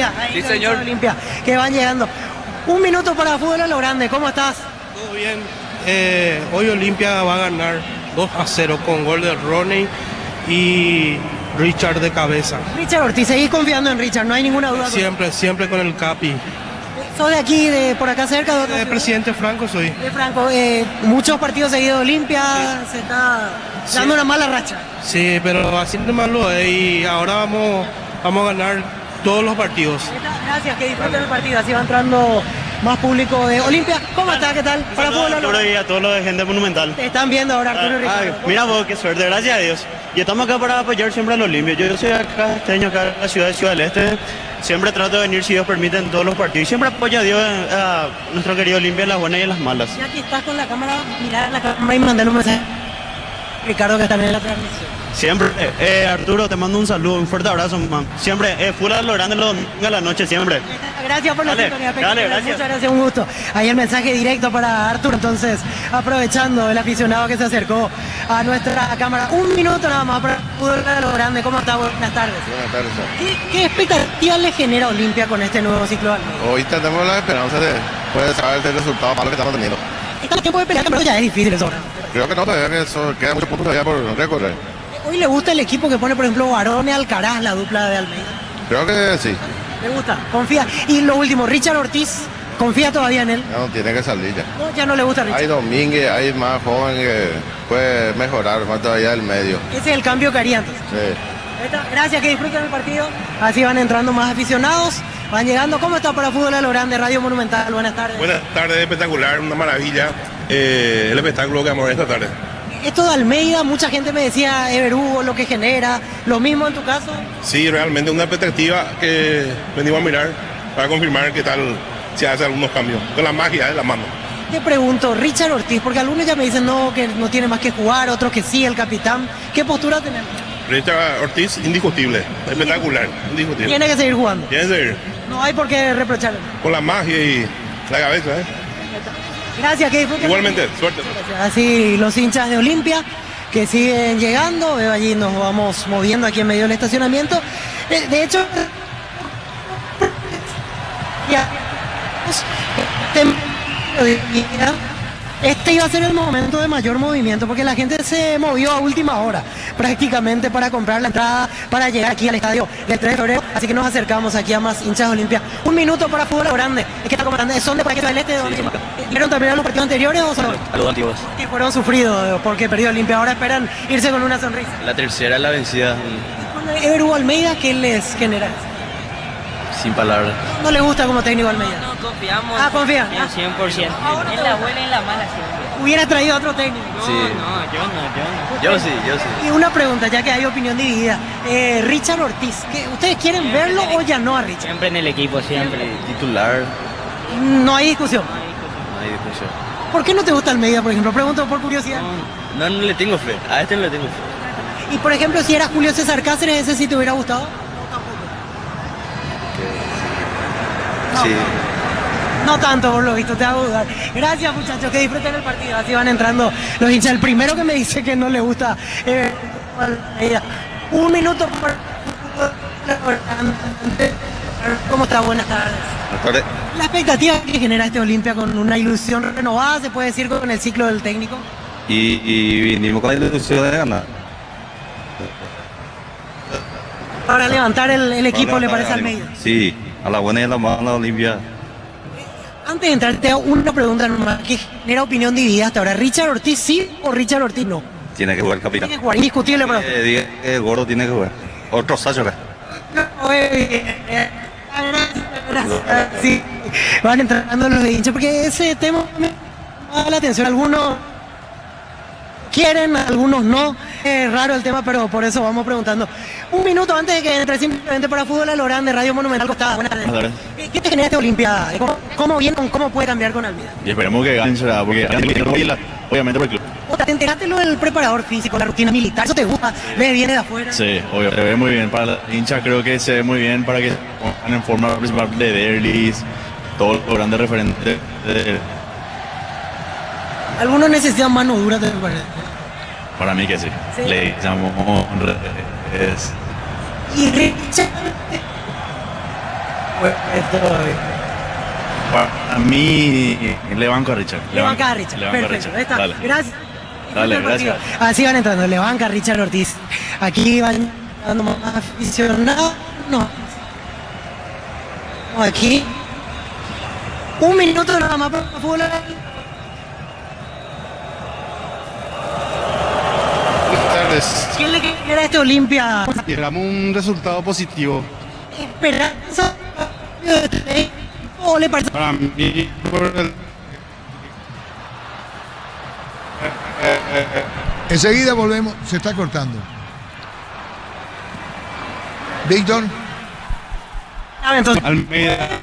Olimpia. Sí, señor. Olimpia, que van llegando. Un minuto para fútbol a lo grande. ¿Cómo estás? Todo bien. Hoy Olimpia va a ganar 2-0 con gol de Ronnie y Richard de cabeza. Richard Ortiz, seguís confiando en Richard, no hay ninguna duda. Siempre con el Capi. ¿Sos de aquí, de por acá cerca? ¿De Presidente Franco soy. De Franco, muchos partidos seguidos de Olimpia, se está dando una mala racha. Sí, pero así nomás lo es y ahora vamos a ganar todos los partidos. Gracias, que disfruten el partido, así va entrando más público de Olimpia. ¿Cómo está? ¿Qué tal? Para Arturo y a todos los de gente monumental. Te están viendo ahora, Arturo y Ricardo. Mira vos, qué suerte, gracias a Dios. Y estamos acá para apoyar siempre a los Olimpia. Yo soy acá, este año acá en la ciudad de Ciudad del Este. Siempre trato de venir, si Dios permite, en todos los partidos. Y siempre apoyo a Dios, a nuestro querido Olimpia, en las buenas y en las malas. Ya que estás con la cámara, mirar la cámara y mandar un mensaje. Ricardo, que están en la transmisión. Siempre, Arturo, te mando un saludo, un fuerte abrazo, man. Siempre, full a lo grande los domingos a la noche, siempre. Gracias por la sintonía. Dale, gracias. Muchas gracias, un gusto. Ahí el mensaje directo para Arturo, entonces, aprovechando el aficionado que se acercó a nuestra cámara. Un minuto nada más para fútbol a lo grande. ¿Cómo está? Buenas tardes. Buenas tardes. ¿Qué expectativa le genera Olimpia con este nuevo ciclo al medio? Hoy tenemos la esperanza de poder saber el resultado malo que estamos teniendo. Está el tiempo de pelear, pero ya es difícil eso. Creo que no, todavía queda muchos puntos todavía por recorrer. ¿Hoy le gusta el equipo que pone, por ejemplo, Barone Alcaraz, la dupla de Almeida? Creo que sí. ¿Le gusta? ¿Confía? Y lo último, Richard Ortiz, ¿confía todavía en él? Ya no tiene que salir ya. No, ya no le gusta Richard. Hay Domínguez, hay más joven que puede mejorar más todavía del medio. Ese es el cambio que haría entonces. Sí. Gracias, que disfruten el partido. Así van entrando más aficionados, van llegando. ¿Cómo está para Fútbol a lo Grande, Radio Monumental? Buenas tardes. Buenas tardes, espectacular, una maravilla el espectáculo que vamos a ver esta tarde. Esto de Almeida, mucha gente me decía, Hugo, lo que genera, lo mismo en tu caso. Sí, realmente una expectativa que venimos a mirar para confirmar qué tal se hace algunos cambios, con la magia de la mano. Te pregunto, Richard Ortiz, porque algunos ya me dicen no, que no tiene más que jugar, otros que sí, el capitán. ¿Qué postura tenemos? Richard Ortiz, indiscutible, espectacular, indiscutible. Tiene que seguir jugando. Tiene que seguir. No hay por qué reprocharle. Con la magia y la cabeza, ¿eh? Gracias, que disfruten. Igualmente, suerte. Así los hinchas de Olimpia que siguen llegando, veo allí nos vamos moviendo aquí en medio del estacionamiento. De hecho, este iba a ser el momento de mayor movimiento porque la gente se movió a última hora prácticamente para comprar la entrada para llegar aquí al estadio del 3 de febrero, así que nos acercamos aquí a más hinchas de Olimpia. Un minuto para fútbol a lo grande. Es que está como grande, son de Paquete del Este. ¿Vieron también los partidos anteriores o solo? A los antiguos. Que fueron sufridos porque perdió Olimpia, ahora esperan irse con una sonrisa. La tercera es la vencida. Con Hugo Almeida, ¿qué les genera? Sin palabras. ¿No le gusta como técnico Almeida? No, confiamos. Confía. En 100%. En la buena y en la mala siempre. Hubiera traído a otro técnico. No, Sí. no, yo no. Yo sí. Y una pregunta, ya que hay opinión dividida. Richard Ortiz, ¿ustedes quieren Siempre verlo en el o ya no a Richard? Siempre en el equipo, siempre. Titular, No hay discusión. no hay discusión. ¿Por qué no te gusta Almeida, por ejemplo? Pregunto por curiosidad. No le tengo fe. A este no le tengo fe. Y por ejemplo, si era Julio César Cáceres, ¿ese sí te hubiera gustado? Sí. No tanto, por lo visto, te hago dudar. Gracias, muchachos, que disfruten el partido. Así van entrando los hinchas. El primero que me dice que no le gusta Almeida. Un minuto por... ¿Cómo está? Buenas tardes. Buenas tardes. La expectativa que genera este Olimpia con una ilusión renovada, se puede decir, con el ciclo del técnico. Y vinimos con la ilusión de ganar. Para levantar el equipo, ¿le parece a Almeida? Sí, a la buena y a la mala Olimpia. Antes de entrar, te hago una pregunta nomás que genera opinión dividida hasta ahora. ¿Richard Ortiz sí o Richard Ortiz no? Tiene que jugar el capitán. Tiene que jugar, indiscutible para usted. Diga que el gordo tiene que jugar. Otro Sacho acá. Gracias. Sí, van entrando los de hinchas porque ese tema me llama la atención. Algunos quieren, algunos no. Es raro el tema, pero por eso vamos preguntando. Un minuto antes de que entre, simplemente para Fútbol a lo Grande, Radio Monumental Costada. Buenas tardes. ¿Qué te genera este Olimpia? ¿Cómo puede cambiar con Almeida? Y esperemos que gane, porque obviamente por el club. ¿Te enteraste lo del preparador físico, la rutina militar? ¿Eso te gusta? ¿Ves, viene de afuera? Sí, obvio, se ve muy bien para la hincha, creo que se ve muy bien para que se pongan en forma principal de Derlis, todos los grandes referentes. Algunos necesitan mano dura, ¿te parece? Para mí que sí. Sí. Le llamamos Y Richard, A mí le banco a Richard. Le banca a Richard. Le banco a Perfecto. Richard. Ahí está. Dale. Gracias. Dale, gracias. Así van entrando. Le banca a Richard Ortiz. Aquí van dando más aficionados. No. Aquí. Un minuto nada más para fútbol. Buenas tardes. ¿Quién le quiere a este Olimpia? Llegamos a un resultado positivo. Esperanza. ¿O le parece? Para mí, Enseguida volvemos, se está cortando. Víctor. Entonces, Almeida.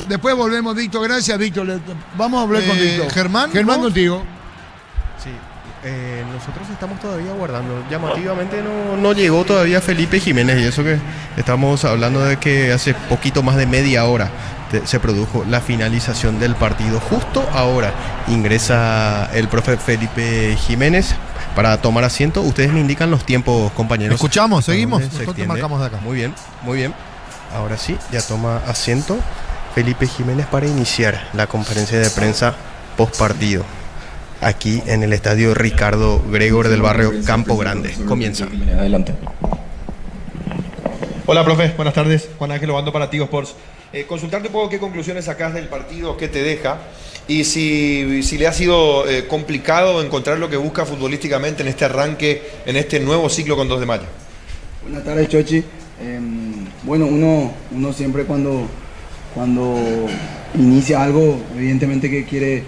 Después volvemos, Víctor. Gracias, Víctor. Vamos a hablar con Víctor. Germán, Germán, ¿vos? contigo. Sí, nosotros estamos todavía aguardando. Llamativamente no llegó todavía Felipe Jiménez y eso que estamos hablando de que hace poquito más de media hora se produjo la finalización del partido. Justo ahora ingresa el profe Felipe Jiménez para tomar asiento. Ustedes me indican los tiempos, compañeros. Escuchamos, seguimos. Se Nosotros te extiende. marcamos de acá. Muy bien, muy bien. Ahora sí, ya toma asiento Felipe Jiménez para iniciar la conferencia de prensa post partido. Aquí en el estadio Ricardo Gregor del barrio Campo Grande. Comienza. Adelante. Hola, profe. Buenas tardes. Juan Ángel Obando para Tigo Sports. Consultarte un poco qué conclusiones sacás del partido, qué te deja y si le ha sido complicado encontrar lo que busca futbolísticamente en este arranque, en este nuevo ciclo con 2 de mayo. Buenas tardes, Chochi. Bueno, uno siempre cuando inicia algo, evidentemente que quiere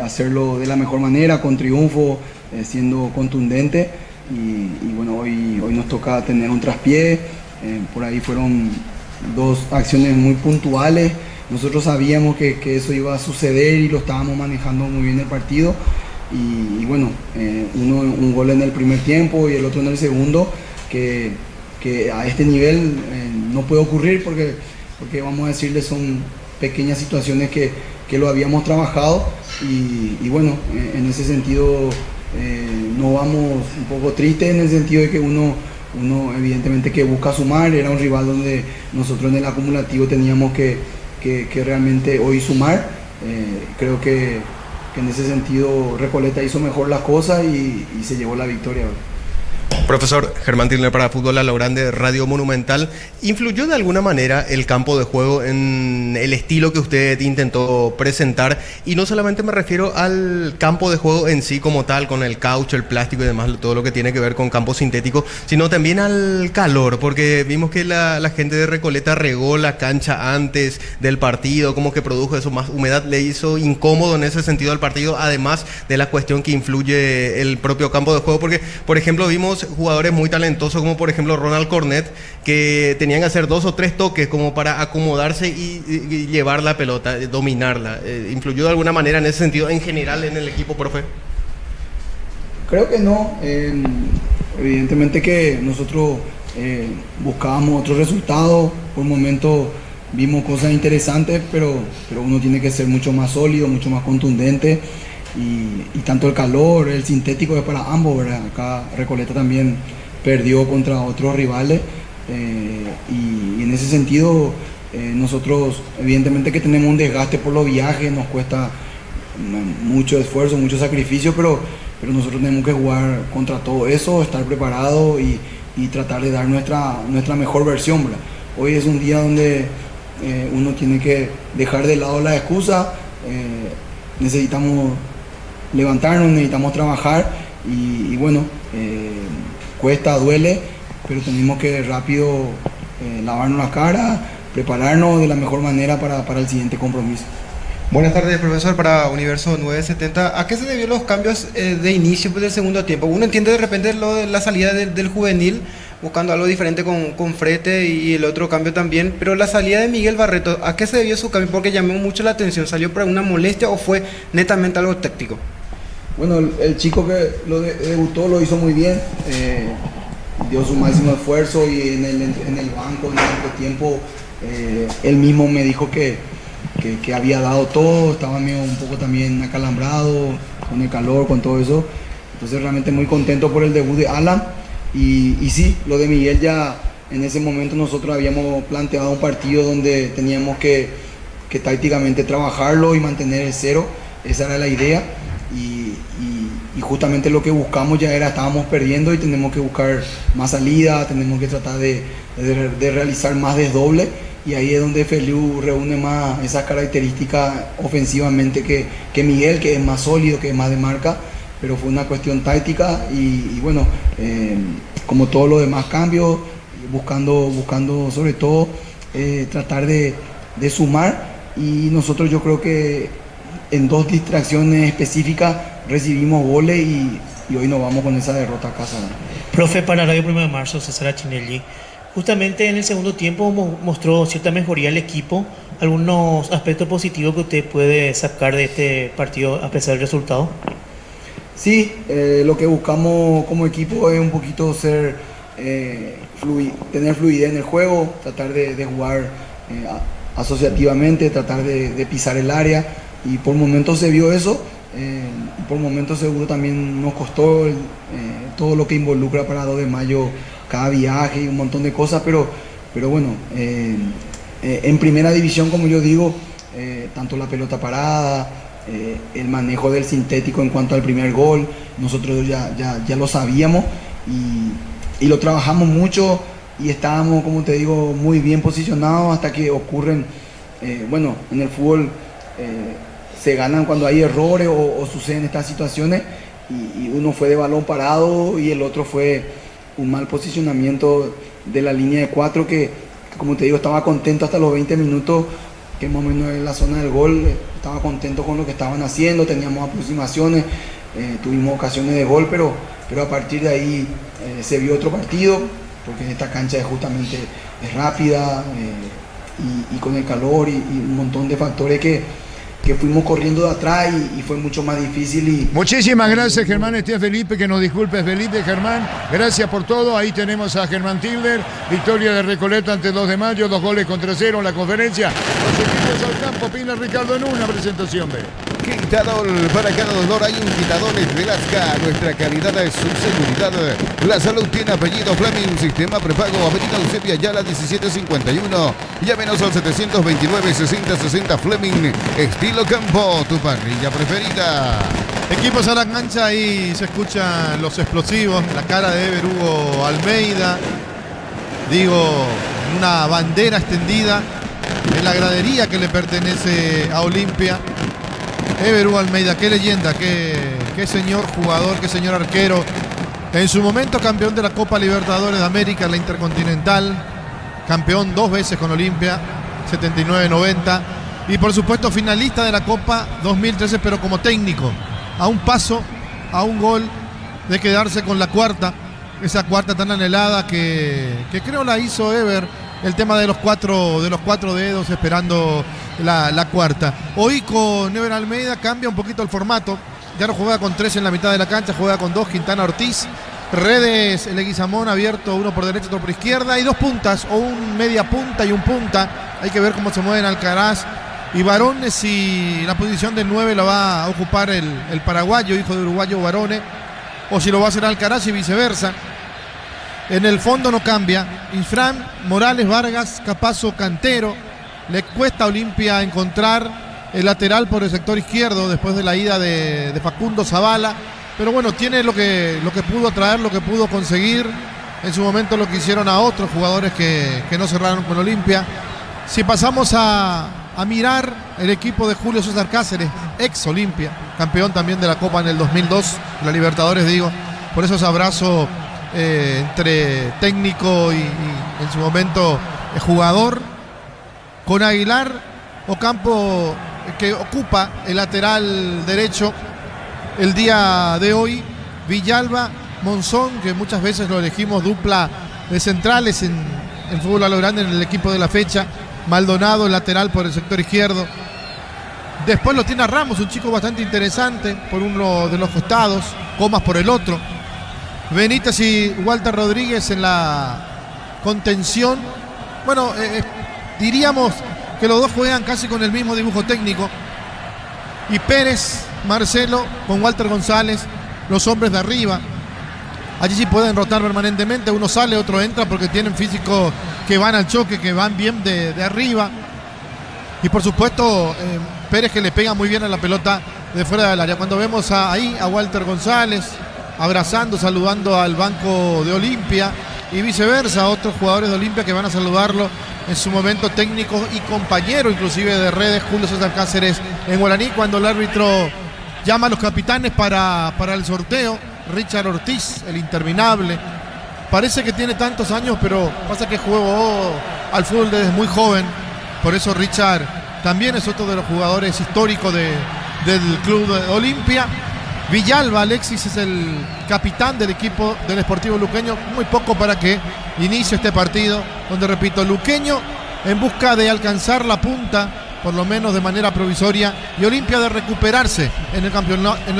hacerlo de la mejor manera, con triunfo, siendo contundente. Y bueno, hoy nos toca tener un traspié. Por ahí fueron 2 acciones muy puntuales. Nosotros sabíamos que eso iba a suceder y lo estábamos manejando muy bien el partido. Y bueno, un gol en el primer tiempo y el otro en el segundo, que a este nivel no puede ocurrir porque vamos a decirle son pequeñas situaciones que lo habíamos trabajado y bueno, en ese sentido no vamos un poco tristes en el sentido de que uno evidentemente que busca sumar. Era un rival donde nosotros en el acumulativo teníamos que realmente hoy sumar. Creo que en ese sentido Recoleta hizo mejor las cosas y se llevó la victoria. Profesor Germán Tirner para Fútbol a lo Grande, Radio Monumental. ¿Influyó de alguna manera el campo de juego en el estilo que usted intentó presentar? Y no solamente me refiero al campo de juego en sí como tal, con el caucho, el plástico y demás, todo lo que tiene que ver con campo sintético, sino también al calor, porque vimos que la gente de Recoleta regó la cancha antes del partido, como que produjo eso, más humedad, le hizo incómodo en ese sentido al partido, además de la cuestión que influye el propio campo de juego, porque, por ejemplo, vimos jugadores muy talentosos como por ejemplo Ronald Cornet que tenían que hacer 2 o 3 toques como para acomodarse y llevar la pelota, dominarla. ¿Influyó de alguna manera en ese sentido en general en el equipo, profe? Creo que no. Evidentemente que nosotros buscábamos otros resultados. Por un momento vimos cosas interesantes, pero uno tiene que ser mucho más sólido, mucho más contundente. Y tanto el calor, el sintético es para ambos, ¿verdad? Acá Recoleta también perdió contra otros rivales y en ese sentido nosotros evidentemente que tenemos un desgaste por los viajes, nos cuesta mucho esfuerzo, mucho sacrificio, pero nosotros tenemos que jugar contra todo eso, estar preparados y tratar de dar nuestra mejor versión, ¿verdad? Hoy es un día donde uno tiene que dejar de lado la excusa, necesitamos levantarnos, necesitamos trabajar y bueno, cuesta, duele, pero tenemos que rápido lavarnos la cara, prepararnos de la mejor manera para el siguiente compromiso. Buenas tardes, profesor, para Universo 970. ¿A qué se debió los cambios de inicio del segundo tiempo? Uno entiende de repente lo de la salida del juvenil, buscando algo diferente con Frete y el otro cambio también, pero la salida de Miguel Barreto, ¿a qué se debió su cambio? Porque llamó mucho la atención, ¿salió por una molestia o fue netamente algo táctico? Bueno, el chico que debutó lo hizo muy bien, dio su máximo esfuerzo y en el banco, en el tiempo, él mismo me dijo que había dado todo, estaba medio un poco también acalambrado, con el calor, con todo eso. Entonces realmente muy contento por el debut de Alan y sí, lo de Miguel ya En ese momento nosotros habíamos planteado un partido donde teníamos que tácticamente trabajarlo y mantener el cero. Esa era la idea. Y justamente lo que buscamos ya era, estábamos perdiendo y tenemos que buscar más salida, tenemos que tratar de realizar más desdoble, y ahí es donde Feliu reúne más esas características ofensivamente que Miguel, que es más sólido, que es más de marca, pero fue una cuestión táctica y bueno, como todos los demás cambios, buscando sobre todo tratar de sumar, y nosotros yo creo que en 2 distracciones específicas recibimos goles y hoy nos vamos con esa derrota a casa. Profe, para Radio 1 de Marzo, César Achinelli. Justamente en el segundo tiempo mostró cierta mejoría el equipo. ¿Algunos aspectos positivos que usted puede sacar de este partido a pesar del resultado? Sí, lo que buscamos como equipo es un poquito tener fluidez en el juego, tratar de jugar asociativamente, tratar de pisar el área, y por momentos se vio eso. Por momentos seguro también nos costó todo lo que involucra para 2 de mayo, cada viaje y un montón de cosas, pero bueno, en primera división, como yo digo, tanto la pelota parada, el manejo del sintético en cuanto al primer gol, nosotros ya lo sabíamos y lo trabajamos mucho, y estábamos, como te digo, muy bien posicionados hasta que ocurren, bueno, en el fútbol se ganan cuando hay errores o suceden estas situaciones, y uno fue de balón parado y el otro fue un mal posicionamiento de la línea de 4 que como te digo, estaba contento hasta los 20 minutos, que más o menos en la zona del gol, estaba contento con lo que estaban haciendo, teníamos aproximaciones, tuvimos ocasiones de gol, pero a partir de ahí se vio otro partido, porque esta cancha justamente es rápida y con el calor y un montón de factores que fuimos corriendo de atrás y fue mucho más difícil. Muchísimas gracias, Germán. Felipe, que nos disculpes, Felipe, Germán. Gracias por todo. Ahí tenemos a Germán Tilder. Victoria de Recoleta ante 2 de mayo, 2 goles contra 0 en la conferencia. Los equipos al campo, Pina Ricardo en una presentación. Quitador, para cada dolor hay un Quitadones Velasca. Nuestra calidad es su seguridad. La salud tiene apellido Fleming. Sistema prepago Avenida Eusebia Yala 1751. Llámenos al 729-6060 Fleming. Estilo campo, tu parrilla preferida. Equipos a la cancha y se escuchan los explosivos. La cara de Ever Hugo Almeida. Digo, una bandera extendida en la gradería que le pertenece a Olimpia. Ever Hugo Almeida, qué leyenda, qué señor jugador, qué señor arquero. En su momento campeón de la Copa Libertadores de América, la Intercontinental. Campeón 2 veces con Olimpia, 79-90. Y por supuesto finalista de la Copa 2013, pero como técnico. A un paso, a un gol de quedarse con la cuarta. Esa cuarta tan anhelada que creo la hizo Ever. El tema de los cuatro dedos esperando la cuarta. Hoy con Ever Almeida cambia un poquito el formato. Ya no juega con 3 en la mitad de la cancha, juega con 2, Quintana Ortiz. Redes, Leguizamón abierto, uno por derecha, otro por izquierda. Y 2 puntas, o un media punta y un punta. Hay que ver cómo se mueven Alcaraz y Barone, si la posición del 9 la va a ocupar el paraguayo, hijo de uruguayo Barone, o si lo va a hacer Alcaraz y viceversa. En el fondo no cambia. Infran, Morales, Vargas, Capazo, Cantero. Le cuesta a Olimpia encontrar el lateral por el sector izquierdo después de la ida de Facundo Zavala. Pero bueno, tiene lo que pudo traer, lo que pudo conseguir. En su momento lo que hicieron a otros jugadores que no cerraron con Olimpia. Si pasamos a mirar el equipo de Julio César Cáceres, ex Olimpia, campeón también de la Copa en el 2002, la Libertadores digo, por esos abrazos entre técnico y en su momento jugador, con Aguilar, Ocampo que ocupa el lateral derecho el día de hoy, Villalba, Monzón, que muchas veces lo elegimos dupla de centrales en el fútbol a lo grande en el equipo de la fecha, Maldonado, el lateral por el sector izquierdo. Después lo tiene a Ramos, un chico bastante interesante por uno de los costados, Comas por el otro. Benítez y Walter Rodríguez en la contención. Bueno, diríamos que los dos juegan casi con el mismo dibujo técnico. Y Pérez, Marcelo con Walter González, los hombres de arriba. allí sí pueden rotar permanentemente, uno sale, otro entra porque tienen físicos que van al choque, que van bien de arriba. Y por supuesto, Pérez que le pega muy bien a la pelota de fuera del área. Cuando vemos ahí a Walter González abrazando, saludando al banco de Olimpia y viceversa, otros jugadores de Olimpia que van a saludarlo en su momento técnico y compañero inclusive de redes, Julio César Cáceres en guaraní, cuando el árbitro llama a los capitanes para el sorteo. Richard Ortiz, el interminable, parece que tiene tantos años, pero pasa que jugó al fútbol desde muy joven, por eso Richard también es otro de los jugadores históricos del club de Olimpia. Villalba Alexis es el capitán del equipo del Sportivo Luqueño, muy poco para que inicie este partido, donde repito, Luqueño en busca de alcanzar la punta, por lo menos de manera provisoria, y Olimpia de recuperarse en el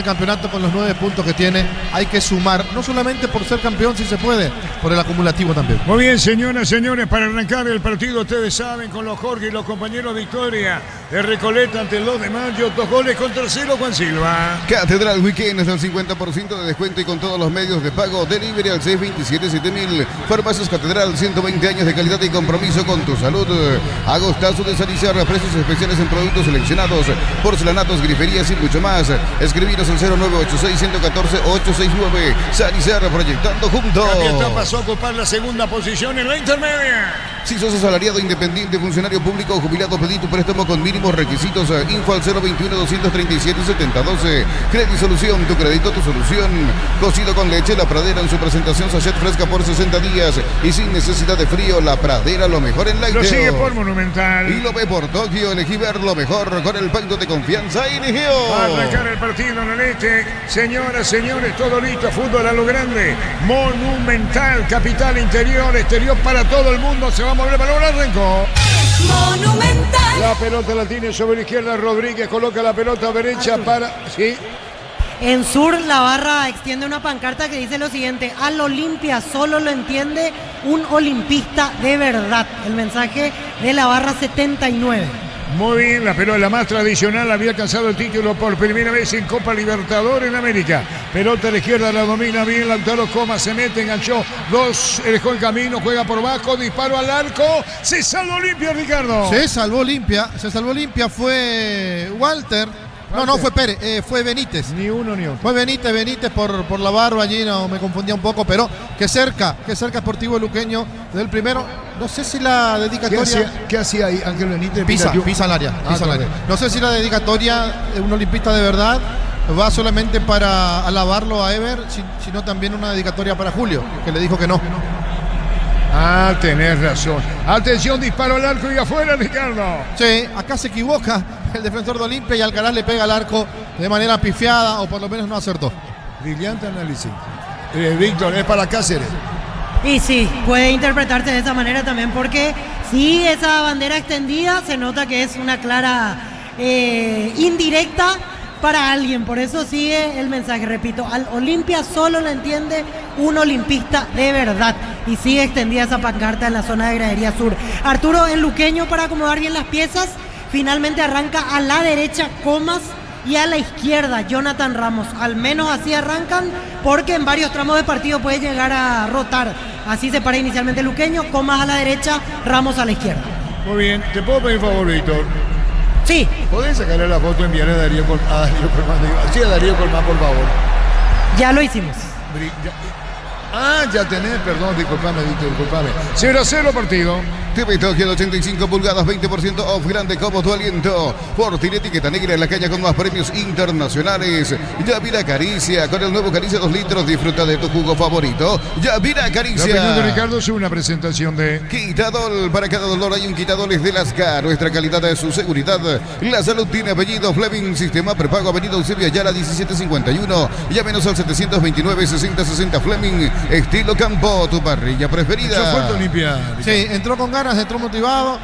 campeonato con los 9 puntos que tiene. Hay que sumar, no solamente por ser campeón si se puede, por el acumulativo también. Muy bien, señoras, señores, para arrancar el partido, ustedes saben, con los Jorge y los compañeros, victoria de Recoleta ante el 2 de mayo, 2 goles contra 0, Juan Silva. Catedral Weekend es del 50% de descuento y con todos los medios de pago. Delivery al 627-7000. Farmacias Catedral, 120 años de calidad y compromiso con tu salud. Agostazo de Sarizarra, precios especiales en productos seleccionados, porcelanatos, griferías y mucho más. Escribiros al 0986-114-869. Sarizarra, proyectando juntos. Capiatá pasó a ocupar la segunda posición en la intermedia. Si sos asalariado, independiente, funcionario público o jubilado, pedí tu préstamo con mínimos requisitos. Info al 021-237-7012. Credit Solución, tu crédito, tu solución. Cocido con leche, La Pradera en su presentación sachet fresca por 60 días y sin necesidad de frío. La Pradera, lo mejor en lácteos. Lo sigue por Monumental. Y lo ve por Tokio. Elegí ver lo mejor con el pacto de confianza. Eligió. Va a arrancar el partido en la leche. Señoras, señores, todo listo. Fútbol a lo grande. Monumental, capital, interior, exterior para todo el mundo. Se va a mover el balón, arrancó. Monumental. La pelota la tiene sobre la izquierda. Rodríguez coloca la pelota derecha para... Sí. En Sur, la barra extiende una pancarta que dice lo siguiente: al Olimpia solo lo entiende un olimpista de verdad. El mensaje de la barra 79. Muy bien, la pelota, la más tradicional, había alcanzado el título por primera vez en Copa Libertadores en América. Pelota a la izquierda, la domina bien Lautaro Coma, se mete, enganchó, dejó el camino, juega por bajo, disparo al arco, se salvó Olimpia, Ricardo. Se salvó Olimpia, fue Walter. No, fue Pérez, fue Benítez. Ni uno ni otro. Fue Benítez por la barba allí, no me confundía un poco, pero que cerca Sportivo Luqueño del primero. No sé si la dedicatoria... ¿Qué hacía ahí Ángel Benítez? Pisa al área. No sé si la dedicatoria de un olimpista de verdad va solamente para alabarlo a Ever, sino también una dedicatoria para Julio, que le dijo que no. Ah, tenés razón. Atención, disparo al arco y afuera, Ricardo. Sí, acá se equivoca el defensor de Olimpia y Alcaraz le pega al arco de manera pifiada, o por lo menos no acertó. Brillante análisis. Víctor, es para Cáceres. Y sí, puede interpretarse de esa manera también, porque sí, esa bandera extendida se nota que es una clara indirecta para alguien. Por eso sigue el mensaje, repito, al Olimpia solo lo entiende un olimpista de verdad. Y sigue extendida esa pancarta en la zona de gradería sur. Arturo, en Luqueño, para acomodar bien las piezas, finalmente arranca a la derecha Comas y a la izquierda Jonathan Ramos. Al menos así arrancan, porque en varios tramos de partido puede llegar a rotar. Así se para inicialmente Luqueño, Comas a la derecha, Ramos a la izquierda. Muy bien, ¿te puedo pedir un favor, Víctor? Sí. ¿Podés sacarle la foto y enviarle a Darío Colmán? Sí, a Darío Colmán, por favor. Ya lo hicimos. Ya tenés, perdón, disculpame, Víctor, disculpame. 0-0 partido. TV Tokio de 85 pulgadas, 20% off, grande como tu aliento. Por tiene etiqueta negra en la calle con más premios internacionales. Yavira Caricia, con el nuevo Caricia 2 litros, disfruta de tu jugo favorito. Yavira Caricia. La opinión de Ricardo es una presentación de Quitadol. Para cada dolor hay un Quitadol de Lascar. Nuestra calidad es su seguridad. La salud tiene apellido Fleming. Sistema prepago Avenida Eusebio Ayala 1751. Llámenos al 729-6060 Fleming. Estilo campo, tu parrilla preferida. Fuerte Olimpia. Sí, entró con ganas, entró motivado.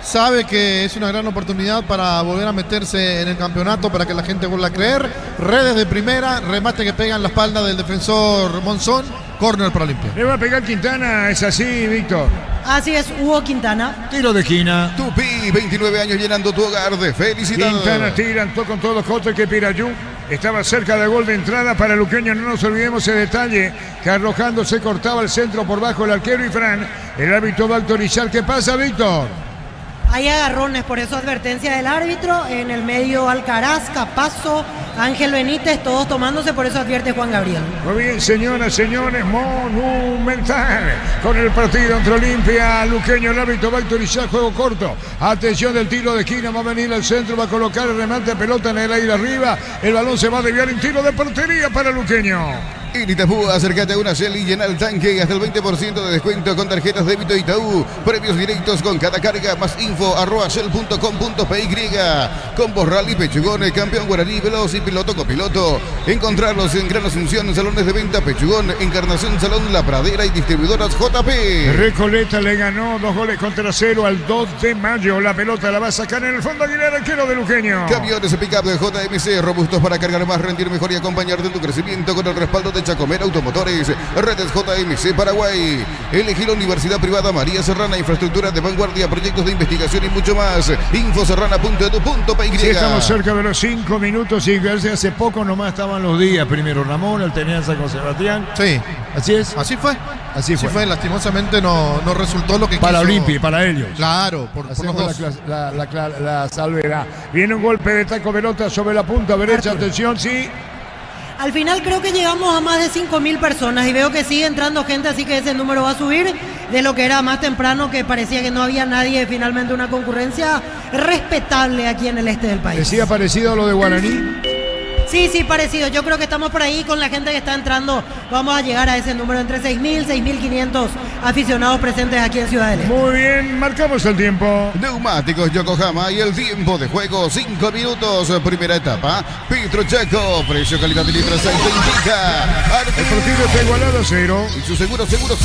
Sabe que es una gran oportunidad para volver a meterse en el campeonato, para que la gente vuelva a creer. Redes de primera, remate que pega en la espalda del defensor Monzón. Córner para Olimpia. Le va a pegar Quintana, es así, Víctor. Así es, Hugo Quintana. Tiro de esquina. Tupi, 29 años llenando tu hogar de felicidad. Quintana tira, con todo Cote que Pirayú. Estaba cerca del gol de entrada para Luqueño. No nos olvidemos ese detalle, que arrojando se cortaba el centro por bajo el arquero y Fran. El árbitro va a autorizar. ¿Qué pasa, Víctor? Hay agarrones, por eso advertencia del árbitro. En el medio Alcaraz, Capazo, Ángel Benítez, todos tomándose, por eso advierte Juan Gabriel. Muy bien, señoras, señores, Monumental. Con el partido entre Olimpia, Luqueño, el árbitro va a autorizar juego corto. Atención del tiro de esquina, va a venir al centro, va a colocar el remate de pelota en el aire arriba. El balón se va a desviar en tiro de portería para Luqueño. En Itapú, acércate a una Shell y llena el tanque hasta el 20% de descuento con tarjetas débito Itaú. Premios directos con cada carga, más info @shell.com.py. Combos Rally Pechugón, campeón guaraní, veloz y piloto copiloto. Encontrarlos en Gran Asunción, salones de venta Pechugón, Encarnación, Salón La Pradera y distribuidoras JP. Recoleta le ganó 2-0 al 2 de mayo. La pelota la va a sacar en el fondo Aguilera, arquero de Luqueño. Camiones pick-up de JMC, robustos para cargar más, rendir mejor y acompañarte en tu crecimiento con el respaldo de Chacomera Automotores, redes JMC Paraguay. Elegí la Universidad Privada María Serrana, infraestructura de vanguardia, proyectos de investigación y mucho más. Infoserrana.edu.py. Sí, estamos cerca de los 5 minutos y hace poco nomás estaban los días. Primero Ramón, Alternanza con Sebastián. Sí. Así es. Así fue. Así fue. Lastimosamente no resultó lo que para quiso. Olimpia, para ellos. Claro, por los dos. La salvedad. Viene un golpe de taco pelota sobre la punta derecha. Atención, sí. Al final creo que llegamos a más de 5.000 personas y veo que sigue entrando gente, así que ese número va a subir de lo que era más temprano, que parecía que no había nadie. Finalmente una concurrencia respetable aquí en el este del país. ¿Decía parecido a lo de Guaraní? Sí, parecido. Yo creo que estamos por ahí con la gente que está entrando. Vamos a llegar a ese número entre 6.000, 6.500 aficionados presentes aquí en Ciudad del Este. Muy bien, marcamos el tiempo. Neumáticos Yokohama y el tiempo de juego 5 minutos. Primera etapa. Petro Chaco, precio, calidad de litros se indica. El partido está igualado a 0. Y su seguro Chaco.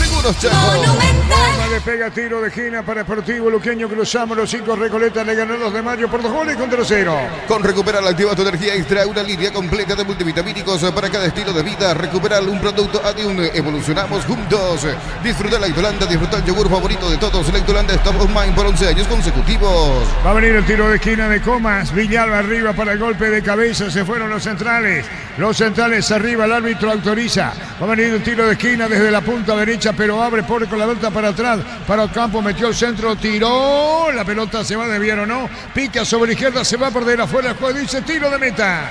Forma de pega, tiro de esquina para Sportivo Luqueño. Cruzamos los 5. Recoleta le ganó 2 de mayo por 2-0. Con Recuperar activa tu energía extra, una línea completa de multivitamínicos para cada estilo de vida. Recuperar un producto Adium. Evolucionamos juntos. Disfruta la Lactolanda, disfruta el yogur favorito de todos. Lactolanda Top of Mind por 11 años consecutivos. Va a venir el tiro de esquina de Comas. Villalba arriba para el golpe de cabeza. Se fueron los centrales. Los centrales arriba. El árbitro autoriza. Va a venir el tiro de esquina desde la punta derecha, pero abre por con la vuelta para atrás. Para el campo, metió el centro, tiró. La pelota se va a desviar o no. Pica sobre la izquierda, se va a perder afuera. El juez dice tiro de meta.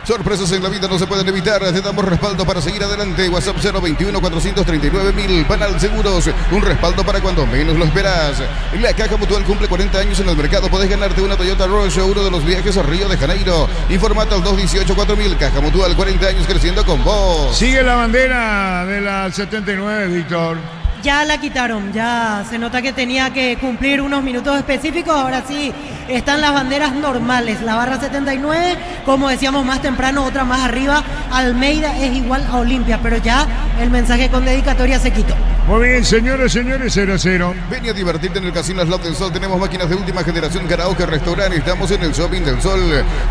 Sorpresas en la vida no se pueden evitar. Te damos respaldo para seguir adelante. WhatsApp 021-439-1000. Panal Seguros. Un respaldo para cuando menos lo esperas. La Caja Mutual cumple 40 años en el mercado. Podés ganarte una Toyota Rush, uno de los viajes a Río de Janeiro. Informate al 218-4000. Caja Mutual, 40 años creciendo con vos. Sigue la bandera de la 79, Víctor. Ya la quitaron, ya se nota que tenía que cumplir unos minutos específicos. Ahora sí están las banderas normales. La barra 79, como decíamos más temprano, otra más arriba. Almeida es igual a Olimpia, pero ya el mensaje con dedicatoria se quitó. Muy bien, señores, 0-0. Ven a divertirte en el Casino Slot del Sol. Tenemos máquinas de última generación, karaoke, restaurante. Estamos en el Shopping del Sol.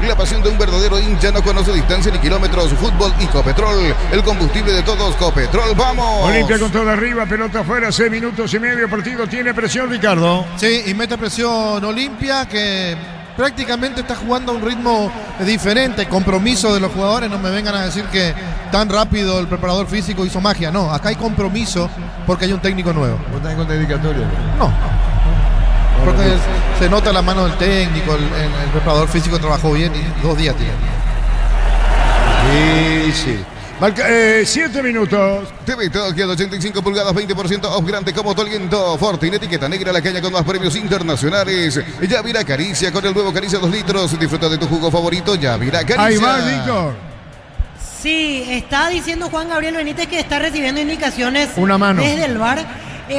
La pasión de un verdadero hincha no conoce distancia ni kilómetros. Fútbol y Copetrol. El combustible de todos, Copetrol. ¡Vamos! Olimpia con todo arriba, pelota afuera, 6 minutos y medio. Partido tiene presión, Ricardo. Sí, y mete presión Olimpia, que prácticamente está jugando a un ritmo diferente. Compromiso de los jugadores. No me vengan a decir que tan rápido el preparador físico hizo magia. No, acá hay compromiso porque hay un técnico nuevo. ¿No estás con dedicatoria? No. Porque se nota la mano del técnico. El preparador físico trabajó bien y 2 días tiene. Sí. Marca, 7 minutos. TV Tokio de 85 pulgadas, 20% off, grande como Toliento. Fortin, etiqueta negra, la caña con más premios internacionales. Yavira Caricia con el nuevo Caricia 2 litros. Disfruta de tu jugo favorito, Yavira Caricia. Ahí va, Víctor. Sí, está diciendo Juan Gabriel Benítez que está recibiendo indicaciones Una mano. desde el VAR.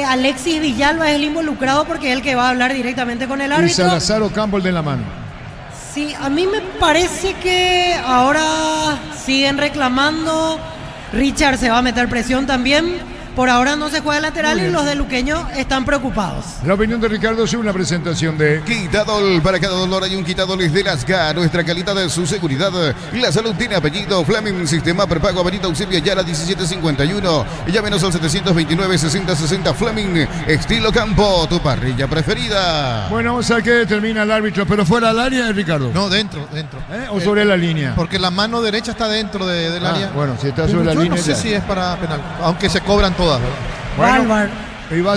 Alexis Villalba es el involucrado porque es el que va a hablar directamente con el Y árbitro. Salazar Ocampo el de la mano. Sí, a mí me parece que ahora siguen reclamando. Richard se va a meter presión también. por ahora no se juega lateral y los de Luqueño están preocupados. La opinión de Ricardo es una presentación de Quitadol. Para cada dolor hay un Quitadol de Lasca. Nuestra calidad de su seguridad. La salud tiene apellido. Fleming, sistema prepago, Avenida Eusebio Ayala 1751. Llámenos al 729-6060 Fleming. Estilo campo, tu parrilla preferida. Bueno, vamos a ver qué determina el árbitro, pero fuera del área, Ricardo. No, dentro. ¿O sobre la línea? Porque la mano derecha está dentro del área. Bueno, si está sobre la Yo línea. no sé si es para penal, aunque se cobran todas, ¿verdad? Bueno, y va a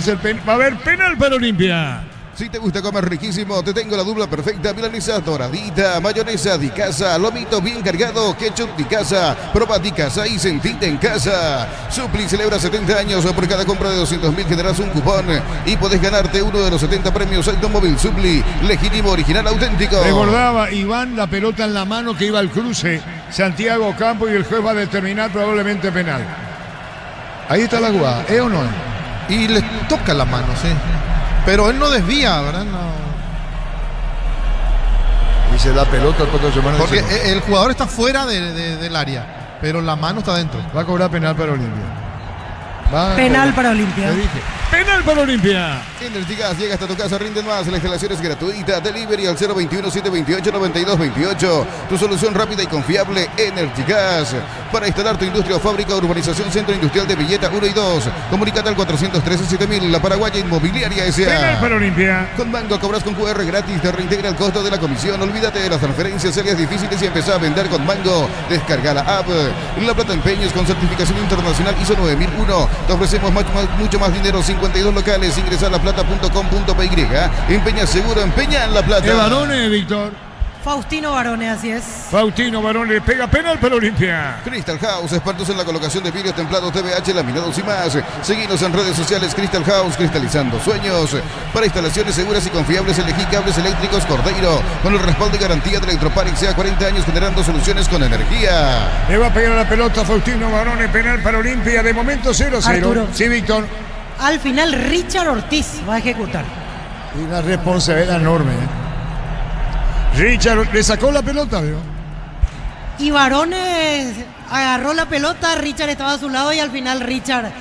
haber penal para Olimpia. Si te gusta comer riquísimo, te tengo la dupla perfecta. Milanesa doradita, mayonesa di casa, lomito bien cargado, ketchup di casa, proba di casa y sentite en casa. Supli celebra 70 años. Por cada compra de 200.000 generas un cupón y podés ganarte uno de los 70 premios Automóvil Supli. Legítimo, original, auténtico. Recordaba Iván la pelota en la mano que iba al cruce. Santiago Campo y el juez va a determinar probablemente penal. Ahí está la jugada, ¿o no? Y le toca la mano, sí. Pero él no desvía, ¿verdad? No. Dice la pelota cuando se manda. Porque el jugador está fuera del área, pero la mano está dentro. Va a cobrar penal para Olimpia. Penal para Olimpia. Penal para Olimpia. Energy Gas llega hasta tu casa, rinden más. La instalación es gratuita. Delivery al 021-728-9228. Tu solución rápida y confiable, Energy Gas. Para instalar tu industria o fábrica, urbanización Centro Industrial de Villeta 1 y 2. Comunícate al 413-7000. La Paraguaya Inmobiliaria S.A. Penal para Olimpia. Con Mango cobras con QR gratis. Te reintegra el costo de la comisión. Olvídate de las transferencias serias difíciles y empezá a vender con Mango. Descarga la app. La Plata Empeños con certificación internacional ISO 9001. Te ofrecemos mucho más dinero. 52 locales. Ingresa a laplata.com.py. Empeña seguro, empeña en La Plata. ¿Qué varones, Víctor? Faustino Barone, así es. Faustino Barone le pega penal para Olimpia. Crystal House, expertos en la colocación de vidrios templados, TVH, laminados y más. Seguinos en redes sociales. Crystal House, cristalizando sueños. Para instalaciones seguras y confiables, elegí cables eléctricos Cordeiro, con el respaldo y garantía de Electroparic, sea 40 años generando soluciones con energía. Le va a pegar a la pelota Faustino Barone, penal para Olimpia. De momento 0-0. Arturo. Sí, Víctor. Al final Richard Ortiz va a ejecutar. Y una responsabilidad enorme. Richard le sacó la pelota, ¿vio? Y Barone agarró la pelota, Richard estaba a su lado y al final Richard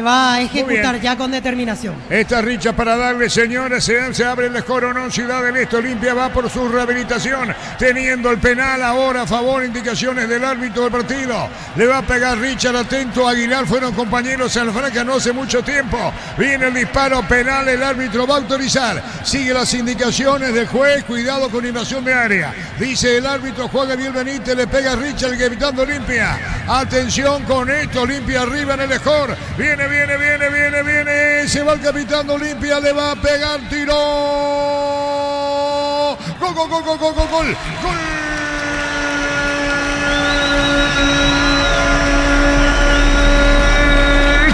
va a ejecutar ya con determinación. Esta Richard para darle, señores, se abre el Coronón Ciudad del Este. Olimpia va por su rehabilitación, teniendo el penal ahora a favor, indicaciones del árbitro del partido. Le va a pegar Richard, atento Aguilar, fueron compañeros en la franja no hace mucho tiempo. Viene el disparo penal, el árbitro va a autorizar. Sigue las indicaciones del juez, cuidado con invasión de área. Dice el árbitro Juan Gabriel Benítez, le pega a Richard, evitando Olimpia. Atención con esto, Olimpia arriba en el score. Viene, se va el capitán de Olimpia, le va a pegar, tiró. Gol.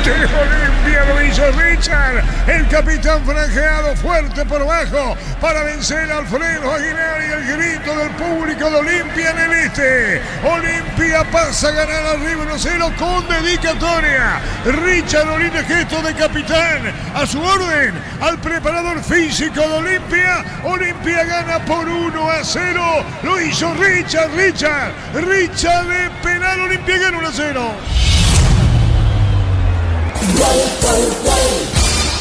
Olimpia lo hizo Richard, el capitán franjeado fuerte por abajo para vencer a Alfredo Aguilar y el grito del público de Olimpia en el este. Olimpia pasa a ganar arriba 1-0 con dedicatoria. Richard Olina, gesto de capitán, a su orden al preparador físico de Olimpia. Olimpia gana por 1-0. Lo hizo Richard de penal. Olimpia gana 1-0.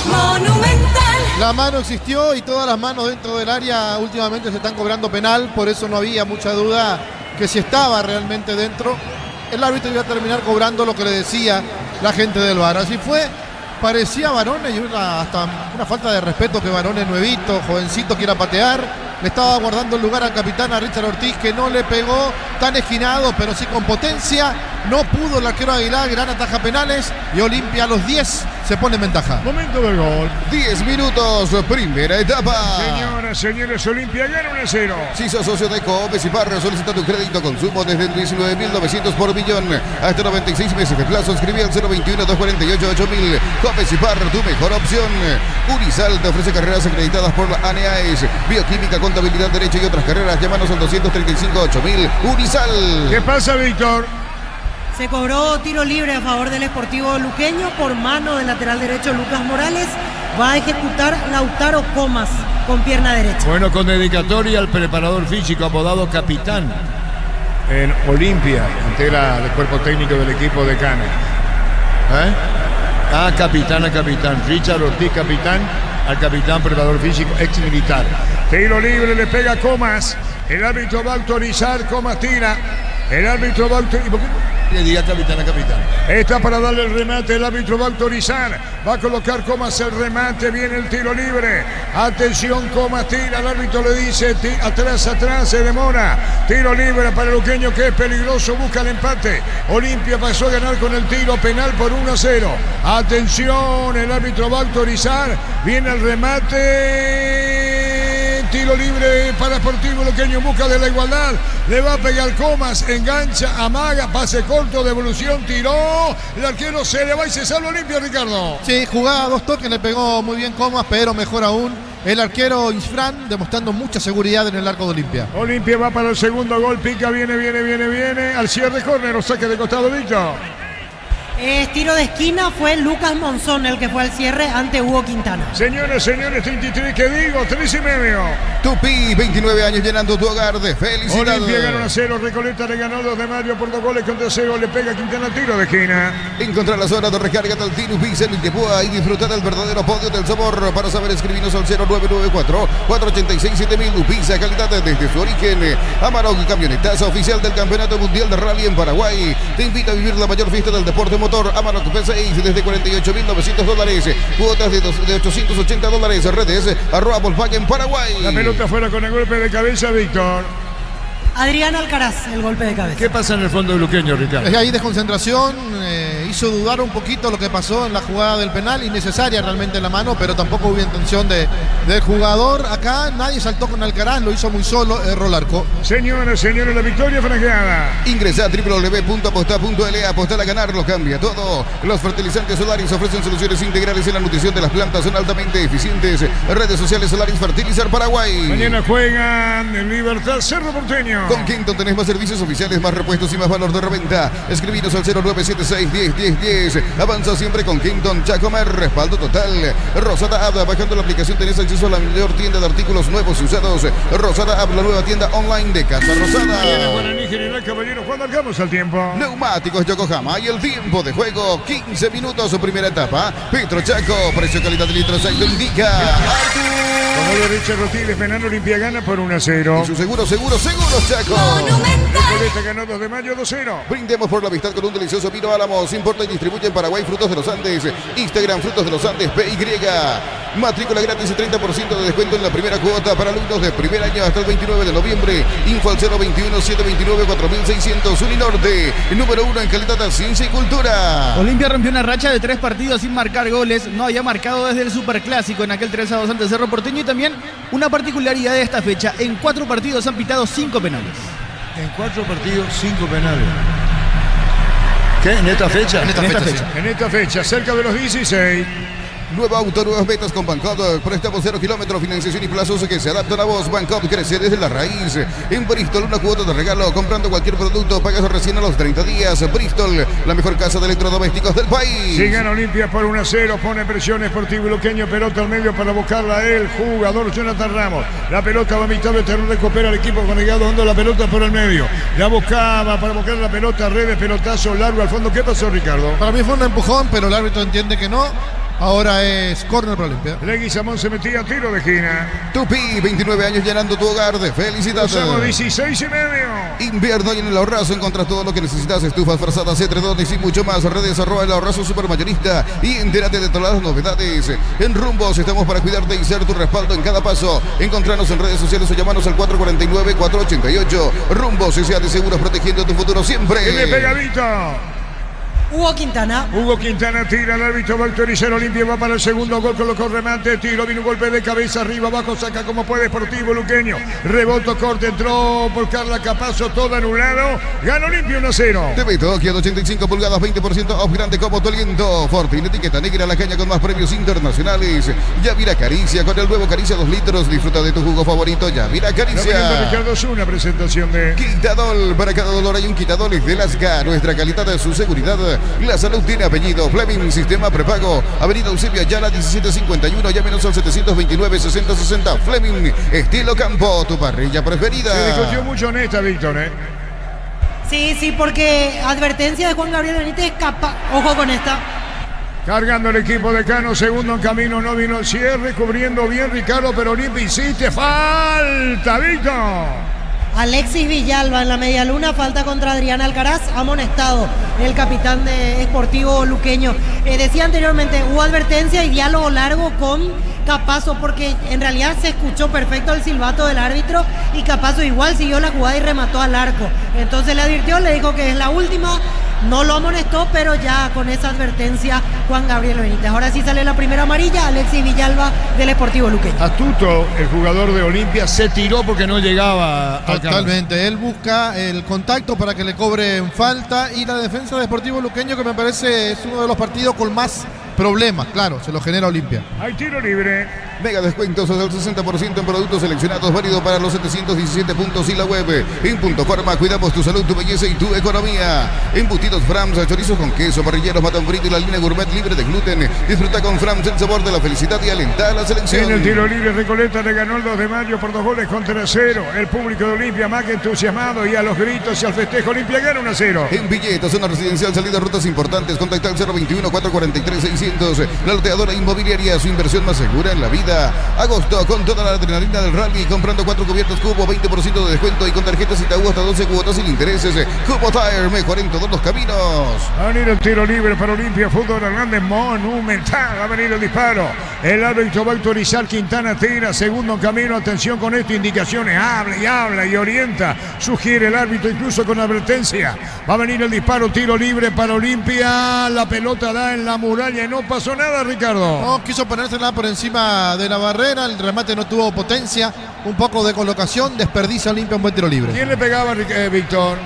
Monumental. La mano existió y todas las manos dentro del área últimamente se están cobrando penal, por eso no había mucha duda que si estaba realmente dentro, el árbitro iba a terminar cobrando lo que le decía la gente del VAR. Así fue, parecía Barone y hasta una falta de respeto que Barone nuevito, jovencito, quiera patear. Le estaba guardando el lugar al capitán, a Richard Ortiz, que no le pegó tan esquinado, pero sí con potencia. No pudo el arquero Aguilar, gran ataja penales y Olimpia a los 10 se pone en ventaja. Momento del gol. 10 minutos, primera etapa. Señoras, señores, Olimpia gana 1-0. Si sos socio de Coopes y Parra, solicita tu crédito consumo desde 19.900 por millón hasta 96 meses de plazo. Escribí al 021-248-8000. Coopes y Parra, tu mejor opción. Unisal te ofrece carreras acreditadas por la ANEAES, bioquímica, contabilidad, derecho y otras carreras. Llámanos al 235-8000. Unisal. ¿Qué pasa, Víctor? Se cobró tiro libre a favor del Sportivo Luqueño por mano del lateral derecho Lucas Morales. Va a ejecutar Lautaro Comas con pierna derecha. Bueno, con dedicatoria al preparador físico apodado capitán en Olimpia, ante el cuerpo técnico del equipo de Cana. capitán. Richard Ortiz, capitán. Al capitán preparador físico, ex militar. Tiro libre, le pega Comas. El árbitro va a autorizar, Comas tira. El árbitro va a autorizar. ¿Por qué le diga capitán a capitán? Está para darle el remate, el árbitro va a autorizar. Va a colocar Comas el remate, viene el tiro libre. Atención, Comas tira, el árbitro le dice, atrás, se demora. Tiro libre para el luqueño que es peligroso, busca el empate. Olimpia pasó a ganar con el tiro penal por 1-0. Atención, el árbitro va a autorizar. Viene el remate. Tiro libre para Sportivo Luqueño en busca de la igualdad. Le va a pegar Comas, engancha, amaga, pase corto, devolución, tiró. El arquero se le va y se salva Olimpia, Ricardo. Sí, jugaba 2 toques, le pegó muy bien Comas, pero mejor aún el arquero Isfran, demostrando mucha seguridad en el arco de Olimpia. Olimpia va para el segundo gol, pica, viene. Al cierre, córner, o saque de costado, Víctor. Tiro de esquina, fue Lucas Monzón el que fue al cierre ante Hugo Quintana. Señores, 33, ¿qué digo? 3,5. Tupi, 29 años llenando tu hogar de felicidad. Olimpia gana 1-0, Recoleta le ganó 2 de Mayo por 2 goles contra 0, le pega Quintana, tiro de esquina. Encontrar la zona de recarga del Tinus Pizza en Itepúa y disfrutar del verdadero podio del sabor. Para saber, escribinos al 0994-486-7000. Pizza, calidad desde su origen. Amarok, camionetas oficial del Campeonato Mundial de Rally en Paraguay. Te invita a vivir la mayor fiesta del deporte motor. Amarok P6 desde $48.900. Cuotas de $880. Redes @Volkswagen Paraguay. La pelota fuera con el golpe de cabeza, Víctor. Adrián Alcaraz, el golpe de cabeza. ¿Qué pasa en el fondo de luqueño, Ricardo? Es ahí desconcentración, hizo dudar un poquito lo que pasó en la jugada del penal, innecesaria realmente la mano, pero tampoco hubo intención del jugador. Acá nadie saltó con Alcaraz, lo hizo muy solo, erró el arco. Señores, la victoria franqueada. Ingresa a www.aposta.la, apostar a ganar lo cambia todo. Los fertilizantes Solaris ofrecen soluciones integrales en la nutrición de las plantas, son altamente eficientes. Redes sociales Solaris Fertilizar Paraguay. Mañana juegan en Libertad Cerro Porteño. Con Quinton tenés más servicios oficiales, más repuestos y más valor de reventa. Escribinos al 0976-101010. Avanza siempre con Quinton. Chacomer, respaldo total. Rosada App, bajando la aplicación tenés acceso a la mayor tienda de artículos nuevos y usados. Rosada App, la nueva tienda online de Casa Rosada. Guaraní General Caballero, cuando alcanzamos al tiempo. Neumáticos Yokohama y el tiempo de juego, 15 minutos su primera etapa. Petro Chaco, precio calidad de litros, ahí lo indica. Como lo Richard Rotiles, Penal Olimpia gana por 1-0. Y su seguro, Chaco. Recoleta ganó 2 de Mayo 2-0. Brindemos por la amistad con un delicioso vino Álamos. Importa y distribuye en Paraguay Frutos de los Andes. Instagram Frutos de los Andes PY. Matrícula gratis y 30% de descuento en la primera cuota para alumnos de primer año hasta el 29 de noviembre. Info al 021-729-4600. Uninorte, número 1 en calidad de ciencia y cultura. Olimpia rompió una racha de 3 partidos sin marcar goles. No había marcado desde el Superclásico en aquel 3-2 ante Cerro Porteño. Y también una particularidad de esta fecha: en 4 partidos han pitado 5 penales. En 4 partidos, 5 penales. ¿Qué? ¿En esta fecha? En esta fecha. En esta fecha, cerca de los 16. Nuevo auto, nuevas metas con Bancop. Préstamos 0 kilómetros, financiación y plazos que se adaptan a vos. Bancop crece desde la raíz. En Bristol, una cuota de regalo. Comprando cualquier producto, pagas recién a los 30 días. Bristol, la mejor casa de electrodomésticos del país. Si gana Olimpia por 1-0, pone presión Sportivo Luqueño. Pelota al medio para buscarla el jugador Jonathan Ramos. La pelota va a mitad de terreno, recupera el equipo conegado, hondo la pelota por el medio. La buscaba para buscar la pelota, Redes, pelotazo largo al fondo. ¿Qué pasó, Ricardo? Para mí fue un empujón, pero el árbitro entiende que no. Ahora es córner para Olimpia. Leguizamón se metía a tiro de esquina. Tupi, 29 años llenando tu hogar de felicidad. Somos 16,5. Invierno y en el Ahorrazo encontrás todo lo que necesitas. Estufas, frazadas, edredones y mucho más. Redes @el Ahorrazo Supermayorista. Y entérate de todas las novedades. En Rumbos estamos para cuidarte y ser tu respaldo en cada paso. Encontranos en redes sociales o llamanos al 449-488. Rumbos, S.A. de Seguros, protegiendo tu futuro siempre. ¡Qué pegadito! Hugo Quintana tira, el árbitro va a autorizar. Olimpia va para el segundo gol, colocó remate, tiro, vino un golpe de cabeza, arriba, abajo, saca como puede Sportivo Luqueño. Reboto corte, entró por Carla Capazo, todo anulado. Gana Olimpia 1-0. TV Tokio, 85 pulgadas, 20% off, grande como tu aliento. Fortin, etiqueta negra, la caña con más premios internacionales. Yavira Caricia, con el nuevo Caricia 2 litros. Disfruta de tu jugo favorito, Yavira Caricia. Ricardo, es una presentación de Quitadol. Para cada dolor hay un Quitadol de Lasca. Nuestra calidad de su seguridad. La salud tiene apellido. Fleming, sistema prepago. Avenida Eusebio Ayala, 1751. Llámenos al 729-6060. Fleming, estilo campo, tu parrilla preferida. Se discutió mucho en esta, Víctor, ¿eh? Sí, porque advertencia de Juan Gabriel Benítez, ojo con esta. Cargando el equipo de Cano, segundo en camino, no vino el cierre, cubriendo bien Ricardo, pero Olimpia hiciste falta, Víctor. Alexis Villalba en la media luna, falta contra Adrián Alcaraz, amonestado el capitán de Sportivo Luqueño. Decía anteriormente, hubo advertencia y diálogo largo con Capazo, porque en realidad se escuchó perfecto el silbato del árbitro y Capazo igual siguió la jugada y remató al arco. Entonces le advirtió, le dijo que es la última, no lo amonestó, pero ya con esa advertencia Juan Gabriel Benítez. Ahora sí sale la primera amarilla, Alexis Villalba del Sportivo Luqueño. Astuto, el jugador de Olimpia, se tiró porque no llegaba a Totalmente, él busca el contacto para que le cobren falta y la defensa de Sportivo Luqueño, que me parece es uno de los partidos con más problemas, claro, se lo genera Olimpia. Hay tiro libre. Mega descuentos del 60% en productos seleccionados, válido para los 717 puntos y la web. En Punto Farma, cuidamos tu salud, tu belleza y tu economía. Embutidos Frams, chorizos con queso, parrilleros, matan frito y la línea gourmet libre de gluten. Disfruta con Frams el sabor de la felicidad y alenta a la selección. En el tiro libre, Recoleta le ganó el 2 de mayo por 2 goles contra 0. El público de Olimpia más que entusiasmado, y a los gritos y al festejo, Olimpia gana 1-0. En Villeta, zona residencial, salida, rutas importantes, contacta al 021-443-600. La loteadora inmobiliaria, su inversión más segura en la vida. Agosto con toda la adrenalina del rally, comprando 4 cubiertas Cubo, 20% de descuento y con tarjetas Itaú hasta 12 cuotas sin intereses. Cubo Tire, mejor en todos los caminos. Va a venir el tiro libre para Olimpia, fútbol Hernández Monumental. Va a venir el disparo. El árbitro va a autorizar, Quintana tira, segundo en camino. Atención con esto, indicaciones, habla y orienta. Sugiere el árbitro incluso con advertencia. Va a venir el disparo, tiro libre para Olimpia. La pelota da en la muralla y no pasó nada, Ricardo. No quiso ponérsela por encima de la barrera, el remate no tuvo potencia, un poco de colocación, desperdicia Olimpia un buen tiro libre. ¿Quién le pegaba, Víctor?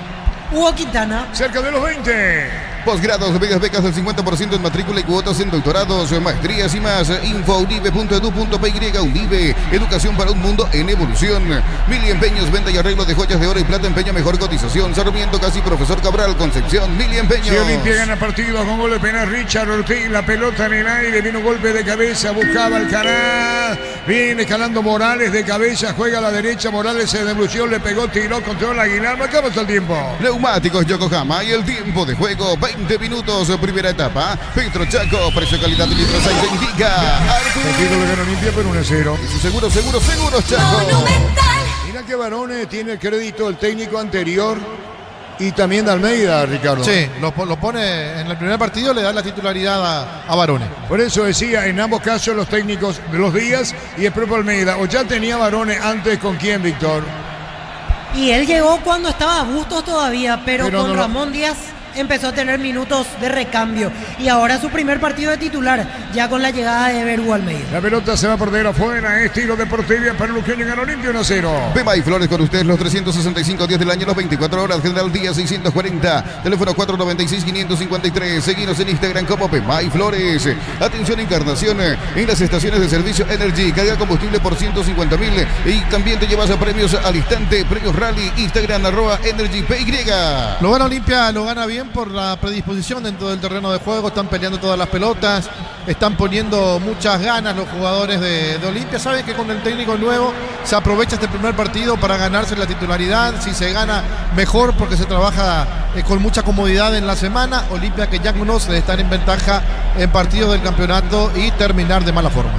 Hugo Quintana. Cerca de los 20. Posgrados, becas del 50% en matrícula y cuotas en doctorados, maestrías y más. Info unive.edu.py. Unive, educación para un mundo en evolución. Mili Empeños, venta y arreglo de joyas de oro y plata, empeño, mejor cotización. Sarmiento, casi Profesor Cabral, Concepción, Mili Empeños. Si Olimpia gana partido con gol de penal, Richard Ortiz, la pelota en el aire, viene un golpe de cabeza, buscaba el canal, viene escalando Morales de cabeza, juega a la derecha, Morales se devolució, le pegó, tiró, controló la Aguilar, marcamos el tiempo. Neumáticos Yokohama y el tiempo de juego, 20 minutos, primera etapa. Petro Chaco, precio, calidad y litros se indica. Partido le gana Olimpia por 1-0. Seguro, Chaco. Mira que Barone tiene el crédito, el técnico anterior y también de Almeida, Ricardo. Sí, lo pone en el primer partido, le da la titularidad a Barone. Por eso decía, en ambos casos los técnicos de los Díaz y el propio Almeida. ¿O ya tenía Barone antes con quién, Víctor? Y él llegó cuando estaba a Bustos todavía, pero con Ramón Díaz empezó a tener minutos de recambio y ahora su primer partido de titular ya con la llegada de Beru Almeida. La pelota se va a perder afuera, estilo deportivo para Luqueño, gana Olimpia 1-0. Pema y Flores con ustedes los 365 días del año, las 24 horas, General Díaz 640, teléfono 496-553, seguinos en Instagram como Pema y Flores. Atención Encarnación, en las estaciones de servicio Energy, carga combustible por 150.000 y también te llevas a premios al instante, premios Rally, Instagram @EnergyPY. Lo gana Olimpia, lo gana bien por la predisposición dentro del terreno de juego, están peleando todas las pelotas, están poniendo muchas ganas los jugadores de Olimpia, saben que con el técnico nuevo se aprovecha este primer partido para ganarse la titularidad, si se gana mejor porque se trabaja con mucha comodidad en la semana. Olimpia, que ya conoce de estar en ventaja en partidos del campeonato y terminar de mala forma.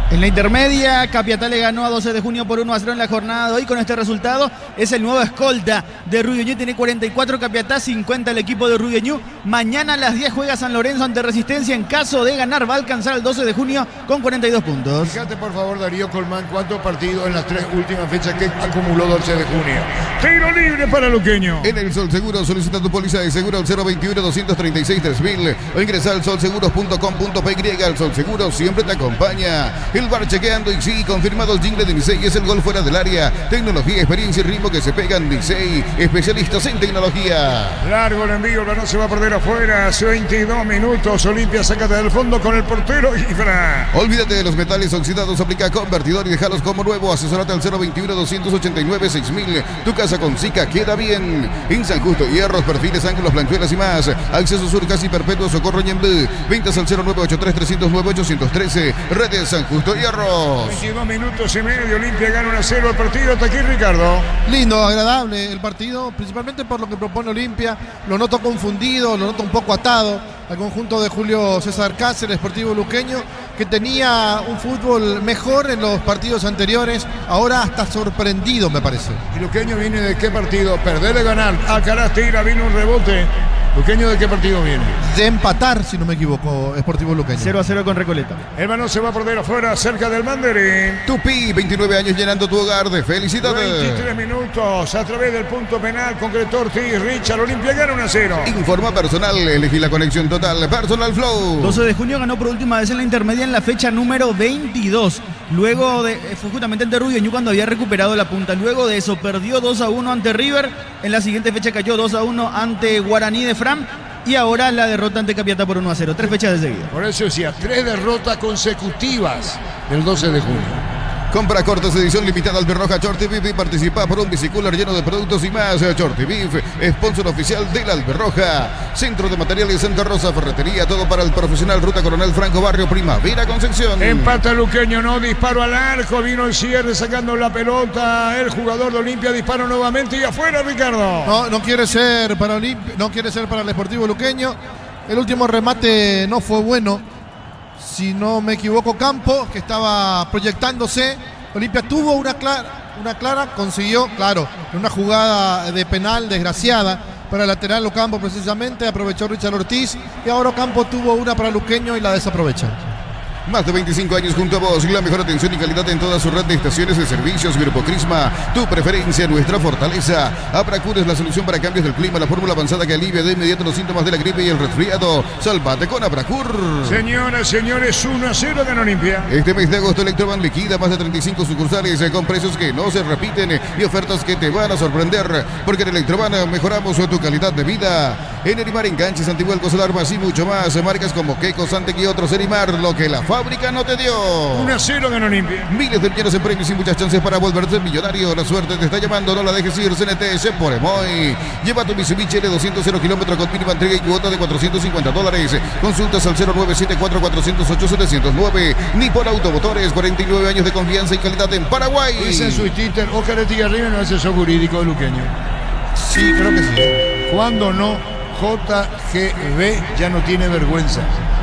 En la intermedia, Capiatá le ganó a 12 de junio por 1-0 en la jornada de hoy. Con este resultado es el nuevo escolta de Rudeñú. Tiene 44 Capiatá, 50 el equipo de Rudeñú. Mañana a las 10 juega San Lorenzo ante Resistencia. En caso de ganar, va a alcanzar el 12 de junio con 42 puntos. Fíjate por favor, Darío Colmán, cuántos partidos en las 3 últimas fechas que acumuló 12 de junio. Tiro libre para Luqueño. En el Sol Seguro, solicita tu póliza de seguro al 021-236-3000 o ingresa al solseguros.com.py. El Sol Seguro siempre te acompaña. El bar chequeando y sí, confirmado el jingle de Licey, es el gol fuera del área. Tecnología, experiencia y ritmo que se pegan. Licey, especialistas en tecnología. Largo el envío, no se va a perder afuera. Hace 22 minutos, Olimpia saca del fondo con el portero Ifra. Olvídate de los metales oxidados, aplica convertidor y déjalos como nuevo. Asesórate al 021-289-6000. Tu casa con Zika queda bien. En San Justo, hierros, perfiles, ángulos, blanchuelas y más. Acceso Sur, casi perpetuo, Socorro Ñemblé. Ventas al 0983-309-813. Redes San Justo Alto Hierro. 22 minutos y medio, Olimpia gana 1-0 el partido. Hasta aquí, Ricardo. Lindo, agradable el partido, principalmente por lo que propone Olimpia. Lo noto confundido, lo noto un poco atado al conjunto de Julio César Cáceres, Sportivo Luqueño, que tenía un fútbol mejor en los partidos anteriores, ahora hasta sorprendido me parece. ¿Y Luqueño viene de qué partido? Perder de ganar. Alcaraz tira, vino un rebote. ¿Luqueño de qué partido viene? De empatar, si no me equivoco, Sportivo Luqueño. 0-0 con Recoleta. El balón se va por de afuera, cerca del Mandarín. Tupí, 29 años llenando tu hogar de felicidades. 23 minutos a través del punto penal, concretó Ortiz, Richard, Olimpia gana 1-0. Informa personal, elegí la conexión total, Personal Flow. 12 de junio ganó por última vez en la intermedia en la fecha número 22. Luego de, fue justamente ante Rubiñú cuando había recuperado la punta. Luego de eso perdió 2-1 ante River. En la siguiente fecha cayó 2-1 ante Guaraní de Fram. Y ahora la derrota ante Capiatá por 1-0. 3 fechas de seguida. Por eso decía, 3 derrotas consecutivas del 12 de junio. Compra cortes edición limitada Alberroja Shorty Beef y participa por un bicicooler lleno de productos y más. Shorty Beef, sponsor oficial del Alberroja. Centro de Materiales Santa Rosa, Ferretería, todo para el profesional. Ruta Coronel Franco, Barrio Primavera, Concepción. Empata Luqueño, no, disparo al arco, vino el cierre sacando la pelota. El jugador de Olimpia dispara nuevamente y afuera, Ricardo. No quiere ser para Olimpia, no quiere ser para el Sportivo Luqueño. El último remate no fue bueno. Si no me equivoco, Campo, que estaba proyectándose. Olimpia tuvo una clara, consiguió, claro, una jugada de penal desgraciada para el lateral Ocampo precisamente, aprovechó Richard Ortiz y ahora Ocampo tuvo una para Luqueño y la desaprovecha. Más de 25 años junto a vos, la mejor atención y calidad en toda su red de estaciones de servicios. Grupo Crisma, tu preferencia, nuestra fortaleza. Abracur es la solución para cambios del clima, la fórmula avanzada que alivia de inmediato los síntomas de la gripe y el resfriado. Salvate con Abracur. Señoras, señores, 1-0 de Olimpia. Este mes de agosto Electroban liquida más de 35 sucursales con precios que no se repiten y ofertas que te van a sorprender, porque en Electroban mejoramos tu calidad de vida. En Erimar, enganches, antivuelcos, alarmas y mucho más. Marcas como Keiko, Santec y otros. Erimar, lo que la fábrica no te dio. 1-0 de Olimpia. Miles de millones en premios y muchas chances para volverte millonario. La suerte te está llamando, no la dejes ir. CNTS por Emoy. Lleva tu Mitsubishi L200 0 kilómetros con mínima entrega y cuota de $450. Consultas al 0974408-709. Nippon Automotores, 49 años de confianza y calidad en Paraguay. Dice en su Twitter, Oscar Etigarribia no es asesor jurídico de Luqueño. Sí, creo que sí. Cuando no, JGB ya no tiene vergüenza.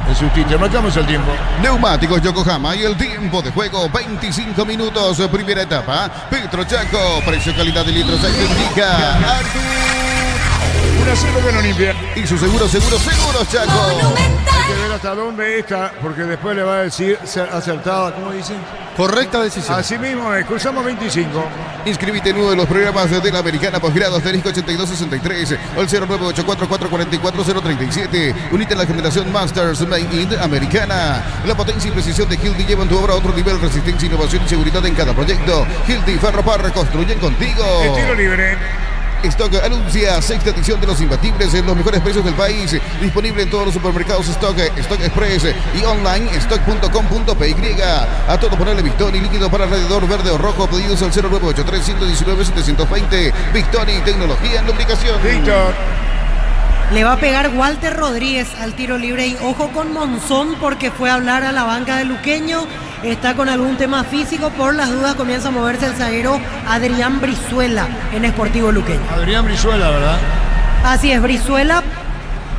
En su Twitter, marcamos el tiempo. Neumáticos Yokohama y el tiempo de juego, 25 minutos, primera etapa. Petro Chaco, precio, calidad de litros, ahí te indica. 1-0 de Olimpia. Y su seguro, Chaco. Hay que ver hasta dónde está, porque después le va a decir acertada, ¿cómo dicen? Correcta decisión. Así mismo es, cruzamos 25. Inscribite en uno de los programas de la Americana Posgrado, asterisco 8263, al 098444037. Unite a la generación Masters Made in Americana. La potencia y precisión de Hildy llevan tu obra a otro nivel, resistencia, innovación y seguridad en cada proyecto. Hildy Ferropar, construyen contigo. El tiro libre. Stock anuncia sexta edición de Los Imbatibles en los mejores precios del país. Disponible en todos los supermercados Stock, Stock Express y online stock.com.py. A todo ponerle Victoni, líquido para radiador verde o rojo. Pedidos al 0983-119-720. Victoni, tecnología en lubricación. Víctor. Le va a pegar Walter Rodríguez al tiro libre y ojo con Monzón porque fue a hablar a la banca de Luqueño. Está con algún tema físico, por las dudas comienza a moverse el zaguero Adrián Brizuela en Sportivo Luqueño. Adrián Brizuela, ¿verdad? Así es, Brizuela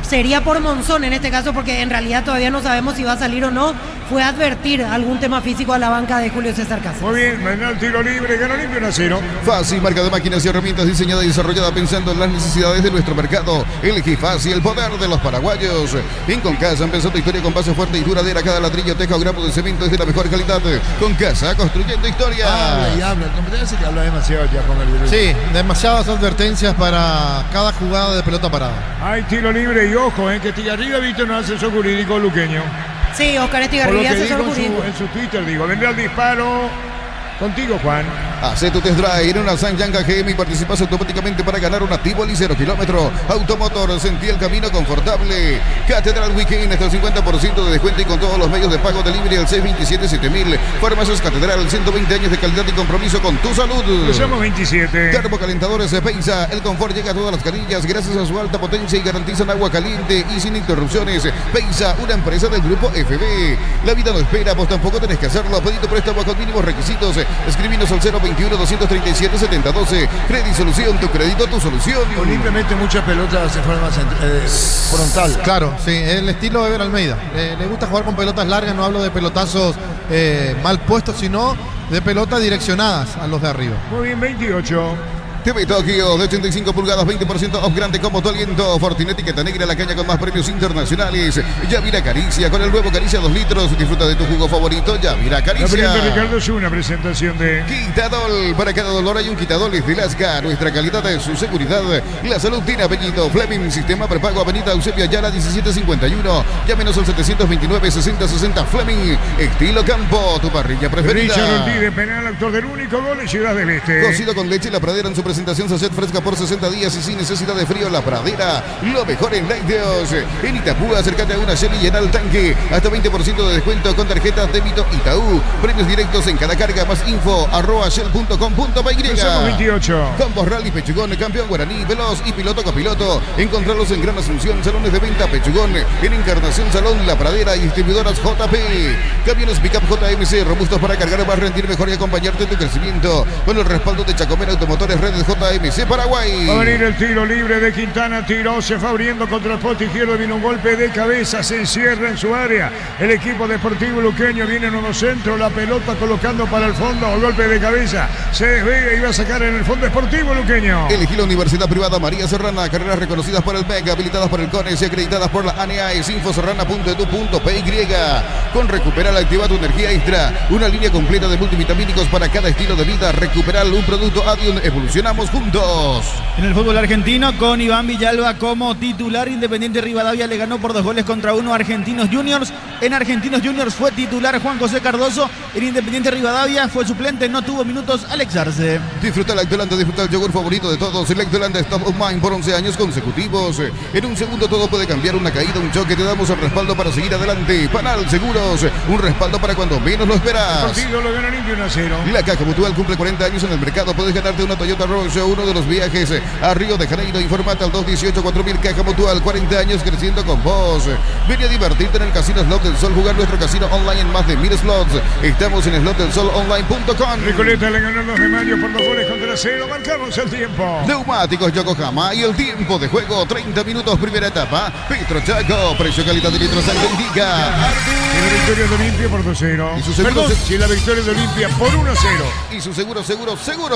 sería por Monzón en este caso porque en realidad todavía no sabemos si va a salir o no. Fue a advertir algún tema físico a la banca de Julio César Cáceres. Muy bien, venga el tiro libre, gana Olimpia 1-0. Fácil, marca de máquinas y herramientas diseñada y desarrollada pensando en las necesidades de nuestro mercado. Elegí Fácil, el poder de los paraguayos. En Concasa empezó tu historia con base fuerte y duradera. Cada ladrillo, teja o gramo de cemento es de la mejor calidad. Concasa, construyendo historia. Habla y habla. Me parece que habla demasiado ya con el video. Sí, demasiadas advertencias para cada jugada de pelota parada. Hay tiro libre y ojo, que Estigarribia Víctor no hace asesor jurídico Luqueño. Sí, Oscar Estigarribia, asesor jurídico. En su Twitter, digo, vendrá el disparo. Contigo, Juan. Haz tu test drive en una Sanyanga GM y participas automáticamente para ganar una Tivoli 0 kilómetro. Automotor, sentí el camino confortable. Catedral Weekend, hasta el 50% de descuento y con todos los medios de pago delivery al 627-7000. Farmacias Catedral, 120 años de calidad y compromiso con tu salud. Somos 27. Termocalentadores Peinsa, el confort llega a todas las carillas gracias a su alta potencia y garantizan agua caliente y sin interrupciones. Peinsa, una empresa del grupo FB. La vida no espera, vos tampoco tenés que hacerlo. Pedí tu préstamo con mínimos requisitos. Escribinos al 021-237-7012. Credit Solución, tu crédito, tu solución. Simplemente muchas pelotas de forma frontal. Claro, sí, el estilo de Ever Almeida. Le gusta jugar con pelotas largas, no hablo de pelotazos mal puestos, sino de pelotas direccionadas a los de arriba. Muy bien, 28. TV Tokio de 85 pulgadas, 20% off grande como tu aliento. Fortinet etiqueta negra, la caña con más premios internacionales. Yavira Caricia, con el nuevo Caricia 2 litros. Disfruta de tu jugo favorito, Yavira Caricia. La Ricardo es una presentación de Quitadol. Para cada dolor hay un Quitadol de Lasca. Nuestra calidad es su seguridad. La salud tiene apellido. Fleming, sistema prepago, avenida Eusebio Ayala 1751. Llámenos al 729-6060. Fleming, estilo campo, tu parrilla preferida. Richard Ortiz de penal, autor del único gol en Ciudad del Este. Cocido con leche La Pradera en su presentación sachet fresca por 60 días y sin necesidad de frío. La Pradera, lo mejor en lácteos. En Itapúa, acércate a una Shell y llena el tanque. Hasta 20% de descuento con tarjetas débito Itaú. Premios directos en cada carga. Más info @shell.com.py. Somos 28. Campos Rally Pechugón, campeón guaraní, veloz y piloto copiloto. Encontrarlos en Gran Asunción, salones de venta Pechugón. En Encarnación Salón La Pradera y distribuidoras JP. Camiones Pickup JMC, robustos para cargar, más rendir mejor y acompañarte en tu crecimiento. Con el respaldo de Chacomera Automotores, Redes JMC Paraguay. Va a venir el tiro libre de Quintana, tiró, se fue abriendo contra el poste izquierdo, vino un golpe de cabeza, se encierra en su área. El equipo deportivo luqueño viene en uno centro, la pelota colocando para el fondo, golpe de cabeza, se desvega y va a sacar en el fondo deportivo luqueño. Elegí la Universidad Privada María Serrana, carreras reconocidas por el MEC, habilitadas por el CONES y acreditadas por la ANEAES, infoserrana.edu.py. Con Recuperal activa tu energía extra, una línea completa de multivitamínicos para cada estilo de vida. Recuperal, un producto Adion, evolucionamos juntos. En el fútbol argentino, con Iván Villalba como titular, Independiente Rivadavia le ganó por 2-1 a Argentinos Juniors. En Argentinos Juniors fue titular Juan José Cardoso. En Independiente Rivadavia fue suplente, no tuvo minutos Alex Arce. Disfruta el Lactolanda, disfruta el yogur favorito de todos. El Lactolanda es top of mind por 11 años consecutivos. En un segundo todo puede cambiar, una caída, un choque. Te damos el respaldo para seguir adelante. Panal Seguros, un respaldo para cuando menos lo esperas. El partido lo ganó Limpio 1-0. La Caja Mutual cumple 40 años en el mercado. Puedes ganarte una Toyota Roadshow, uno de los viajes a Río de Janeiro. Informate al 218-4000. Caja Mutual, 40 años creciendo con vos. Ven a divertirte en el Casino Slot del Sol. Jugar nuestro casino online en más de 1000 slots. Estamos en slotdelsolonline.com. Recoleta le ganó el 2 de mayo por 2-0. Marcamos el tiempo. Neumáticos Yokohama y el tiempo de juego 30 minutos primera etapa. Petro Chaco, precio calidad de litros sangre indica. Y la victoria de Olimpia por 2-0. Y su seguro si la victoria de Olimpia por 1-0. Y su seguros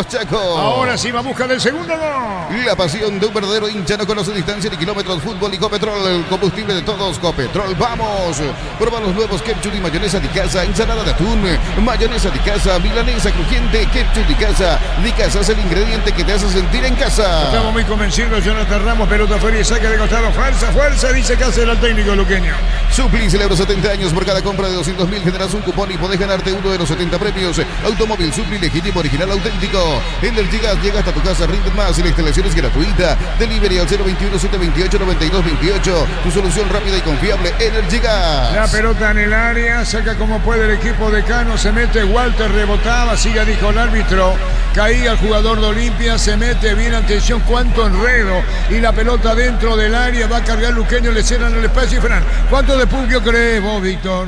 Chaco. Ahora sí va a buscar del segundo gol. La pasión de un verdadero hincha no conoce distancia ni kilómetros. Fútbol y Copetrol, el combustible de todos. Copetrol, vamos. Prueba los nuevos ketchup y mayonesa de casa, ensalada de atún, mayonesa de casa, milanesa crujiente, ketchup de casa. De casa es el ingrediente que te hace sentir en casa. Estamos muy convencidos. Jonathan Ramos, pelota fuera y saca de costado. Fuerza, dice que hace el técnico luqueño. Supli celebra 70 años. Por cada compra de 200.000 generas un cupón y podés ganarte uno de los 70 premios. Automóvil Supli, legítimo, original, auténtico. Energigas llega hasta tu casa, rinde más y la instalación es gratuita. Delivery al 021-728-9228. Tu solución rápida y confiable, Energigas. La pelota en el área, saca como puede el equipo de Cano, se mete Walter, rebotaba, siga, dijo el árbitro. Caía el jugador de Olimpia, se mete bien, atención, cuánto enredo. Y la pelota dentro del área, va a cargar luqueño, le cierran el espacio y Fran. ¿Cuánto de Pugio crees vos, Víctor?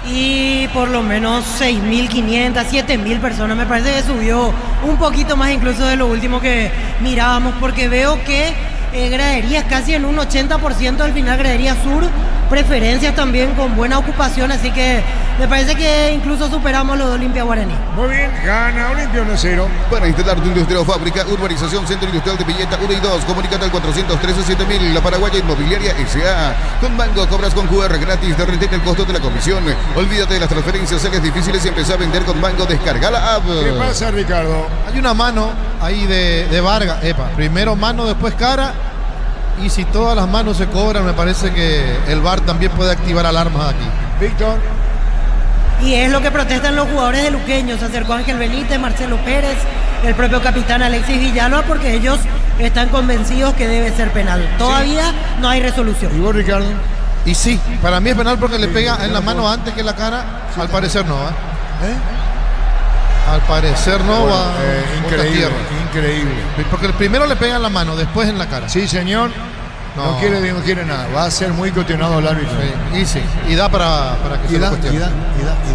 Y por lo menos 6.500, 7.000 personas. Me parece que subió un poquito más incluso de lo último que mirábamos, porque veo que graderías casi en un 80% al final, gradería sur, preferencias también con buena ocupación, así que me parece que incluso superamos los de Olimpia Guaraní. Muy bien, gana Olimpia 1-0. Para instalar tu industria o fábrica, urbanización Centro Industrial de Villeta 1 y 2, comunicate al 413-7000, la Paraguaya Inmobiliaria S.A. Con Mango cobras con QR gratis, te retén el costo de la comisión. Olvídate de las transferencias, sales difíciles y empezá a vender con Mango, descarga la app. ¿Qué pasa, Ricardo? Hay una mano ahí de Vargas. Primero mano, después cara. Y si todas las manos se cobran, me parece que el VAR también puede activar alarmas aquí. Víctor. Y es lo que protestan los jugadores de Luqueño. Se acercó Ángel Benítez, Marcelo Pérez, el propio capitán Alexis Villalba, porque ellos están convencidos que debe ser penal. Todavía no hay resolución. ¿Y vos, Ricardo? Y sí, para mí es penal porque le pega en la mano antes que en la cara. Al parecer no, Al parecer no Bueno, va. increíble, increíble. Porque el primero le pega en la mano, después en la cara. Sí, señor. No quiere nada. Va a ser muy cuestionado el árbitro. Sí, y da para que se lo cuestione. Y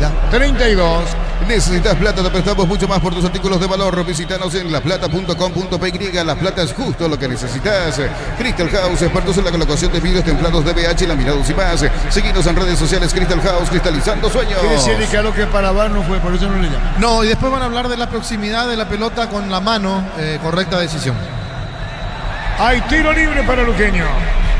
da. 32. ¿Necesitas plata? Te prestamos mucho más por tus artículos de valor. Visítanos en laplata.com.py. La Plata es justo lo que necesitas. Crystal House, expertos en la colocación de vidrios templados de BH, laminados y más. Seguinos en redes sociales. Crystal House, cristalizando sueños. Quiere decir, Ricardo, que para VAR no fue, por eso no le llaman. No, y después van a hablar de la proximidad de la pelota con la mano. Correcta decisión. Hay tiro libre para Luqueño.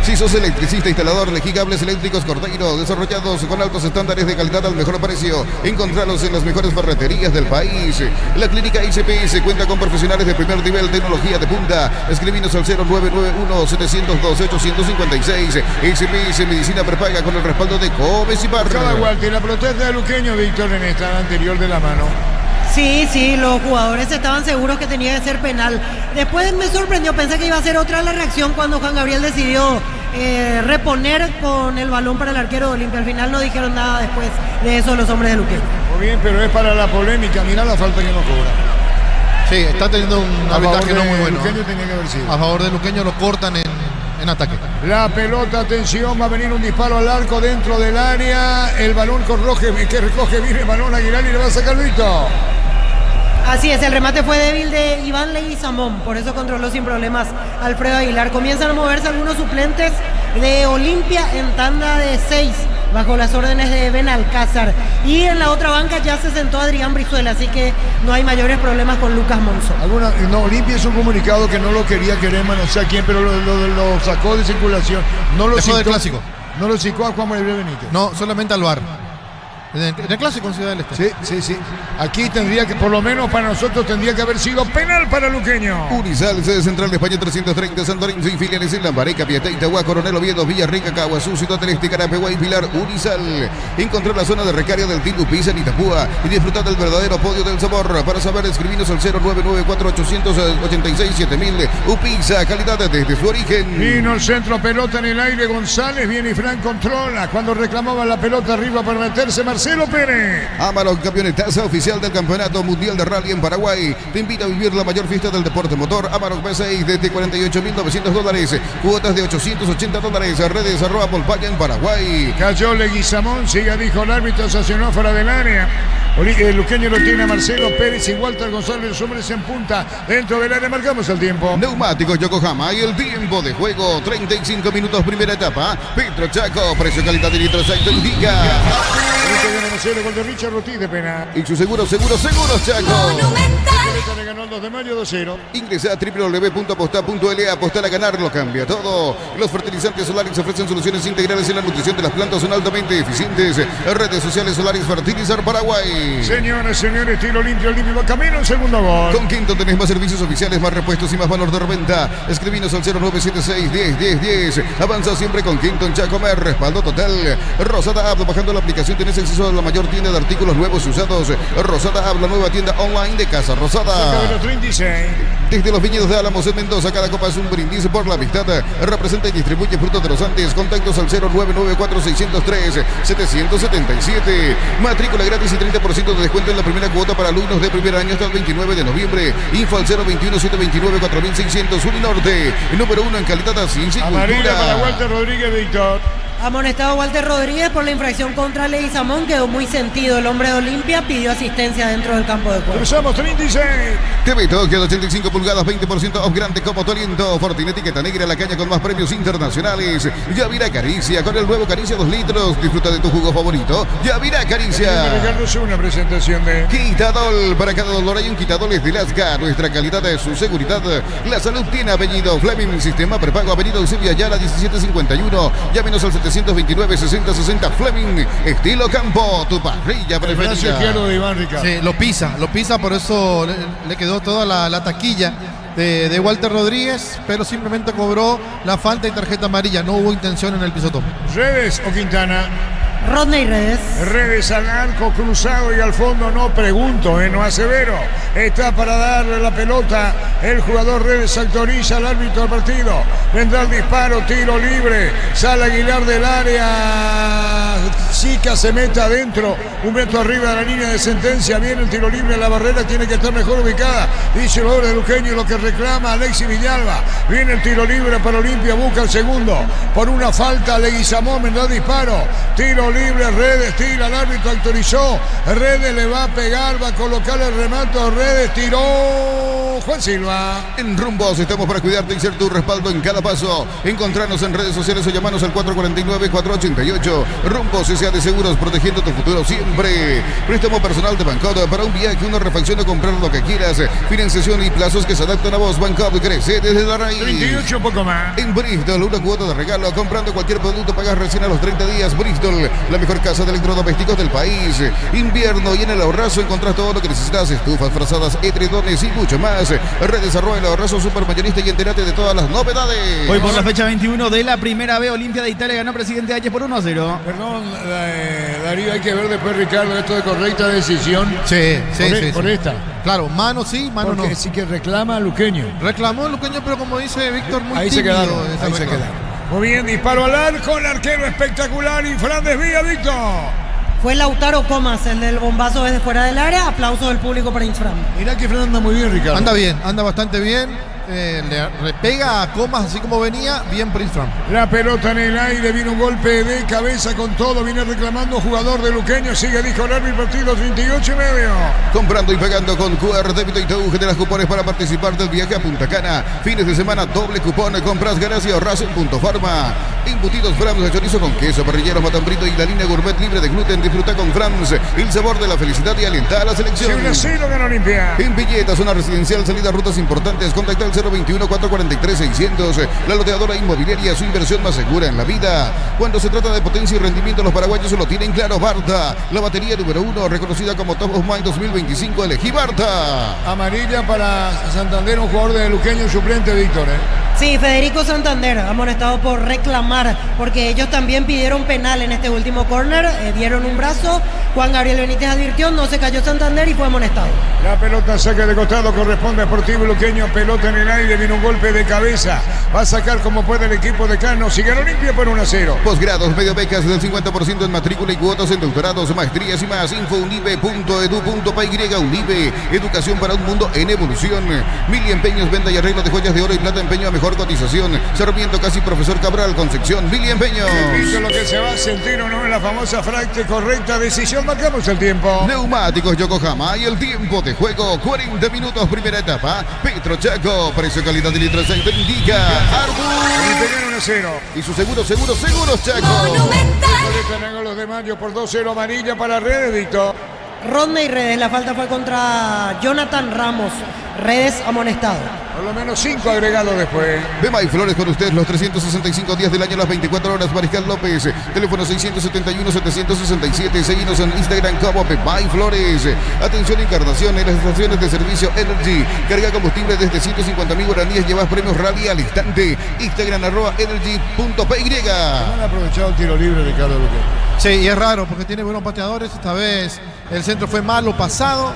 Si sos electricista, instalador de cables eléctricos Cordeiro, desarrollados con altos estándares de calidad al mejor precio, encontralos en las mejores ferreterías del país. La clínica ICPS cuenta con profesionales de primer nivel, tecnología de punta. Escribinos al 0991-712-856. ICPS Medicina Prepaga con el respaldo de Comes y Parra. Cada Walter, la protesta de Luqueño, Víctor, en esta anterior de la mano. Sí, los jugadores estaban seguros que tenía que ser penal. Después me sorprendió, pensé que iba a ser otra la reacción cuando Juan Gabriel decidió reponer con el balón para el arquero de Olimpia. Al final no dijeron nada después de eso los hombres de Luqueño. Muy bien, pero es para la polémica. Mirá la falta que no cobra. Sí, está teniendo un arbitraje no muy bueno. Luqueño tenía que haber sido. A favor de Luqueño lo cortan en ataque. La pelota, atención, va a venir un disparo al arco dentro del área. El balón que recoge bien el balón Aguilar y le va a sacar Víctor. Así es, el remate fue débil de Iván Leguizamón, por eso controló sin problemas Alfredo Aguilar. Comienzan a moverse algunos suplentes de Olimpia en tanda de 6, bajo las órdenes de Benalcázar. Y en la otra banca ya se sentó Adrián Brizuela, así que no hay mayores problemas con Lucas Monzón. Olimpia hizo un comunicado que no lo quería Querema, no sé a quién, pero lo sacó de circulación. No lo Dejó del clásico. No lo citó a Juan Manuel Benítez. No, solamente al VAR. En el clásico en Ciudad del Este. Sí. Aquí tendría que, por lo menos para nosotros, tendría que haber sido penal para Luqueño. Unisal, sede central de España 330, Santorín, y filiales en Lambaré, Capiatá, Itagua, Coronel Oviedo, Villarrica, Caguazú, Ciudad del Este, Carapeguá y Pilar. Unisal. Encontrar la zona de recarga del Team Upisa en Itapúa y disfrutar del verdadero podio del sabor. Para saber, escribinos al 0994-886-7000. Upisa, calidad desde su origen. Vino el centro, pelota en el aire, González, viene y Fran controla. Cuando reclamaba la pelota arriba para meterse, Marcelo Pérez. Amarok, camionetaza oficial del Campeonato Mundial de Rally en Paraguay. Te invita a vivir la mayor fiesta del deporte motor. Amarok B6 desde $48.900. Cuotas de $880. Redes @Polpaya en Paraguay. Cayó Leguizamón, siga, dijo el árbitro, sancionó fuera del área. El Luqueño lo tiene a Marcelo Pérez y Walter González, los hombres en punta. Dentro del área marcamos el tiempo. Neumáticos Yokohama y el tiempo de juego. 35 minutos, primera etapa. Petro Chaco, precio, calidad de litros, te indica. Gol de Richard Ortiz de pena. Y su seguros Chaco. Monumental. Le ganó el 2 de mayo 2-0. Ingresa a www.aposta.la. Apostar a ganar lo cambia todo. Los fertilizantes Solaris ofrecen soluciones integrales en la nutrición de las plantas, son altamente eficientes. Redes sociales Solaris Fertilizar Paraguay. Señores, tiro limpio, va camino, el segundo gol. Con Quinto tenés más servicios oficiales, más repuestos y más valor de reventa. Escribinos al 0976-101010. Avanza siempre con Quinto en Chacomer. Respaldo total. Rosada App, bajando la aplicación tenés acceso a la mayor tienda de artículos nuevos y usados. Rosada App, la nueva tienda online de Casa Rosada. De los 36. Desde los viñedos de Álamos en Mendoza, cada copa es un brindis por la amistad. Representa y distribuye frutos de los Andes. Contactos al 0994-603-777. Matrícula gratis y 30% de descuento en la primera cuota para alumnos de primer año hasta el 29 de noviembre. Info al 021-729-4600. Uninorte, número 1 en calidad a ciencia y amarilla cultura. para Walter Rodríguez, Víctor. Amonestado Walter Rodríguez por la infracción contra Leguizamón, quedó muy sentido. El hombre de Olimpia pidió asistencia dentro del campo de juego. Cruzamos 36. TV Tokio de 85 pulgadas, 20% off, grande como tu aliento. Fortuna etiqueta negra, la caña con más premios internacionales. Yavira Caricia, con el nuevo Caricia 2 litros. Disfruta de tu jugo favorito. Yavira Caricia. Ricardo, es una presentación de Quitadol. Para cada dolor hay un Quitadol es de Lasca. Nuestra calidad es su seguridad. La salud tiene apellido. Fleming, sistema prepago, avenida Eusebio Ayala 1751. Llámenos al 729-6060. Fleming, estilo campo, tu parrilla preferida. De Iván, Ricardo. Sí, lo pisa, por eso le quedó toda la taquilla de Walter Rodríguez, pero simplemente cobró la falta y tarjeta amarilla. No hubo intención en el pisotón. Redes o Quintana. Rodney Redes. Redes al arco cruzado y al fondo no pregunto, no asevero. Está para darle la pelota el jugador Redes, autoriza al árbitro del partido. Vendrá el disparo, tiro libre. Sale Aguilar del área. Chica se mete adentro, 1 metro arriba de la línea de sentencia. Viene el tiro libre, la barrera tiene que estar mejor ubicada. Dice el jugador de Luqueño lo que reclama Alexis Villalba. Viene el tiro libre para Olimpia, busca el segundo. Por una falta, Leguizamón, vendrá el disparo. Tiro libre, Redes tira, el árbitro autorizó. Redes le va a pegar, va a colocar el remato. Redes tiró. Juan Silva. En Rumbos estamos para cuidarte y ser tu respaldo en cada paso. Encontrarnos en redes sociales o llamanos al 449-488. Rumbos S.A. de Seguros, protegiendo tu futuro siempre. Préstamo personal de Bancodo para un viaje, una refacción o comprar lo que quieras. Financiación y plazos que se adaptan a vos. Bancodo crece desde la raíz. 38, poco más. En Bristol, una cuota de regalo. Comprando cualquier producto, pagas recién a los 30 días. Bristol, la mejor casa de electrodomésticos del país. Invierno y en el ahorrazo encontrás todo lo que necesitas. Estufas, frazadas, edredones y mucho más. Redes @ el ahorrazo supermayorista y entérate de todas las novedades. Hoy por la fecha 21 de la primera B, Olimpia de Italia ganó Presidente H por 1-0. Perdón, Darío, hay que ver después, Ricardo, esto de correcta decisión. Sí. Por esta. Claro, mano sí, mano porque no. sí que reclama a Luqueño. Reclamó Luqueño, pero como dice Víctor, muy Ahí tímido. se quedaron. Ahí se quedaron. Muy bien, disparo al arco, el arquero espectacular. Y Fran desvía, Víctor. Fue Lautaro Comas, el del bombazo desde fuera del área. Aplauso del público para Infran. Mirá que Fran anda muy bien, Ricardo. Anda bien, anda bastante bien. Le repega a Comas así como venía, bien Prince Fram. La pelota en el aire, viene un golpe de cabeza con todo, viene reclamando jugador de Luqueño, sigue dijo el árbitro, partido 38 y medio. Comprando y pagando con QR Débito Itaú, generas cupones para participar del viaje a Punta Cana. Fines de semana, doble cupón, compras ganas y ahorras en Punto Farma. Embutidos Frams, chorizo con queso, parrillero, matambrito y la línea gourmet libre de gluten. Disfruta con Frams el sabor de la felicidad y alienta a la selección. 1-0 gana Olimpia. En Villeta, zona residencial, salida a rutas importantes, contacta al 021-443-600. La loteadora inmobiliaria, su inversión más segura en la vida. Cuando se trata de potencia y rendimiento, los paraguayos se lo tienen claro. Barta, la batería número 1, reconocida como Top of Mind 2025. Elegí Barta. Amarilla para Santander, un jugador de Luqueño suplente, Víctor. Sí, Federico Santander, amonestado por reclamar, porque ellos también pidieron penal en este último córner, dieron un brazo, Juan Gabriel Benítez advirtió, no se cayó Santander y fue amonestado. La pelota saca de costado, corresponde a Sportivo Luqueño, pelota en el aire, viene un golpe de cabeza, va a sacar como puede el equipo de Cano, sigue Olimpia por 1-0. Posgrados, medio becas del 50% en matrícula y cuotas en doctorados, maestrías y más. Info unive.edu.py. Unive, educación para un mundo en evolución. Mili Empeños, venta y arreglo de joyas de oro y plata, empeño a mejor cotización. Sarmiento Casi Profesor Cabral, Concepción. Mili Empeños. Visto lo que se va a sentir o no en la famosa fracte, correcta decisión, marcamos el tiempo. Neumáticos Yokohama y el tiempo de juego, 40 minutos, primera etapa. Petro Chaco, precio calidad de litro aceite indica. Arbu. 1-0. Y su seguros Chaco. Monumental. Los de Mayo por 2-0, amarilla para Redes, Víctor. Rodney Redes, la falta fue contra Jonathan Ramos. Redes amonestado. Por lo menos 5 agregados después. Bema y Flores con usted los 365 días del año, las 24 horas. Mariscal López, teléfono 671-767. Seguinos en Instagram como Bema y Flores. Atención, Encarnación, en las estaciones de servicio Energy. Carga combustible desde 150.000 guaraníes. Llevas premios rally al instante. Instagram @energy.py. Han aprovechado el tiro libre de Carlos Luque. Sí, y es raro porque tiene buenos pateadores. Esta vez el centro fue malo pasado.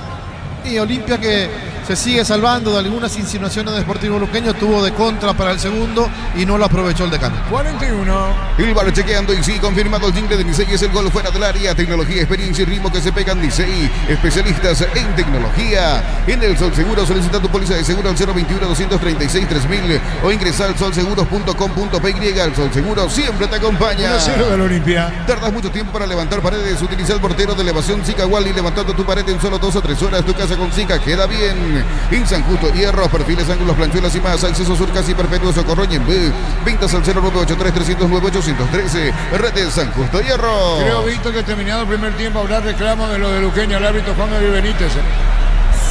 Y Olimpia, que se sigue salvando de algunas insinuaciones de Sportivo Luqueño, tuvo de contra para el segundo y no lo aprovechó el decano. 41. El bar chequeando y sí, confirmado el jingle de Nisei, es el gol fuera del área. Tecnología, experiencia y ritmo que se pegan. Nisei, especialistas en tecnología. En el Sol Seguro, solicita tu póliza de seguro al 021-236-3000 o ingresa al solseguros.com.py. El Sol Seguro siempre te acompaña. 1-0 del Olimpia. Tardas mucho tiempo para levantar paredes. Utiliza el mortero de elevación Zika Wally, levantando tu pared en solo 2 o 3 horas. Tu casa con Zika queda bien. En San Justo, hierros, perfiles, ángulos, planchuelas y más. Acceso sur casi perpetuo, Socorro y en B. Ventas al 0983-309-813. Redes San Justo, hierro. Creo, Víctor, que terminado el primer tiempo habrá reclamo de lo de Luqueño al árbitro Juan Gabriel Benítez.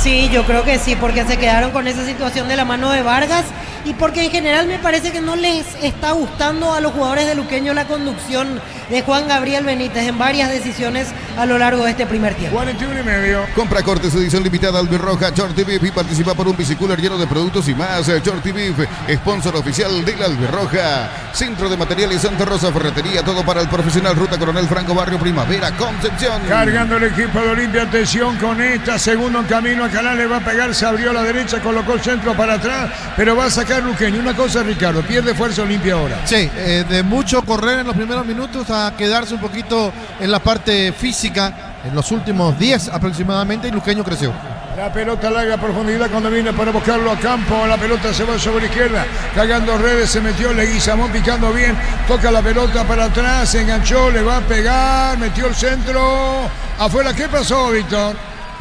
Sí, yo creo que sí, porque se quedaron con esa situación de la mano de Vargas y porque en general me parece que no les está gustando a los jugadores de Luqueño la conducción de Juan Gabriel Benítez en varias decisiones a lo largo de este primer tiempo. 41,5. Compra cortes edición limitada Albirroja, Shorty Beef y participa por un bicicooler lleno de productos y más. Shorty Beef, sponsor oficial de la Albirroja. Centro de Materiales Santa Rosa, Ferretería, todo para el profesional. Ruta Coronel Franco, Barrio Primavera, Concepción. Cargando el equipo de Olimpia, atención con esta, segundo en camino, Alcalá le va a pegar, se abrió a la derecha, colocó el centro para atrás, pero va a sacar Luqueño. Una cosa, Ricardo, pierde fuerza Olimpia ahora. Sí, de mucho correr en los primeros minutos a quedarse un poquito en la parte física en los últimos 10 aproximadamente y Luqueño creció. La pelota larga profundidad cuando viene para buscarlo a campo. La pelota se va sobre la izquierda. Cagando redes, se metió Leguizamón picando bien. Toca la pelota para atrás, se enganchó, le va a pegar. Metió el centro. Afuera, ¿qué pasó, Víctor?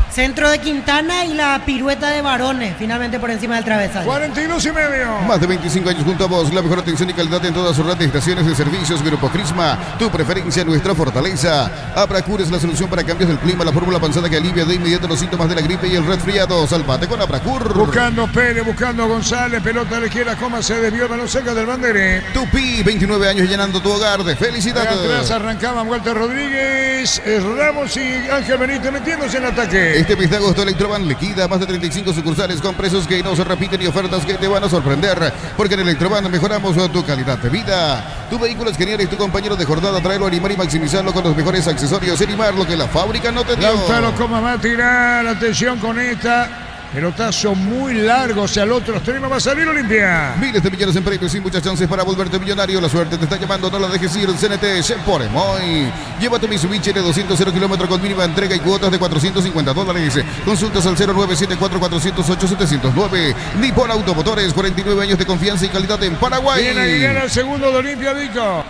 Centro de Quintana y la pirueta de Varones, finalmente por encima del travesaño. 42,5. Más de 25 años junto a vos, la mejor atención y calidad en todas sus red de estaciones de servicios. Grupo Crisma, tu preferencia, nuestra fortaleza. Abracur es la solución para cambios del clima, la fórmula avanzada que alivia de inmediato los síntomas de la gripe y el resfriado. Salvate con Abracur. Buscando Pérez, buscando González, pelota a la izquierda, coma se desvió, balón cerca del banderé. Tupi, 29 años llenando tu hogar de felicidad. Atrás arrancaban Walter Rodríguez, Ramos y Ángel Benítez metiéndose en ataque. Este mes de agosto Electroban liquida más de 35 sucursales con precios que no se repiten y ofertas que te van a sorprender. Porque en Electroban mejoramos tu calidad de vida. Tu vehículo es genial y tu compañero de jornada. Tráelo a Animar y maximizarlo con los mejores accesorios. Animar, lo que la fábrica no te dio. Lautaro Coma va a tirar, atención con esta. Pelotazo muy largo hacia el otro extremo, va a salir Olimpia. Miles de millones en premios y muchas chances para volverte millonario. La suerte te está llamando, no la dejes ir. CNT Cheporemoy. Lleva tu Mitsubishi de 200 km con mínima entrega y cuotas de $450. Consultas al 0974-408-709. Nippon Automotores, 49 años de confianza y calidad en Paraguay. Viene a llegar al segundo de Olimpia, Vico.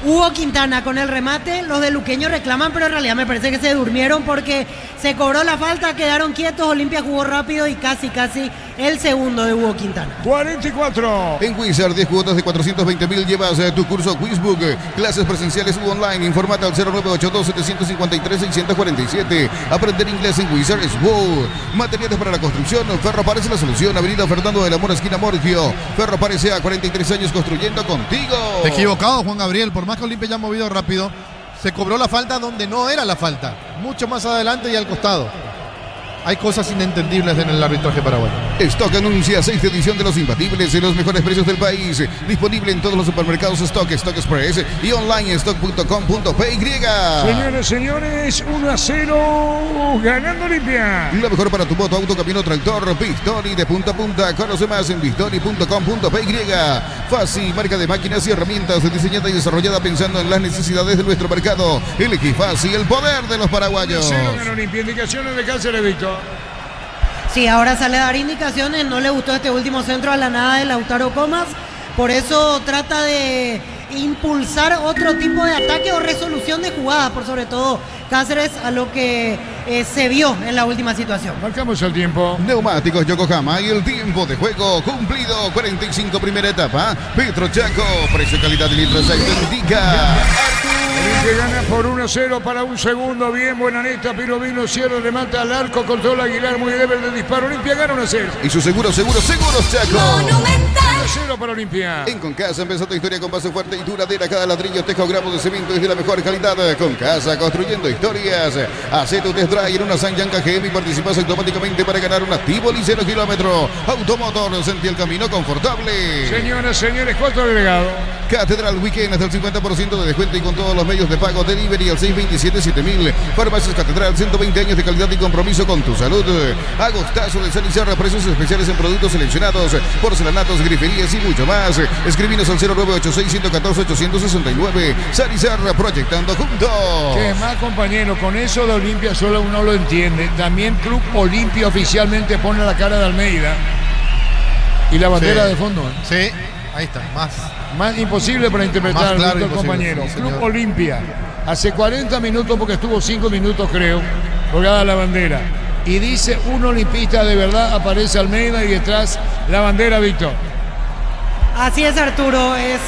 Hugo Quintana con el remate, los de Luqueño reclaman, pero en realidad me parece que se durmieron porque se cobró la falta, quedaron quietos, Olimpia jugó rápido y casi el segundo de Hugo Quintana. 44. En Wizard, 10 cuotas de 420.000, llevas tu curso Quizbook, clases presenciales u online, informata al 0982-753-647. Aprender inglés en Wizard es WOW. Materiales para la construcción, Ferro Parece la solución, Avenida Fernando de la Mora, esquina Morgio. Ferro Parece a 43 años construyendo contigo. Equivocado, Juan Gabriel, por más que Olimpia haya movido rápido, se cobró la falta donde no era la falta, mucho más adelante y al costado. Hay cosas inentendibles en el arbitraje paraguayo. Stock anuncia 6ª edición de Los Imbatibles en los mejores precios del país. Disponible en todos los supermercados Stock, Stock Express y online stock.com.py. Señores, 1-0 ganando Olimpia. Lo mejor para tu moto, auto, camión, tractor, Victory de punta a punta. Conoce más en victory.com.py. Fácil, marca de máquinas y herramientas diseñada y desarrollada pensando en las necesidades de nuestro mercado. Elegí Fácil, el poder de los paraguayos. 1-0 ganó Olimpia. Indicaciones de Cáceres, Víctor. Sí, ahora sale a dar indicaciones, no le gustó este último centro a la nada de Lautaro Comas, por eso trata de impulsar otro tipo de ataque o resolución de jugadas, por sobre todo Cáceres, a lo que se vio en la última situación. Marcamos el tiempo. Neumáticos Yokohama y el tiempo de juego cumplido. 45 primera etapa. Petro Chaco, precio, calidad de litros indica. Olimpia gana por 1-0 para un segundo. Bien, buena neta, pero vino cierre, remata al arco, controla Aguilar, muy débil de disparo. Olimpia gana 1-0. Y su seguros Chaco. 1-0 para Olimpia. En Concasa empezó tu historia con base fuerte y duradera. Cada ladrillo, teja o gramo de cemento es de la mejor calidad. Concasa, construyendo historias. Hacé tu test drive en una Sanyang KGM y participas automáticamente para ganar un activo 0 kilómetro. Automotor, sentí el camino confortable. Señoras, señores, 4 agregados. Catedral Weekend hasta el 50% de descuento y con todos los medios de pago. Delivery al 627-7000. Farmacias Catedral, 120 años de calidad y compromiso con tu salud. Agostazo de San Izarra, precios especiales en productos seleccionados, porcelanatos, griferías y mucho más. Escribinos al 0986-114-869. San Izarra, proyectando juntos. ¿Qué más, compañero? Con eso de Olimpia solo uno lo entiende. También Club Olimpia oficialmente pone la cara de Almeida y la bandera de fondo. Sí, ahí está, más imposible para interpretar, más claro, compañero. Sí, Club Olimpia, hace 40 minutos, porque estuvo 5 minutos creo, colgada la bandera. Y dice un olimpista de verdad, aparece Almeida y detrás la bandera, Víctor. Así es, Arturo, es...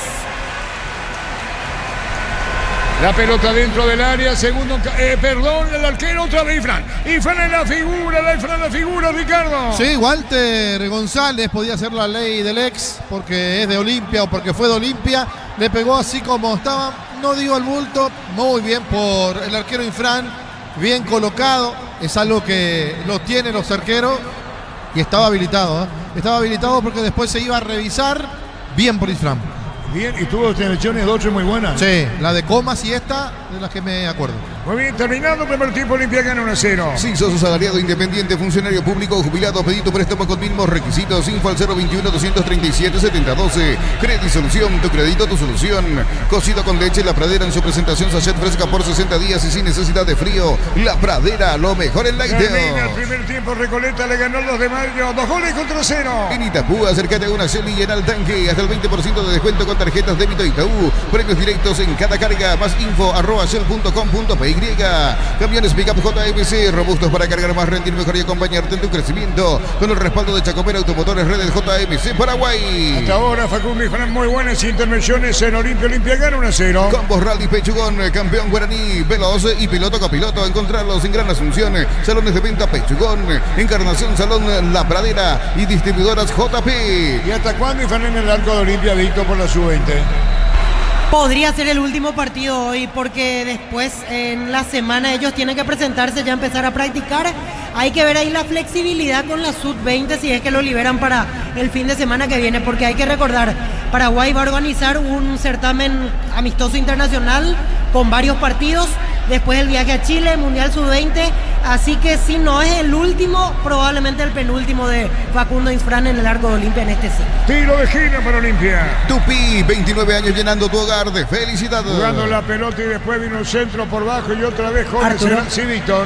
La pelota dentro del área, segundo, perdón, el arquero otra vez, Ifran en la figura, Ricardo. Sí, Walter González podía hacer la ley del ex porque es de Olimpia o porque fue de Olimpia. Le pegó así como estaba no dio el bulto, muy bien por el arquero Infran, bien colocado, es algo que lo tienen los arqueros y estaba habilitado, ¿eh? Estaba habilitado porque después se iba a revisar, bien por Infran. Bien, y tuvo intervenciones 2 muy buenas. Sí, la de Comas y esta, de las que me acuerdo. Muy bien, terminado el primer tiempo, Olimpia gana 1-0. Si sos asalariado, independiente, funcionario público o jubilado, pedí tu préstamo con mismos requisitos. Info al 021-237-7012. Crédito y Solución, tu crédito, tu solución. Cocido con leche, La Pradera en su presentación sachet fresca por 60 días y sin necesidad de frío. La Pradera, lo mejor en lácteos. Termina el primer tiempo, Recoleta le ganó el 2 de mayo, 2-0. En Itapú, acércate a una Shell y llena el tanque. Hasta el 20% de descuento con tarjetas débito Itaú. Premios directos en cada carga. Más info @shell.com.py. Camiones Pickup JMC, robustos para cargar más, rendir mejor y acompañarte en tu crecimiento. Con el respaldo de Chacomera Automotores, Redes JMC Paraguay. Hasta ahora, Facundo y Fran, muy buenas intervenciones en Olimpia. Olimpia gana 1-0. Combos Rally Pechugón, campeón guaraní, veloz y piloto copiloto. Encontrarlos en Gran Asunción. Salones de venta Pechugón, Encarnación Salón La Pradera y distribuidoras JP. ¿Y hasta cuándo Ifan en el arco de Olimpia, Víctor, por la sub-20? Podría ser el último partido hoy porque después en la semana ellos tienen que presentarse, ya empezar a practicar. Hay que ver ahí la flexibilidad con la sub-20 si es que lo liberan para el fin de semana que viene, porque hay que recordar, Paraguay va a organizar un certamen amistoso internacional con varios partidos, después el viaje a Chile, Mundial Sub-20, así que si no es el último, probablemente el penúltimo de Facundo Infran en el arco de Olimpia en este ciclo. Tiro de esquina para Olimpia. Tupi, 29 años llenando tu hogar de felicidad. Jugando la pelota y después vino el centro por bajo y otra vez Jorge. Sí, Víctor.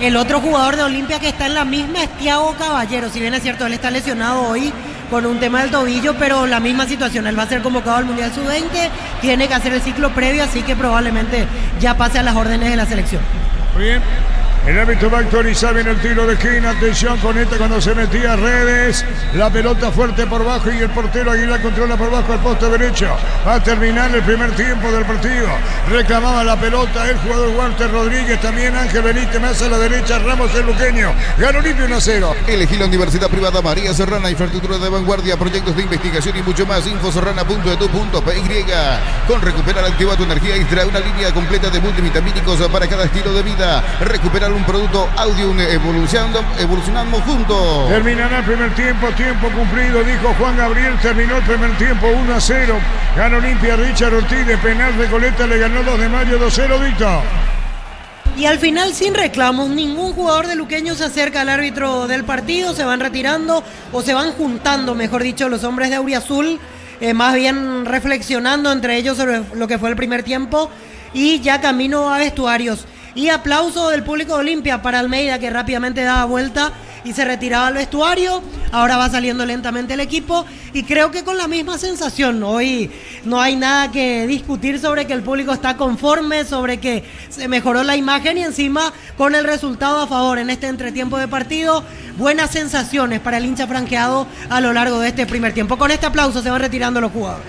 El otro jugador de Olimpia que está en la misma es Thiago Caballero, si bien es cierto, él está lesionado hoy con un tema del tobillo, pero la misma situación, él va a ser convocado al Mundial Sub-20, tiene que hacer el ciclo previo, así que probablemente ya pase a las órdenes de la selección. Muy bien. El árbitro va a actualizar bien el tiro de esquina. Atención con este cuando se metía a Redes. La pelota fuerte por bajo y el portero Aguilar controla por bajo el poste derecho. Va a terminar el primer tiempo del partido. Reclamaba la pelota el jugador Walter Rodríguez. También Ángel Benítez más a la derecha. Ramos el luqueño. Ganó Olimpia 1-0. Elegí la Universidad Privada María Serrana. Infraestructura de vanguardia, proyectos de investigación y mucho más. Infoserrana.edu.py. Con Recuperar Activa tu Energía Extra. Una línea completa de multivitamínicos para cada estilo de vida. Recuperar un producto audio evolucionando juntos. Terminará el primer tiempo cumplido, dijo Juan Gabriel. Terminó el primer tiempo 1-0. Gana Olimpia. Richard Ortiz de penal. Recoleta le ganó 2 de mayo 2-0, Víctor. Y al final, sin reclamos, ningún jugador de Luqueño se acerca al árbitro del partido. Se van retirando o se van juntando, mejor dicho, los hombres de Auriazul, más bien reflexionando entre ellos sobre lo que fue el primer tiempo y ya camino a vestuarios. Y aplauso del público de Olimpia para Almeida, que rápidamente daba vuelta y se retiraba al vestuario. Ahora va saliendo lentamente el equipo y creo que con la misma sensación. Hoy no hay nada que discutir sobre que el público está conforme, sobre que se mejoró la imagen y encima con el resultado a favor en este entretiempo de partido. Buenas sensaciones para el hincha franqueado a lo largo de este primer tiempo. Con este aplauso se van retirando los jugadores.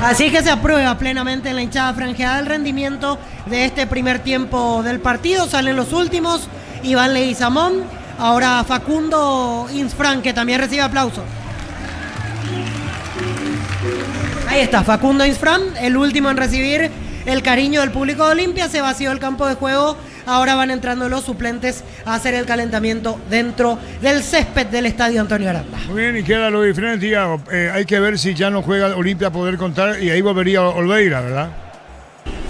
Así que se aprueba plenamente en la hinchada franjeada el rendimiento de este primer tiempo del partido. Salen los últimos, Iván Leguizamón, ahora Facundo Infran, que también recibe aplausos. Ahí está, Facundo Infran, el último en recibir el cariño del público de Olimpia. Se vació el campo de juego. Ahora van entrando los suplentes a hacer el calentamiento dentro del césped del estadio Antonio Aranda. Muy bien, y queda lo diferente, Tiago. Hay que ver si ya no juega Olimpia a poder contar y ahí volvería Olveira, ¿verdad?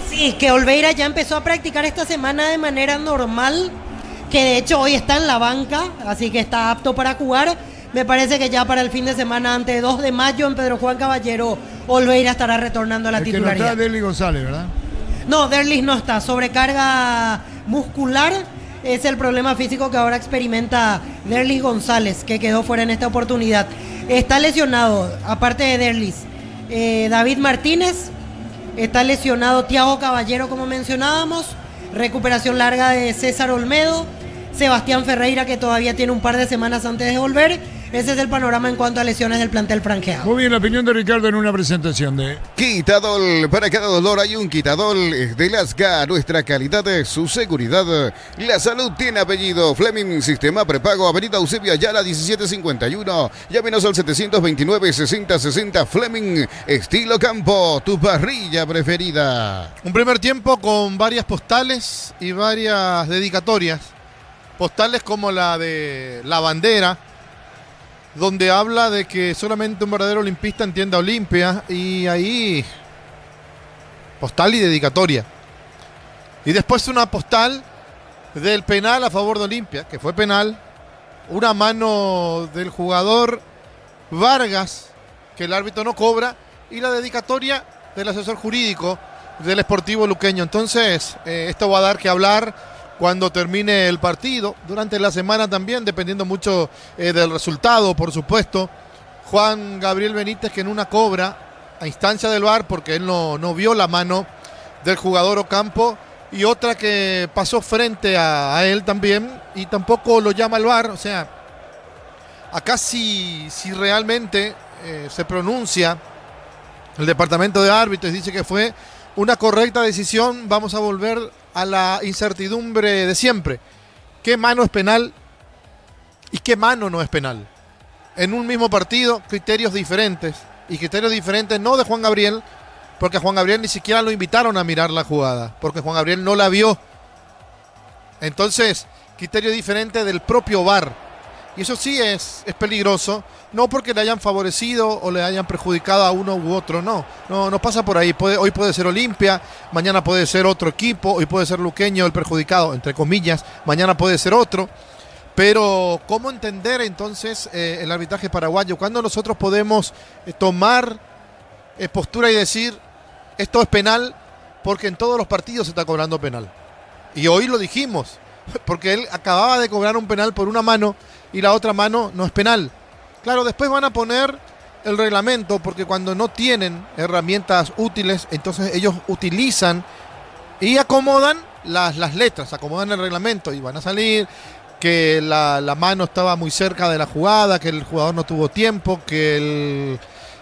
Sí, que Olveira ya empezó a practicar esta semana de manera normal, que de hecho hoy está en la banca, así que está apto para jugar. Me parece que ya para el fin de semana, antes de 2 de mayo, en Pedro Juan Caballero, Olveira estará retornando a la titularidad. Que no está Derlis González, ¿verdad? No, Derlis no está. Sobrecarga muscular es el problema físico que ahora experimenta Derlis González, que quedó fuera en esta oportunidad. Está lesionado, aparte de Derlis, David Martínez, está lesionado Thiago Caballero, como mencionábamos, recuperación larga de César Olmedo, Sebastián Ferreira, que todavía tiene un par de semanas antes de volver, Ese es el panorama en cuanto a lesiones del plantel franqueado. Muy bien, la opinión de Ricardo en una presentación de Quitadol, para cada dolor hay un Quitadol de Lasca, nuestra calidad es su seguridad. La salud tiene apellido. Fleming, sistema prepago, Avenida Eusebio Ayala 1751. Llámenos al 729-6060. Fleming, estilo campo, tu parrilla preferida. Un primer tiempo con varias postales y varias dedicatorias. Postales como la de La Bandera, donde habla de que solamente un verdadero olimpista entiende a Olimpia, y ahí postal y dedicatoria. Y después una postal del penal a favor de Olimpia, que fue penal, una mano del jugador Vargas, que el árbitro no cobra, y la dedicatoria del asesor jurídico del Sportivo Luqueño. Entonces, esto va a dar que hablar cuando termine el partido, durante la semana también, dependiendo mucho del resultado, por supuesto. Juan Gabriel Benítez, que en una cobra a instancia del VAR, porque él no vio la mano del jugador Ocampo, y otra que pasó frente a él también, y tampoco lo llama el VAR. O sea, acá si realmente se pronuncia el departamento de árbitros y dice que fue una correcta decisión, vamos a volver a la incertidumbre de siempre. ¿Qué mano es penal y qué mano no es penal? En un mismo partido, criterios diferentes. Y criterios diferentes no de Juan Gabriel, porque a Juan Gabriel ni siquiera lo invitaron a mirar la jugada, porque Juan Gabriel no la vio. Entonces, criterio diferente del propio VAR. Y eso sí es peligroso, no porque le hayan favorecido o le hayan perjudicado a uno u otro, no pasa por ahí. Hoy puede ser Olimpia, mañana puede ser otro equipo, hoy puede ser Luqueño el perjudicado, entre comillas, mañana puede ser otro. Pero ¿cómo entender entonces el arbitraje paraguayo? ¿Cuándo nosotros podemos tomar postura y decir esto es penal? Porque en todos los partidos se está cobrando penal. Y hoy lo dijimos, porque él acababa de cobrar un penal por una mano y la otra mano no es penal. Claro, después van a poner el reglamento, porque cuando no tienen herramientas útiles, entonces ellos utilizan y acomodan las letras, acomodan el reglamento, y van a salir que la mano estaba muy cerca de la jugada, que el jugador no tuvo tiempo, que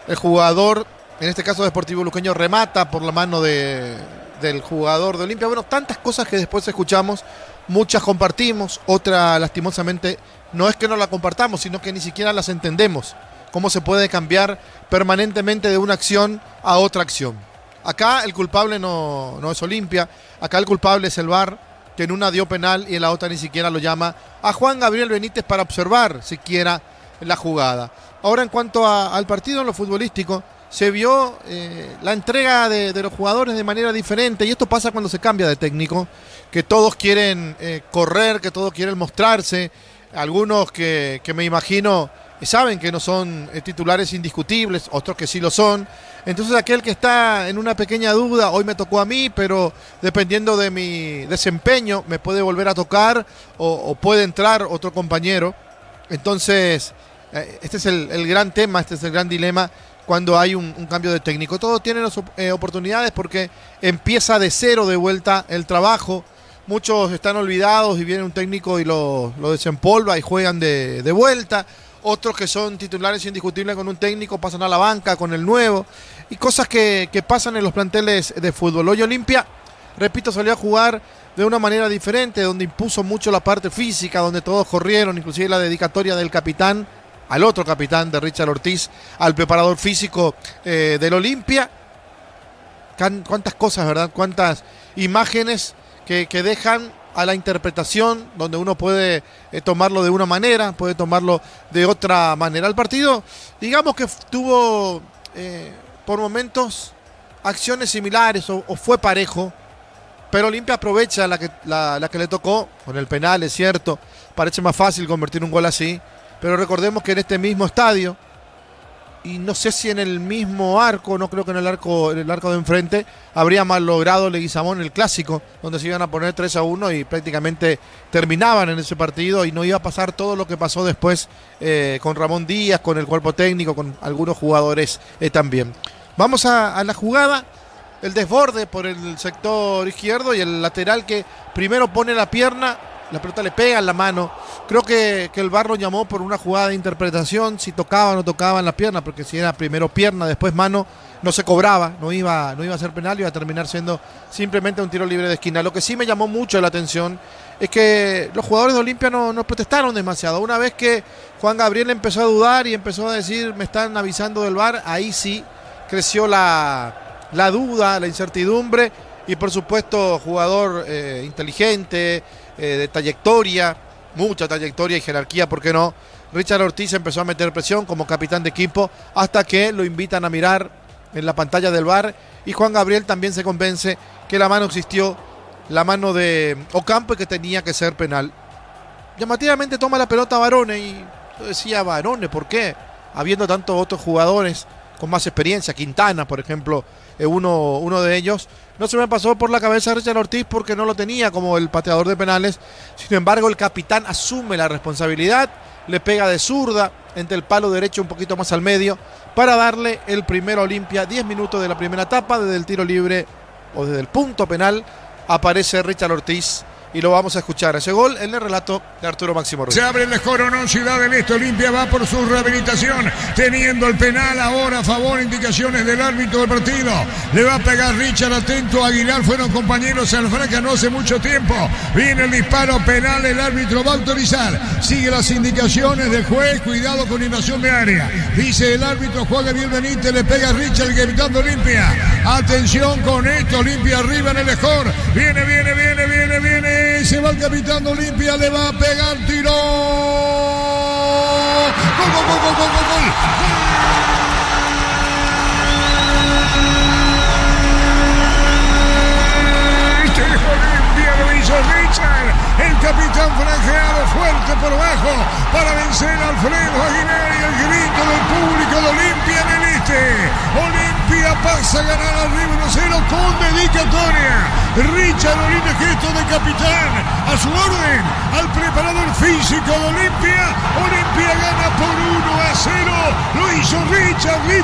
el jugador, en este caso de Sportivo Luqueño, remata por la mano del jugador de Olimpia. Bueno, tantas cosas que después escuchamos, muchas compartimos, otras lastimosamente no es que no la compartamos, sino que ni siquiera las entendemos. Cómo se puede cambiar permanentemente de una acción a otra acción. Acá el culpable no es Olimpia, acá el culpable es el VAR, que en una dio penal y en la otra ni siquiera lo llama a Juan Gabriel Benítez para observar siquiera la jugada. Ahora, en cuanto al partido en lo futbolístico, se vio la entrega de los jugadores de manera diferente, y esto pasa cuando se cambia de técnico, que todos quieren correr, que todos quieren mostrarse. Algunos que me imagino saben que no son titulares indiscutibles, otros que sí lo son. Entonces aquel que está en una pequeña duda, hoy me tocó a mí, pero dependiendo de mi desempeño me puede volver a tocar o puede entrar otro compañero. Entonces este es el gran tema, este es el gran dilema cuando hay un cambio de técnico. Todos tienen oportunidades porque empieza de cero de vuelta el trabajo. Muchos están olvidados y viene un técnico y lo desempolva y juegan de vuelta. Otros que son titulares indiscutibles con un técnico pasan a la banca con el nuevo. Y cosas que pasan en los planteles de fútbol. Hoy Olimpia, repito, salió a jugar de una manera diferente, donde impuso mucho la parte física, donde todos corrieron, inclusive la dedicatoria del capitán, al otro capitán de Richard Ortiz, al preparador físico del Olimpia. Cuántas cosas, ¿verdad? Cuántas imágenes que dejan a la interpretación, donde uno puede tomarlo de una manera, puede tomarlo de otra manera. El partido, digamos que tuvo por momentos acciones similares o fue parejo, pero Olimpia aprovecha la que le tocó con el penal, es cierto. Parece más fácil convertir un gol así, pero recordemos que en este mismo estadio, y no sé si en el mismo arco, no creo que en el arco de enfrente, habría mal logrado Leguizamón el clásico, donde se iban a poner 3-1 y prácticamente terminaban en ese partido, y no iba a pasar todo lo que pasó después con Ramón Díaz, con el cuerpo técnico, con algunos jugadores también. Vamos a la jugada, el desborde por el sector izquierdo y el lateral que primero pone la pierna, la pelota le pega en la mano. Creo que el VAR lo llamó por una jugada de interpretación, si tocaba o no tocaba en la pierna, porque si era primero pierna, después mano, no se cobraba, no iba a ser penal, iba a terminar siendo simplemente un tiro libre de esquina. Lo que sí me llamó mucho la atención es que los jugadores de Olimpia no protestaron demasiado. Una vez que Juan Gabriel empezó a dudar y empezó a decir, me están avisando del VAR, ahí sí creció la duda, la incertidumbre, y por supuesto jugador inteligente, de trayectoria, mucha trayectoria y jerarquía, ¿por qué no? Richard Ortiz empezó a meter presión como capitán de equipo hasta que lo invitan a mirar en la pantalla del VAR, y Juan Gabriel también se convence que la mano existió, la mano de Ocampo, y que tenía que ser penal. Llamativamente toma la pelota Barone, y yo decía, Barone, ¿por qué? Habiendo tantos otros jugadores con más experiencia, Quintana, por ejemplo, uno de ellos. No se me pasó por la cabeza a Richard Ortiz porque no lo tenía como el pateador de penales. Sin embargo, el capitán asume la responsabilidad, le pega de zurda entre el palo derecho un poquito más al medio para darle el primero a Olimpia. 10 minutos de la primera etapa, desde el tiro libre o desde el punto penal aparece Richard Ortiz, y lo vamos a escuchar ese gol en el relato de Arturo Máximo Ruiz. Se abre el escoronón, Ciudad del Este. Olimpia va por su rehabilitación, teniendo el penal ahora a favor, indicaciones del árbitro del partido. Le va a pegar Richard, atento, Aguilar, fueron compañeros en Franca no hace mucho tiempo. Viene el disparo penal, el árbitro va a autorizar. Sigue las indicaciones del juez, cuidado con invasión de área. Dice el árbitro Juan Gabriel Benítez, le pega a Richard, el capitán de Olimpia. Atención con esto, Olimpia arriba en el score. Viene. Se va el capitán de Olimpia, le va a pegar, tiró. ¡Gol! Olimpia lo hizo Richard, el capitán franjeado fuerte por abajo para vencer a Alfredo Aguilar, y el grito del público de Olimpia en el este. Olimpia pasa a ganar arriba 1-0 con dedicatoria. Richard Olimpia, gesto de capitán, a su orden, al preparador físico de Olimpia. Olimpia gana por 1-0. Lo hizo Richard de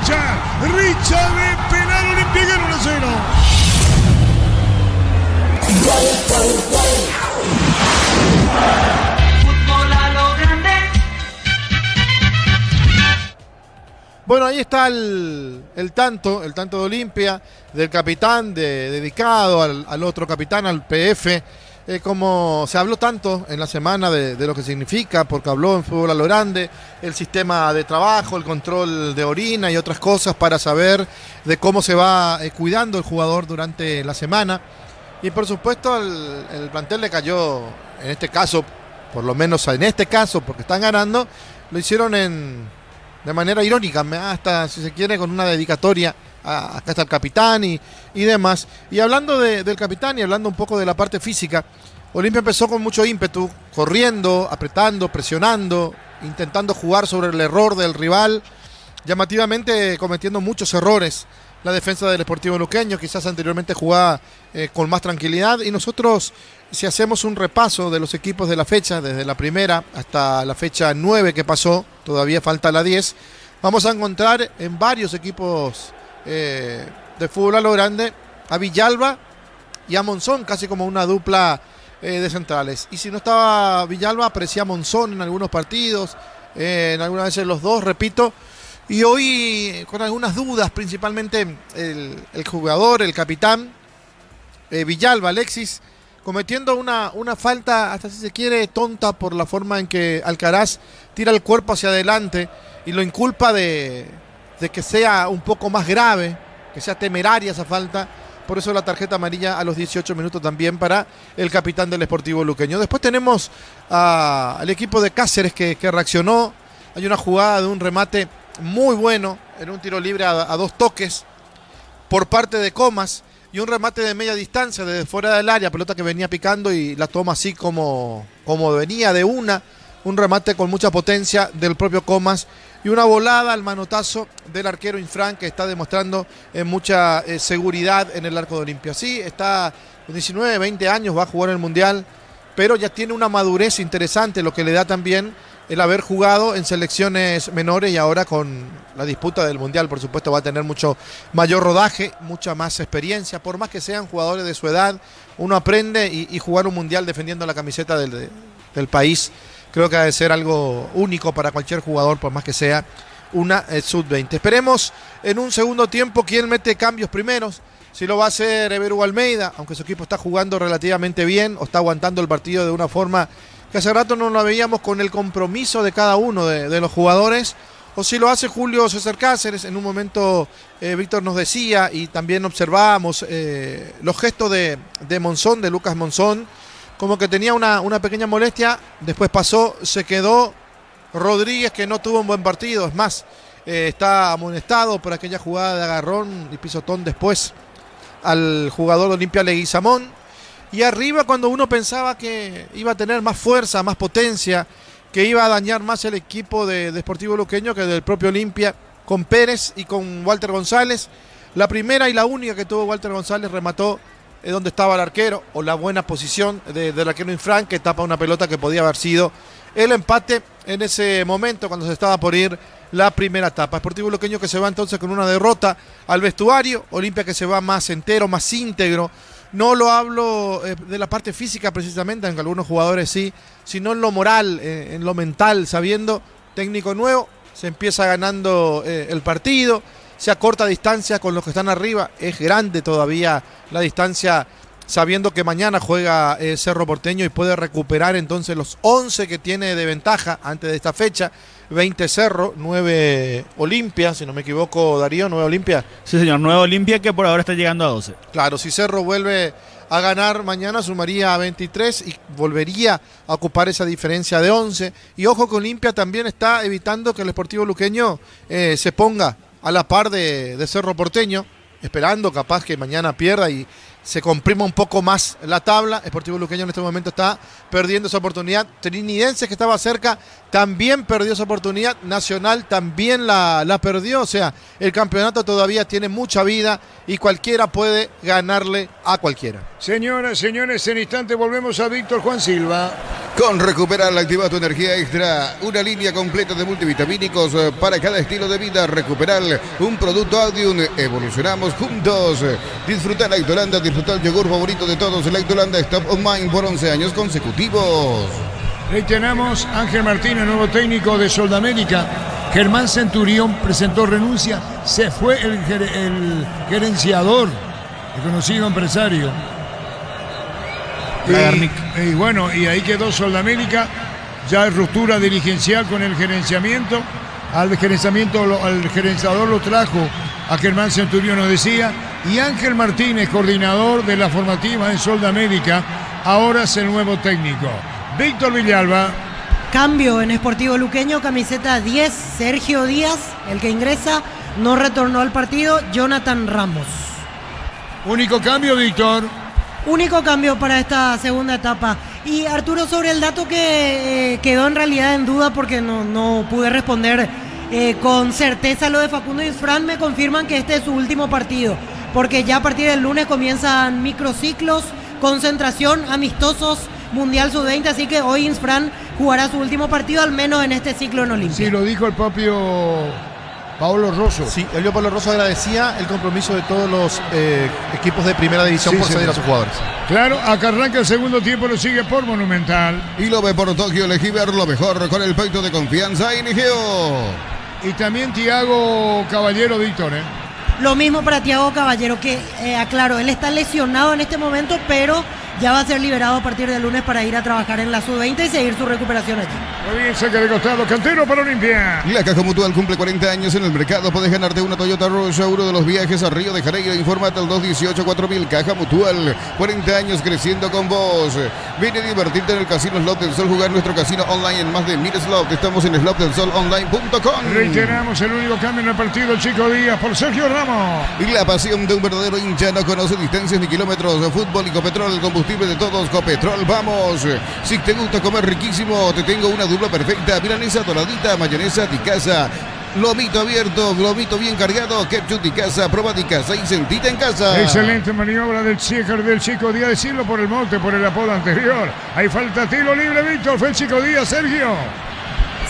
penal. Olimpia gana 1-0. Fútbol a lo grande. Bueno, ahí está el tanto de Olimpia, del capitán dedicado al otro capitán, al PF. Como se habló tanto en la semana de lo que significa, porque habló en Fútbol a lo Grande, el sistema de trabajo, el control de orina y otras cosas para saber de cómo se va cuidando el jugador durante la semana. Y por supuesto el plantel le cayó, en este caso, por lo menos en este caso, porque están ganando, lo hicieron de manera irónica, hasta si se quiere con una dedicatoria. Acá está el capitán y demás. Y hablando del capitán y hablando un poco de la parte física, Olimpia empezó con mucho ímpetu, corriendo, apretando, presionando, intentando jugar sobre el error del rival, llamativamente cometiendo muchos errores. La defensa del Sportivo Luqueño quizás anteriormente jugaba con más tranquilidad, y nosotros, si hacemos un repaso de los equipos de la fecha, desde la primera hasta la fecha 9 que pasó, todavía falta la 10, vamos a encontrar en varios equipos de fútbol a lo grande a Villalba y a Monzón, casi como una dupla de centrales. Y si no estaba Villalba, aparecía Monzón en algunos partidos, en algunas veces los dos, repito. Y hoy con algunas dudas, principalmente el jugador, el capitán, Villalba, Alexis, cometiendo una falta, hasta si se quiere, tonta, por la forma en que Alcaraz tira el cuerpo hacia adelante y lo inculpa de que sea un poco más grave, que sea temeraria esa falta. Por eso la tarjeta amarilla a los 18 minutos también para el capitán del Sportivo Luqueño. Después tenemos al equipo de Cáceres que reaccionó. Hay una jugada de un remate muy bueno en un tiro libre a 2 toques por parte de Comas, y un remate de media distancia desde fuera del área, pelota que venía picando y la toma así como venía de un remate con mucha potencia del propio Comas, y una volada al manotazo del arquero Infran, que está demostrando mucha seguridad en el arco de Olimpia. Sí, está con 19, 20 años, va a jugar el Mundial, pero ya tiene una madurez interesante, lo que le da también el haber jugado en selecciones menores y ahora con la disputa del Mundial, por supuesto, va a tener mucho mayor rodaje, mucha más experiencia, por más que sean jugadores de su edad, uno aprende y jugar un Mundial defendiendo la camiseta del país, creo que ha de ser algo único para cualquier jugador, por más que sea una sub-20. Esperemos en un segundo tiempo quién mete cambios primeros, si lo va a hacer Everu Almeida, aunque su equipo está jugando relativamente bien o está aguantando el partido de una forma que hace rato no lo veíamos, con el compromiso de cada uno de los jugadores, o si lo hace Julio César Cáceres. En un momento Víctor nos decía y también observábamos los gestos de Monzón, de Lucas Monzón, como que tenía una pequeña molestia, después pasó, se quedó. Rodríguez, que no tuvo un buen partido, es más, está amonestado por aquella jugada de agarrón y pisotón después al jugador de Olimpia Leguizamón. Y arriba, cuando uno pensaba que iba a tener más fuerza, más potencia, que iba a dañar más el equipo de Sportivo Luqueño que del propio Olimpia, con Pérez y con Walter González, la primera y la única que tuvo Walter González remató donde estaba el arquero, o la buena posición del arquero Infran, que tapa una pelota que podía haber sido el empate en ese momento cuando se estaba por ir la primera etapa. Sportivo Luqueño que se va entonces con una derrota al vestuario, Olimpia que se va más entero, más íntegro. No lo hablo de la parte física precisamente, aunque algunos jugadores sí, sino en lo moral, en lo mental, sabiendo, técnico nuevo, se empieza ganando el partido, se acorta distancia con los que están arriba, es grande todavía la distancia, sabiendo que mañana juega Cerro Porteño y puede recuperar entonces los 11 que tiene de ventaja antes de esta fecha. 20 Cerro, 9 Olimpia, si no me equivoco, Darío, 9 Olimpia. Sí, señor, 9 Olimpia, que por ahora está llegando a 12. Claro, si Cerro vuelve a ganar mañana, sumaría a 23 y volvería a ocupar esa diferencia de 11. Y ojo que Olimpia también está evitando que el Sportivo Luqueño se ponga a la par de Cerro Porteño, esperando capaz que mañana pierda y se comprima un poco más la tabla. Sportivo Luqueño en este momento está perdiendo esa oportunidad. Trinidense, que estaba cerca, también perdió esa oportunidad. Nacional también la perdió. O sea, el campeonato todavía tiene mucha vida y cualquiera puede ganarle a cualquiera. Señoras, señores, en instante volvemos a Víctor Juan Silva. Con Recuperal activa tu energía extra, una línea completa de multivitamínicos para cada estilo de vida. Recuperal, un producto Audium, evolucionamos juntos. Disfruta la Lactolanda, disfruta el yogur favorito de todos. La Lactolanda está on mind por 11 años consecutivos. Reiteramos, Ángel Martínez, nuevo técnico de Soldamérica. Germán Centurión presentó renuncia, se fue el gerenciador, el conocido empresario. Y bueno, y ahí quedó Soldamérica, ya hay ruptura dirigencial con el gerenciamiento. Al gerenciador lo trajo a Germán Centurión, nos decía, y Ángel Martínez, coordinador de la formativa en Soldamérica, ahora es el nuevo técnico. Víctor Villalba. Cambio en Sportivo Luqueño, camiseta 10, Sergio Díaz, el que ingresa, no retornó al partido, Jonathan Ramos. Único cambio, Víctor. Único cambio para esta segunda etapa. Y Arturo, sobre el dato que quedó en realidad en duda porque no pude responder con certeza lo de Facundo Infran, me confirman que este es su último partido, porque ya a partir del lunes comienzan microciclos, concentración, amistosos, Mundial Sub-20, así que hoy Infran jugará su último partido, al menos en este ciclo en Olimpia. Sí, lo dijo el propio Paulo Rosso. Sí, Elio Paulo Rosso agradecía el compromiso de todos los equipos de primera división por ceder a sus jugadores. Claro, acá arranca el segundo tiempo, lo sigue por Monumental. Y lo ve por Tokio, elegí ver lo mejor con el peito de confianza Inigeo. Y también Thiago Caballero, Víctor. Lo mismo para Thiago Caballero, que aclaro, él está lesionado en este momento, pero ya va a ser liberado a partir del lunes para ir a trabajar en la Sub-20 y seguir su recuperación allí. Muy bien, saca de costado, Cantero para Olimpia. La Caja Mutual cumple 40 años en el mercado. Podés ganarte una Toyota Rush, uno de los viajes a Río de Janeiro. Infórmate al 218-4000. Caja Mutual, 40 años creciendo con vos. Viene a divertirte en el Casino Slot del Sol, jugar nuestro casino online en más de 1000 slots. Estamos en slotdelsolonline.com. Reiteramos el único cambio en el partido, el Chico Díaz por Sergio Ramos. Y la pasión de un verdadero hincha no conoce distancias ni kilómetros. Fútbol y Copetrol, el combustible de todos. Copetrol, vamos. Si te gusta comer riquísimo, te tengo una dupla perfecta. Milanesa doradita, mayonesa de casa, lomito abierto, lomito bien cargado, ketchup de casa, proba de casa y sentita en casa. Excelente maniobra del Chico Díaz, decirlo por el monte, por el apodo anterior. Hay falta, tiro libre, Víctor, fue el Chico Díaz, Sergio.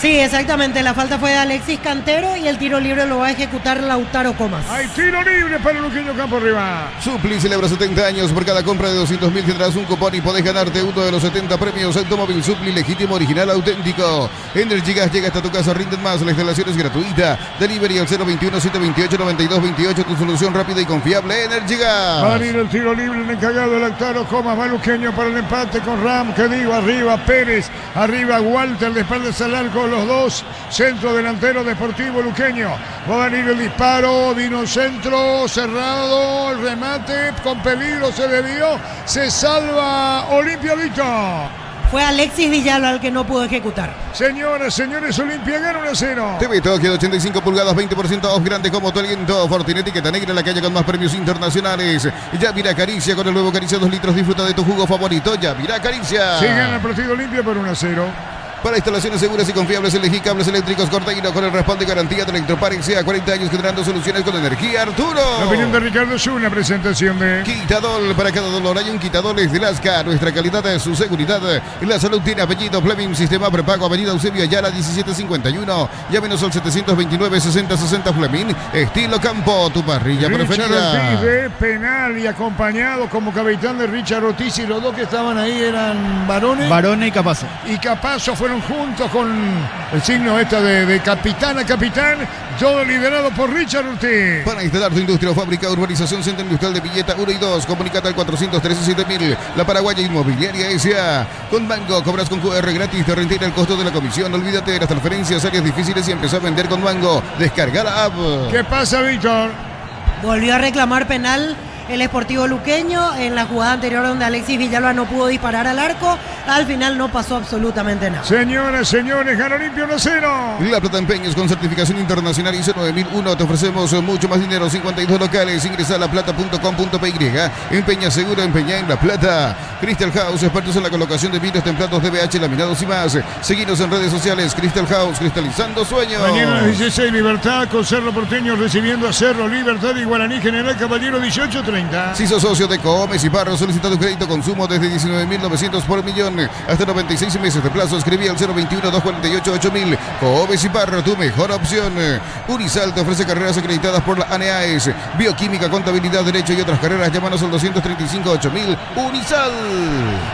Sí, exactamente. La falta fue de Alexis Cantero y el tiro libre lo va a ejecutar Lautaro Comas. Hay tiro libre para el Luqueño campo arriba. Supli celebra 70 años. Por cada compra de 200.000 tendrás un cupón y podés ganarte uno de los 70 premios Automóvil Supli legítimo, original, auténtico. Energy Gas llega hasta tu casa, rinden más. La instalación es gratuita. Delivery al 021-728-9228. Tu solución rápida y confiable. Energy Gas. Va a venir el tiro libre, el encargado de Lautaro Comas. Va Luqueño para el empate con Ram. Que digo, arriba Pérez, arriba Walter, de espaldas al arco. Los dos, centro delantero Deportivo Luqueño. Va a venir el disparo, vino centro, cerrado, el remate, con peligro se debió, se salva Olimpia Víctor. Fue Alexis Villalba el que no pudo ejecutar. Señoras, señores, Olimpia gana 1-0. TV Tokio 85 pulgadas, 20% off, grande como tu aliento. Fortuna etiqueta negra en la calle con más premios internacionales. Ya mira Caricia con el nuevo Caricia 2 litros. Disfruta de tu jugo favorito. Ya mira Caricia. Sí, gana el partido Olimpia por 1-0. Para instalaciones seguras y confiables, elegí cables eléctricos Cordeiro con el respaldo y garantía de Electroparex. Sea 40 años generando soluciones con energía. Arturo. La opinión de Ricardo Zuna, presentación de Quitadol. Para cada dolor hay un Quitadol es de Lasca. Nuestra calidad es su seguridad. La salud tiene apellido. Fleming, sistema prepago, avenida Eusebio Ayala 1751. Llámenos al 729-6060 Fleming. Estilo campo, tu parrilla Richard preferida. Ortiz de penal y acompañado como capitán de Richard Ortiz, y los dos que estaban ahí eran varones. Barone y Capazo. Y Capazo fueron juntos con el signo de capitán a capitán, todo liderado por Richard Ortiz. Para instalar tu industria o fábrica, urbanización Centro Industrial de Villeta 1 y 2, comunicate al 413-7000. La Paraguaya Inmobiliaria S.A. Con Mango, cobras con QR gratis, te reintegra el costo de la comisión. Olvídate de las transferencias, áreas difíciles y empezar a vender con Mango. Descarga la app. ¿Qué pasa, Víctor? Volvió a reclamar penal el Sportivo Luqueño en la jugada anterior donde Alexis Villalba no pudo disparar al arco. Al final no pasó absolutamente nada. Señoras, señores, gana Olimpia 1-0. La Plata Empeños con certificación internacional ISO 9001. Te ofrecemos mucho más dinero, 52 locales. Ingresa a laplata.com.py. Empeña seguro, empeña en La Plata. Crystal House, expertos en la colocación de vidrios templados, DBH, laminados y más. Seguinos en redes sociales. Crystal House, cristalizando sueños. Mañana a las 16, Libertad con Cerro Porteño recibiendo a Cerro Libertad y Guaraní General Caballero 18-30. Si sos socio de Comes y Parro, solicita tu crédito consumo desde 19.900 por millón. Hasta 96 meses de plazo. Escribí al 021-248-8000. Comes y Parro, tu mejor opción. Unisal te ofrece carreras acreditadas por la ANEAES. Bioquímica, contabilidad, derecho y otras carreras. Llámanos al 235-8000. Unisal.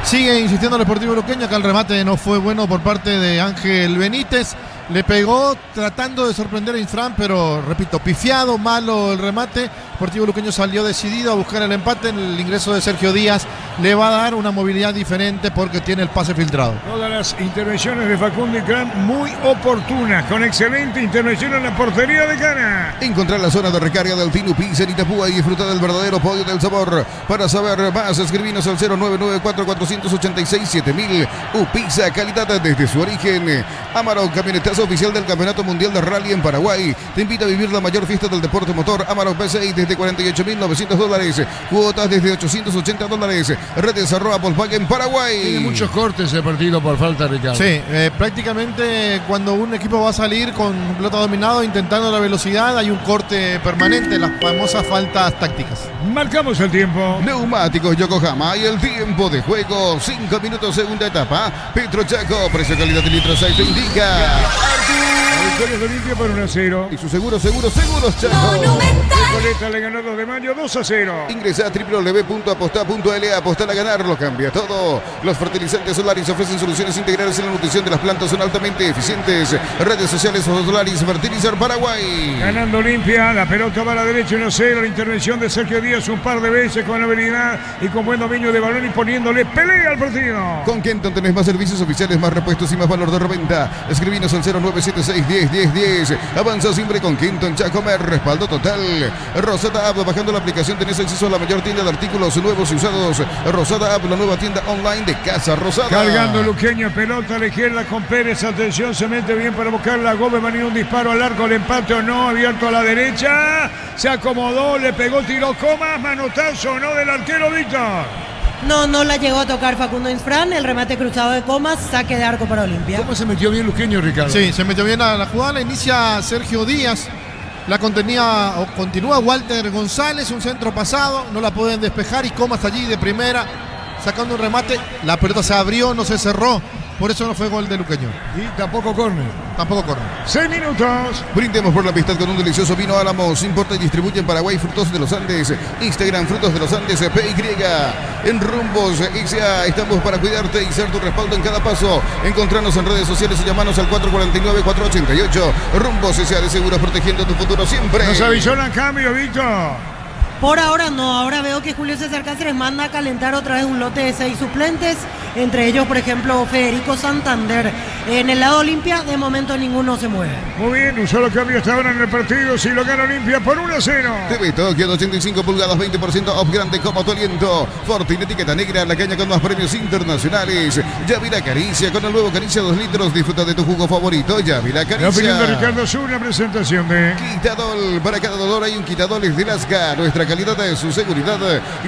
Sigue insistiendo el Sportivo Luqueño que el remate no fue bueno por parte de Ángel Benítez. Le pegó tratando de sorprender a Infran, pero repito, pifiado, malo el remate. Sportivo Luqueño salió decidido a buscar el empate. El ingreso de Sergio Díaz le va a dar una movilidad diferente porque tiene el pase filtrado. Todas las intervenciones de Facundo Inclán muy oportunas, con excelente intervención en la portería de Cana. Encontrar la zona de recarga del Tinu Pizza en Itapúa y disfrutar del verdadero podio del sabor. Para saber más, escribinos al 0994-486-7000. Pizza, calidad desde su origen. Amarok, camionetazo oficial del Campeonato Mundial de Rally en Paraguay. Te invita a vivir la mayor fiesta del deporte motor. Amarok P6 desde $48.900. Cuotas desde $880. Redes @Volkswagen Paraguay. Tiene muchos cortes ese partido por falta, Ricardo. Sí, prácticamente cuando un equipo va a salir con pelota dominado intentando la velocidad, hay un corte permanente, las famosas faltas tácticas. Marcamos el tiempo. Neumáticos Yokohama y el tiempo de juego. 5 minutos, segunda etapa. Petro Chaco, precio, calidad de litros te indica. La victoria de Olimpia por 1-0. Y su seguros Chaco. Recoleta le ganó 2 de mayo 2-0. Ingresa a www.aposta.la. Apostar a ganar lo cambia todo. Los fertilizantes Solaris ofrecen soluciones integrales en la nutrición de las plantas. Son altamente eficientes. Redes sociales Solaris Fertilizar Paraguay. Ganando Olimpia, la pelota va a la derecha 1-0. La intervención de Sergio Díaz un par de veces con habilidad y con buen dominio de balón y poniéndole pelea al partido. Con Kenton tenés más servicios oficiales, más repuestos y más valor de reventa. Escribinos al 0976-10-10-10. Avanza siempre con Kenton Chacomer. Respaldo total. Rosada App, bajando la aplicación tenés acceso a la mayor tienda de artículos nuevos y usados. Rosada App, la nueva tienda online de Casa Rosada. Cargando Luqueño, pelota a la izquierda con Pérez. Atención, se mete bien para buscar la Gómez. Venía un disparo al arco, el empate o no. Abierto a la derecha. Se acomodó, le pegó, tiró Comas. Manotazo, no del arquero Víctor. No la llegó a tocar Facundo Infran. El remate cruzado de Comas, saque de arco para Olimpia. ¿Cómo se metió bien Luqueño, Ricardo? Sí, se metió bien a la jugada. La inicia Sergio Díaz. La continúa Walter González, un centro pasado, no la pueden despejar y Comas allí de primera, sacando un remate. La pelota se abrió, no se cerró Por eso no fue gol de Luqueño. Y tampoco córner. Tampoco córner. 6 minutos. Brindemos por la amistad con un delicioso vino Álamos. Importa y distribuye en Paraguay Frutos de los Andes. Instagram Frutos de los Andes PY. En Rumbos XA estamos para cuidarte y ser tu respaldo en cada paso. Encontrarnos en redes sociales y llamarnos al 449-488. Rumbos SA de seguros protegiendo tu futuro siempre. Nos avisó el cambio, Víctor. Por ahora no, ahora veo que Julio César Cáceres manda a calentar otra vez un lote de 6 suplentes, entre ellos, por ejemplo, Federico Santander. En el lado Olimpia, de momento ninguno se mueve. Muy bien, un solo cambio hasta ahora en el partido, si lo gana Olimpia por 1-0. TV Tokio 85 pulgadas, 20% off grande como tu aliento. Fortin etiqueta negra, la caña con más premios internacionales. Yavira Caricia, con el nuevo Caricia 2 litros, disfruta de tu jugo favorito, Yavira Caricia. La opinión de Ricardo Zuna, presentación de Quitadol, para cada dolor hay un Quitadol de Lasca, nuestra calidad de su seguridad.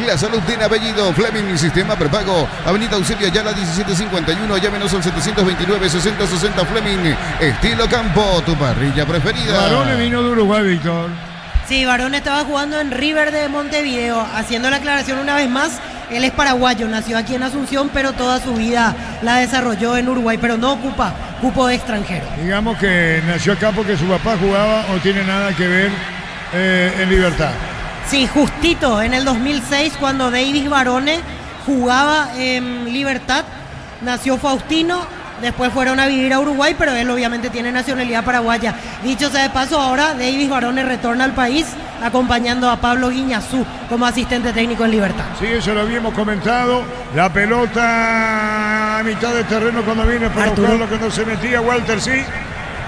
La salud tiene apellido. Fleming, sistema prepago. Avenida Eusebio Ayala 1751. Llámenos al 729-6060 Fleming. Estilo Campo, tu parrilla preferida. Barone vino de Uruguay, Víctor. Sí, Barón estaba jugando en River de Montevideo. Haciendo la aclaración una vez más, él es paraguayo, nació aquí en Asunción, pero toda su vida la desarrolló en Uruguay, pero no ocupa cupo de extranjero. Digamos que nació acá porque su papá jugaba o tiene nada que ver en Libertad. Sí, justito en el 2006, cuando Davis Barone jugaba en Libertad, nació Faustino, después fueron a vivir a Uruguay, pero él obviamente tiene nacionalidad paraguaya. Dicho sea de paso, ahora Davis Barone retorna al país acompañando a Pablo Guiñazú como asistente técnico en Libertad. Sí, eso lo habíamos comentado. La pelota a mitad de terreno cuando viene por buscarlo, cuando se metía Walter, sí.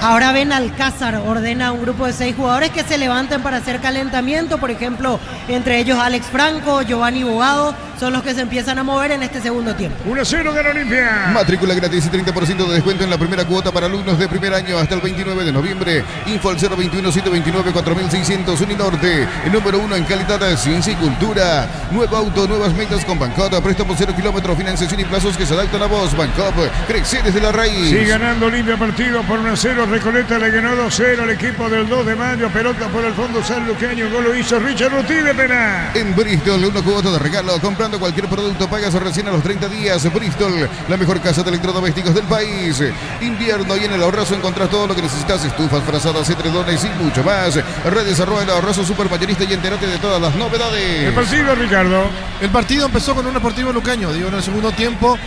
Ahora Ben Alcázar ordena a un grupo de 6 jugadores que se levanten para hacer calentamiento, por ejemplo, entre ellos Alex Franco, Giovanni Bogado, son los que se empiezan a mover en este segundo tiempo. 1-0 gana Olimpia. Matrícula gratis y 30% de descuento en la primera cuota para alumnos de primer año hasta el 29 de noviembre. Info al 021-729-4600 Uninorte, el número 1 en calidad de ciencia y cultura. Nuevo auto, nuevas metas con Bancop, préstamo 0 kilómetros, financiación y plazos que se adaptan a vos. Bancop, crece desde la raíz. Sigue ganando Olimpia partido por 1-0. Recoleta le ganó 2-0 al equipo del 2 de mayo. Pelota por el fondo sanluqueño. Gol lo hizo Richard Ortiz de penal. En Bristol, una cuota de regalo. Comprando cualquier producto, pagas recién a los 30 días. Bristol, la mejor casa de electrodomésticos del país. Invierno y en el Ahorrazo encontrás todo lo que necesitas. Estufas, frazadas, edredones y mucho más. Redes @ el Ahorrazo Supermayorista y entérate de todas las novedades. El partido, Ricardo. El partido empezó con un Deportivo Luqueño, digo, en el segundo tiempo,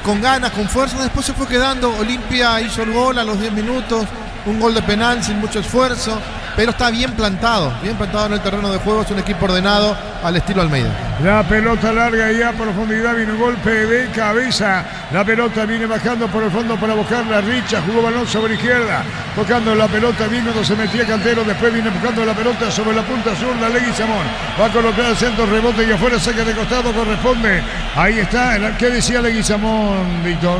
con ganas, con fuerza. Después se fue quedando. Olimpia hizo el gol a los 10 minutos. Un gol de penal sin mucho esfuerzo, pero está bien plantado en el terreno de juego. Es un equipo ordenado al estilo Almeida. La pelota larga y a profundidad, viene un golpe de cabeza. La pelota viene bajando por el fondo para buscar la Richa. Jugó balón sobre izquierda, tocando la pelota bien cuando se metía Cantero. Después viene buscando la pelota sobre la punta zurda. Leguizamón va a colocar el centro, rebote y afuera, saque de costado, corresponde. Ahí está. ¿Qué decía Leguizamón, Víctor?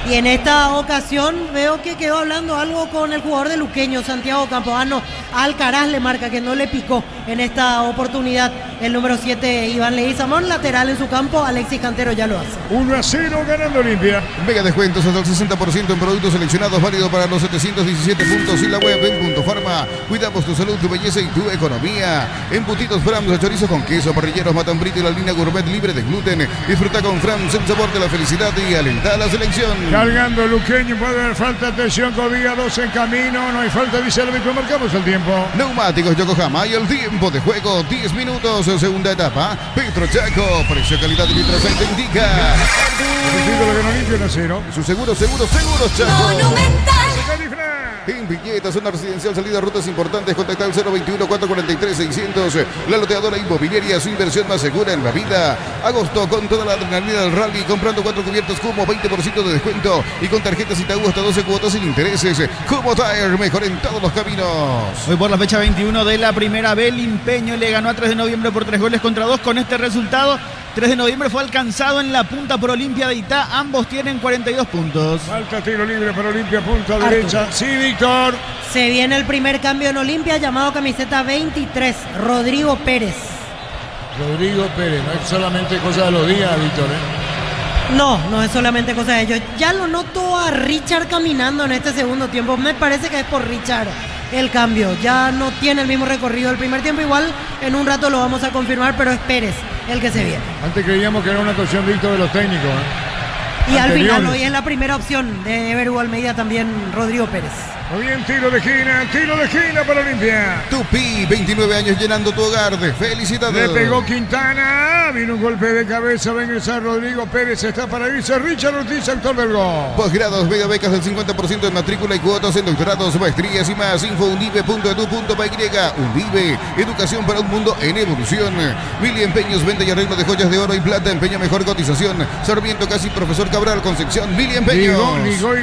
Y en esta ocasión veo que quedó hablando algo con el jugador de Luqueño, Santiago Campobano. Alcaraz le marca que no le picó en esta oportunidad el número 7, Iván Leguizamón. Lateral en su campo, Alexis Cantero ya lo hace. 1-0 ganando Olimpia. Mega descuentos hasta el 60% en productos seleccionados, válido para los 717 puntos y la web en Punto Farma. Cuidamos tu salud, tu belleza y tu economía. Embutidos Frams, chorizo con queso, parrilleros Matambrito y la línea gourmet libre de gluten. Disfruta con Frams el sabor de la felicidad y alenta a la selección. Cargando Luqueño, puede haber falta, atención, Codía 2 en camino, no hay falta, dice el árbitro, marcamos el tiempo. Neumáticos Yokohama y el tiempo de juego, 10 minutos, segunda etapa. Petro Chaco, precio, calidad y litros te indica. Su seguro Chaco. En Viñeta, zona residencial, salida a rutas importantes, contacta al 021-443-600. La loteadora inmobiliaria, su inversión más segura en la vida. Agosto con toda la adrenalina del rally, comprando 4 cubiertos como 20% de descuento y con tarjetas Itaú hasta 12 cuotas sin intereses. Como Tire, mejor en todos los caminos. Hoy por la fecha 21 de la primera B, Limpeño le ganó a 3 de noviembre por 3-2. Con este resultado, 3 de noviembre fue alcanzado en la punta por Olimpia de Itá. Ambos tienen 42 puntos. Falta tiro libre para Olimpia, punta derecha. Sí, Víctor. Se viene el primer cambio en Olimpia, llamado camiseta 23, Rodrigo Pérez. Rodrigo Pérez, no es solamente cosa de los días, Víctor, No es solamente cosa de ellos. Ya lo noto a Richard caminando en este segundo tiempo. Me parece que es por Richard el cambio. Ya no tiene el mismo recorrido del primer tiempo. Igual en un rato lo vamos a confirmar, pero es Pérez el que se viene. Antes creíamos que era una cuestión, Víctor, de los técnicos. Y al final anteriores. hoy es la primera opción de Everu Almeida también Rodrigo Pérez. Muy bien, tiro de esquina para Olimpia. Tupi, 29 años llenando tu hogar de felicidad. Le pegó Quintana, vino un golpe de cabeza, va a ingresar Rodrigo Pérez, está para irse Richard Ortiz, autor del gol. Posgrados, media becas del 50% de matrícula y cuotas en doctorados, maestrías y más. Info undive.edu.py. Undive, educación para un mundo en evolución. Mili Empeños, venta y arreglo de joyas de oro y plata, empeño mejor cotización. Sarmiento Casi, Profesor Cabral, Concepción, Mili Empeños.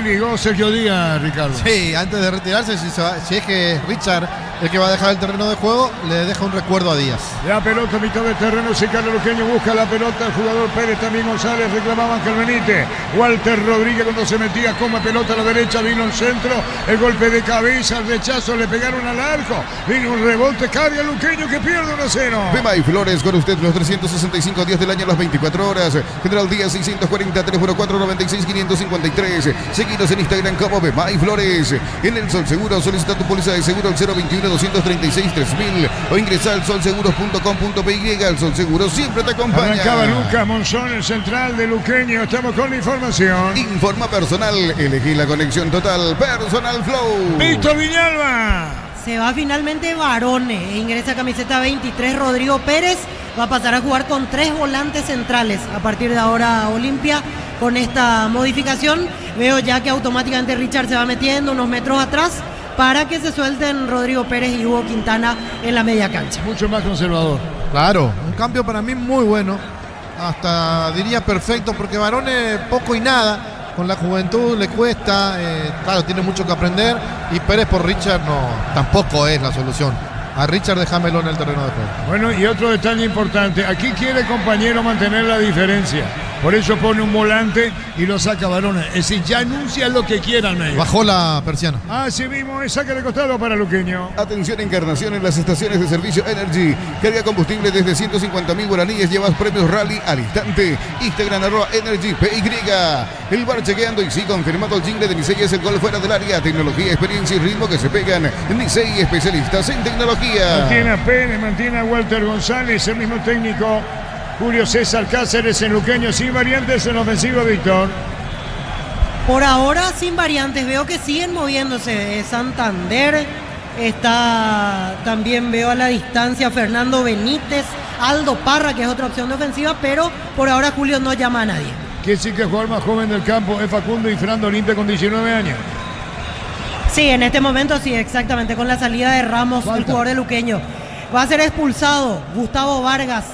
Ligó Sergio Díaz, Ricardo. Sí, antes de retirarse, si es que es Richard el que va a dejar el terreno de juego, le deja un recuerdo a Díaz. La pelota a mitad de terreno, Sicardo Luqueño busca la pelota, el jugador Pérez, también González, reclamaban Benítez. Walter Rodríguez cuando se metía, come pelota a la derecha, vino el centro, el golpe de cabeza, el rechazo, le pegaron al arco, vino un rebote, carga Luqueño que pierde 1-0. Bema y Flores con usted los 365 días del año, las 24 horas. General Díaz 640, teléfono 496-553. Seguinos en Instagram como Bema y Flores. En el Sol Seguro, solicita tu póliza de seguro al 021-236-3000 o ingresa al solseguros.com.py. El Sol Seguro siempre te acompaña. Arrancaba Lucas Monzón, el central de Luqueño. Estamos con la información. Informa personal, elegí la conexión total. Personal Flow. Víctor Villalba. Se va finalmente Barone e ingresa camiseta 23 Rodrigo Pérez. Va a pasar a jugar con 3 volantes centrales a partir de ahora Olimpia. Con esta modificación veo ya que automáticamente Richard se va metiendo unos metros atrás para que se suelten Rodrigo Pérez y Hugo Quintana en la media cancha. Mucho más conservador. Claro, un cambio para mí muy bueno. Hasta diría perfecto, porque Barone poco y nada. Con la juventud le cuesta, claro, tiene mucho que aprender. Y Pérez por Richard tampoco es la solución. A Richard déjamelo en el terreno de juego. Bueno, y otro detalle importante. Aquí quiere el compañero mantener la diferencia. Por eso pone un volante y lo saca Barone. Es decir, ya anuncia lo que quiera al medio. Bajó la persiana. Así mismo es saque de costado para Luqueño. Atención, Encarnación en las estaciones de servicio Energy. Carga combustible desde 150.000 guaraníes. Llevas premios rally al instante. Instagram @EnergyPY. El bar chequeando y sí, confirmado el jingle de Nisei es el gol fuera del área. Tecnología, experiencia y ritmo que se pegan. Nisei, especialistas en tecnología. Mantiene a Pérez, mantiene a Walter González, el mismo técnico Julio César Cáceres en Luqueño, sin variantes en ofensiva, Víctor. Por ahora sin variantes, veo que siguen moviéndose. Santander está, también veo a la distancia Fernando Benítez, Aldo Parra, que es otra opción de ofensiva, pero por ahora Julio no llama a nadie. Que sí que el jugador más joven del campo es Facundo Infrando Olimpia con 19 años. Sí, en este momento sí, exactamente, con la salida de Ramos, el jugador de Luqueño. Va a ser expulsado Gustavo Vargas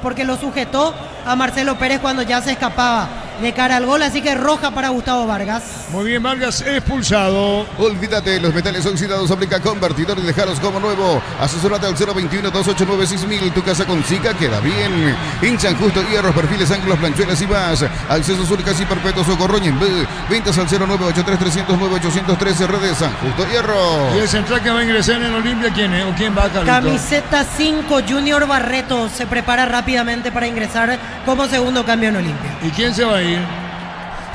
porque lo sujetó a Marcelo Pérez cuando ya se escapaba de cara al gol, así que roja para Gustavo Vargas. Muy bien, Vargas expulsado. Olvídate, los metales oxidados aplica convertidor y dejaros como nuevo. Asesorate al 021-289-6000. Tu casa con Zika queda bien. En San Justo, hierros, perfiles, ángulos, planchuelas y más. Accesos únicos y perpetuos Socorro y en B. Ventas al 0983-300-9813. Redes San Justo, hierro. Y el central que va a ingresar en Olimpia, ¿quién es? ¿O quién va a calentar? Camiseta 5, Junior Barreto se prepara rápidamente para ingresar como segundo cambio en Olimpia. ¿Y quién se va a ir?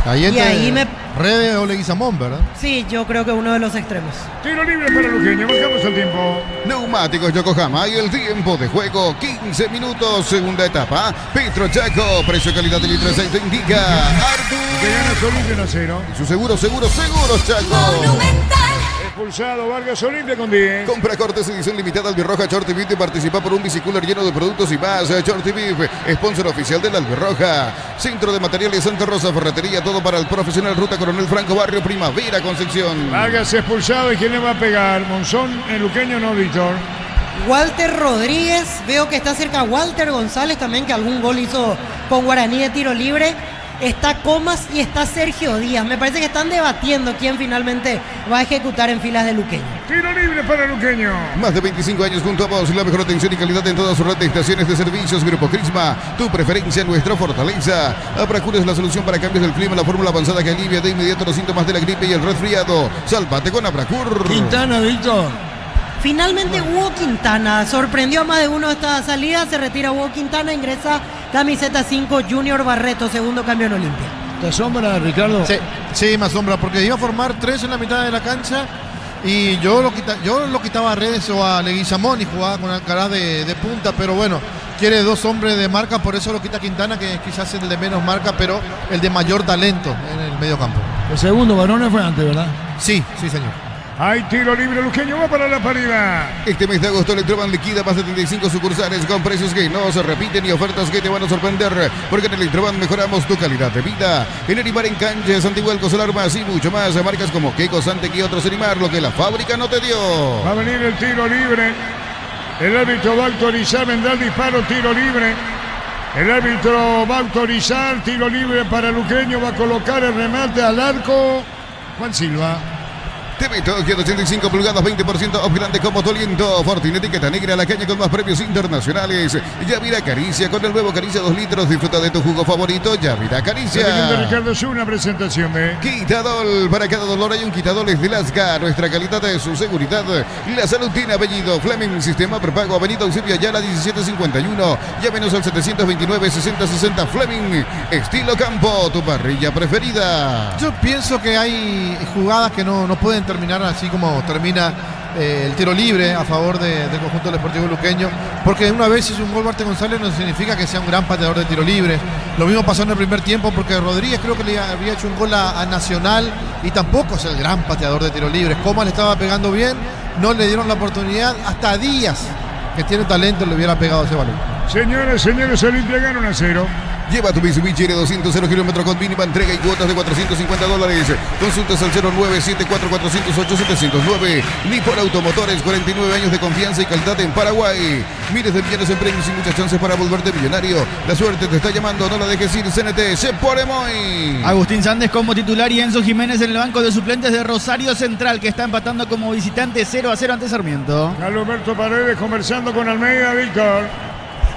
Ahí Y ahí Rede o Leguizamón, ¿verdad? Sí, yo creo que uno de los extremos. Tiro libre para Luqueño, marcamos el tiempo. Neumáticos Yokohama y el tiempo de juego, 15 minutos, segunda etapa. Petro Chaco, precio calidad de litro de aceite indica Artur. Que gana Olimpia 1-0. Su seguro Chaco. Expulsado Vargas, Olimpia con 10. Compra cortes edición limitada Albirroja Shorty Beef y participa por un bicicooler lleno de productos y más. Shorty Beef, sponsor oficial de la Albirroja. Centro de Materiales Santa Rosa, ferretería, todo para el profesional. Ruta Coronel Franco, Barrio Primavera, Concepción. Vargas expulsado, ¿y quién le va a pegar? Monzón, en Luqueño no, Víctor. Walter Rodríguez, veo que está cerca Walter González también, que algún gol hizo con Guaraní de tiro libre. Está Comas y está Sergio Díaz. Me parece que están debatiendo quién finalmente va a ejecutar en filas de Luqueño. Tiro libre para Luqueño. Más de 25 años junto a vos, la mejor atención y calidad en toda su red de estaciones de servicios. Grupo Crisma, tu preferencia, nuestra fortaleza. Abracur es la solución para cambios del clima, la fórmula avanzada que alivia de inmediato los síntomas de la gripe y el resfriado. Sálvate con Abracur. Quintana, Víctor. Finalmente Hugo Quintana sorprendió a más de uno esta salida, se retira Hugo Quintana, ingresa camiseta 5 Junior Barreto, segundo cambio en Olimpia. ¿Te asombra, Ricardo? Sí, me asombra, porque iba a formar 3 en la mitad de la cancha y yo lo quitaba a Redes o a Leguizamón y jugaba con Alcaraz de punta, pero bueno, quiere dos hombres de marca, por eso lo quita Quintana, que quizás es el de menos marca, pero el de mayor talento en el medio campo. El segundo Barone fue antes, ¿verdad? Sí, sí, señor. Hay tiro libre, Luqueño va para la paridad. Este mes de agosto Electroban liquida más de 75 sucursales con precios que no se repiten y ofertas que te van a sorprender, porque en Electroban mejoramos tu calidad de vida. En Erimar, en Canches, Antihuelco, Solarmas y mucho más. Marcas como Keiko, Santec y otros Erimar, lo que la fábrica no te dio. Va a venir el tiro libre. El árbitro va a autorizar, vendrá el disparo, tiro libre. El árbitro va a autorizar, tiro libre para Luqueño, va a colocar el remate al arco. Juan Silva. TV Tokio 85 pulgadas, 20% off grande como tu aliento. Fortune etiqueta negra, la caña con más premios internacionales. Yavira Caricia, con el nuevo Caricia 2 litros. Disfruta de tu jugo favorito, Yavira Caricia. De Ricardo es una presentación de Quitadol. Para cada dolor hay un Quitadol es de Lasca. Nuestra calidad es su seguridad. La salud tiene apellido. Fleming, sistema prepago. Avenida Eusebio Ayala 1751. Llámenos al 729-6060. Fleming, estilo campo, tu parrilla preferida. Yo pienso que hay jugadas que no pueden terminar así como termina el tiro libre a favor del conjunto del Deportivo Luqueño, porque una vez hizo un gol Barte González no significa que sea un gran pateador de tiro libre. Lo mismo pasó en el primer tiempo, porque Rodríguez creo que le había hecho un gol a Nacional y tampoco es el gran pateador de tiro libre. Comas le estaba pegando bien, no le dieron la oportunidad. Hasta Díaz, que tiene talento, le hubiera pegado ese balón. Señores, Olimpia gana 1-0. Lleva tu Mitsubishi L200 0 kilómetros con mínima entrega y cuotas de $450. Consultas al 0974408-709. Nippon Automotores, 49 años de confianza y calidad en Paraguay. Miles de millones en premios y muchas chances para volverte millonario. La suerte te está llamando, no la dejes ir. CNT, se pone muy. Agustín Sández como titular y Enzo Jiménez en el banco de suplentes de Rosario Central, que está empatando como visitante 0-0 ante Sarmiento. Carlos Humberto Paredes conversando con Almeida, Víctor.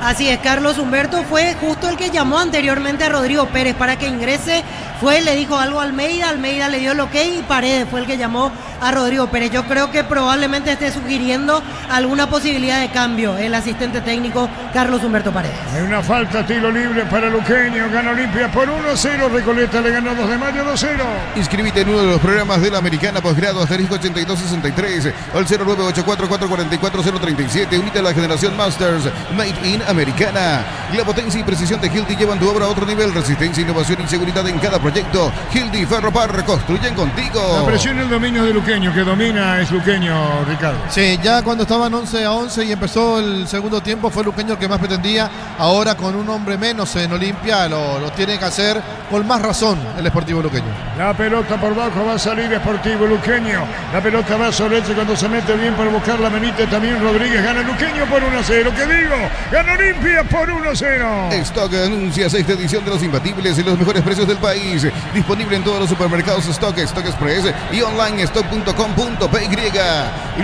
Así es, Carlos Humberto fue justo el que llamó anteriormente a Rodrigo Pérez para que ingrese. Le dijo algo a Almeida, Almeida le dio el ok y Paredes fue el que llamó a Rodrigo Pérez. Yo creo que probablemente esté sugiriendo alguna posibilidad de cambio el asistente técnico Carlos Humberto Paredes. Hay una falta, tiro libre para Luqueño, gana Olimpia por 1-0, Recoleta le ganó 2 de mayo 2-0. Inscribite en uno de los programas de la Americana Posgrado asterisco 8263 al 0984444037. Unite a la generación Masters Made in Americana. La potencia y precisión de Hildy llevan tu obra a otro nivel. Resistencia, innovación y seguridad en cada proyecto. Hildy Ferropar, construyen contigo. La presión y el dominio de Luqueño, que domina es Luqueño, Ricardo. Sí, ya cuando estaban 11-11 y empezó el segundo tiempo, fue Luqueño el que más pretendía. Ahora con un hombre menos en Olimpia lo tiene que hacer con más razón el Sportivo Luqueño. La pelota por bajo va a salir Sportivo Luqueño. La pelota va a Soleche cuando se mete bien para buscar la Benítez. También Rodríguez gana Luqueño por 1-0. ¿Qué digo? Gana Olimpia por 1-0. Stock anuncia 6ª edición de los imbatibles y los mejores precios del país. Disponible en todos los supermercados Stock, Stock Express y online stock.com.py.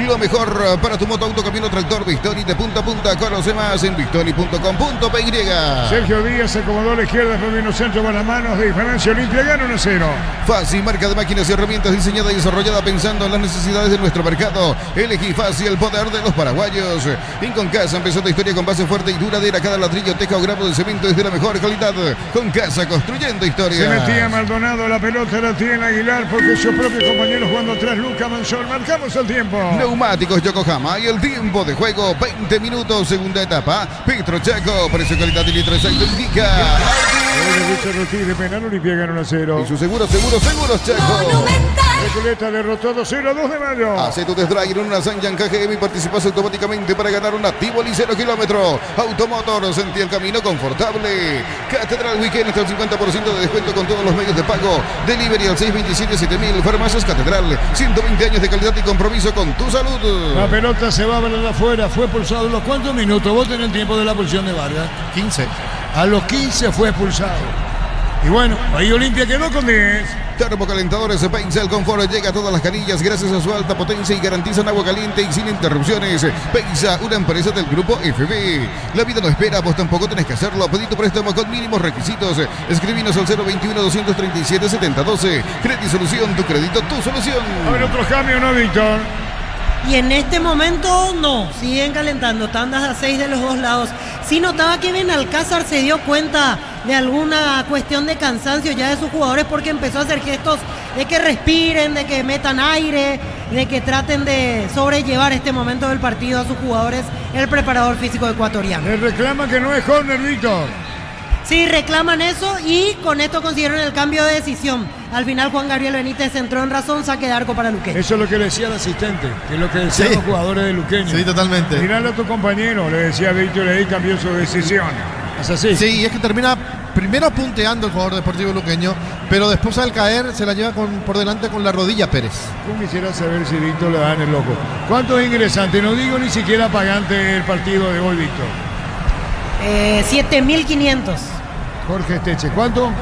Lo mejor para tu moto, auto, camino, tractor, Victory de punta a punta. Conoce más en victory.com.py. Sergio Díaz se acomodó a la izquierda, después vino centro con las manos de diferencia. Olimpia gana 1-0. Fácil, marca de máquinas y herramientas diseñada y desarrollada pensando en las necesidades de nuestro mercado. Elegí Fácil, el poder de los paraguayos. Casa empezó tu historia con base fuerte y duradera. Cada ladrillo, teja o gramo de cemento es de la mejor calidad. Con Casa, construyendo historia. Se metía Maldonado, la pelota la tiene Aguilar porque sus propios compañeros jugando atrás. Lucas Manzón, marcamos el tiempo. Neumáticos Yokohama y el tiempo de juego 20 minutos, segunda etapa. Petro Chaco, precio, calidad y litro exacto indica. Richard Ortiz de penal, Olimpia gana 1-0. Y su seguros Chaco. Recoleta derrotó 2-0 a 2 de mayo. Hace tu test drive en una Sanyan KGM y participas automáticamente para ganar una Tivoli 0 kilómetros. Automotor, sentí el camino confortable. Catedral Weekend hasta el 50% de descuento con todos los medios de pago. Delivery al 627-7000. Farmacias Catedral. 120 años de calidad y compromiso con tu salud. La pelota se va a ver afuera. Fue expulsado en los cuantos minutos. Vos tenés el tiempo de la expulsión de Vargas. 15. A los 15 fue expulsado. Y bueno, ahí Olimpia quedó con 10. Termocalentadores Peisel Confort llega a todas las canillas gracias a su alta potencia y garantizan agua caliente y sin interrupciones. Peisa, una empresa del grupo FB. La vida no espera, vos tampoco tenés que hacerlo. Pedí tu préstamo con mínimos requisitos. Escribinos al 021-237-7012. Credit Solución, tu crédito, tu solución. A ver, otro cambio, ¿no, Víctor? Y en este momento no, siguen calentando, tandas a 6 de los dos lados. Sí notaba que Benalcázar se dio cuenta de alguna cuestión de cansancio ya de sus jugadores porque empezó a hacer gestos de que respiren, de que metan aire. de que traten de sobrellevar este momento del partido a sus jugadores, el preparador físico ecuatoriano. Le reclama que no es córner, Víctor. Sí, reclaman eso y con esto consiguieron el cambio de decisión. Al final Juan Gabriel Benítez entró en razón, saque de arco para Luqueño. Eso es lo que le decía el asistente, que es lo que decían Sí. los jugadores de Luqueño. Sí, totalmente. Mirale a tu compañero, le decía Víctor, y ahí cambió su decisión. ¿Es así? Sí, y es que termina primero punteando el jugador deportivo luqueño, pero después al caer se la lleva por delante con la rodilla Pérez. Yo quisiera saber si Víctor le da en el ojo. ¿Cuántos ingresantes? No digo ni siquiera pagante el partido de hoy, Víctor. 7.500. Jorge Esteche, ¿cuánto?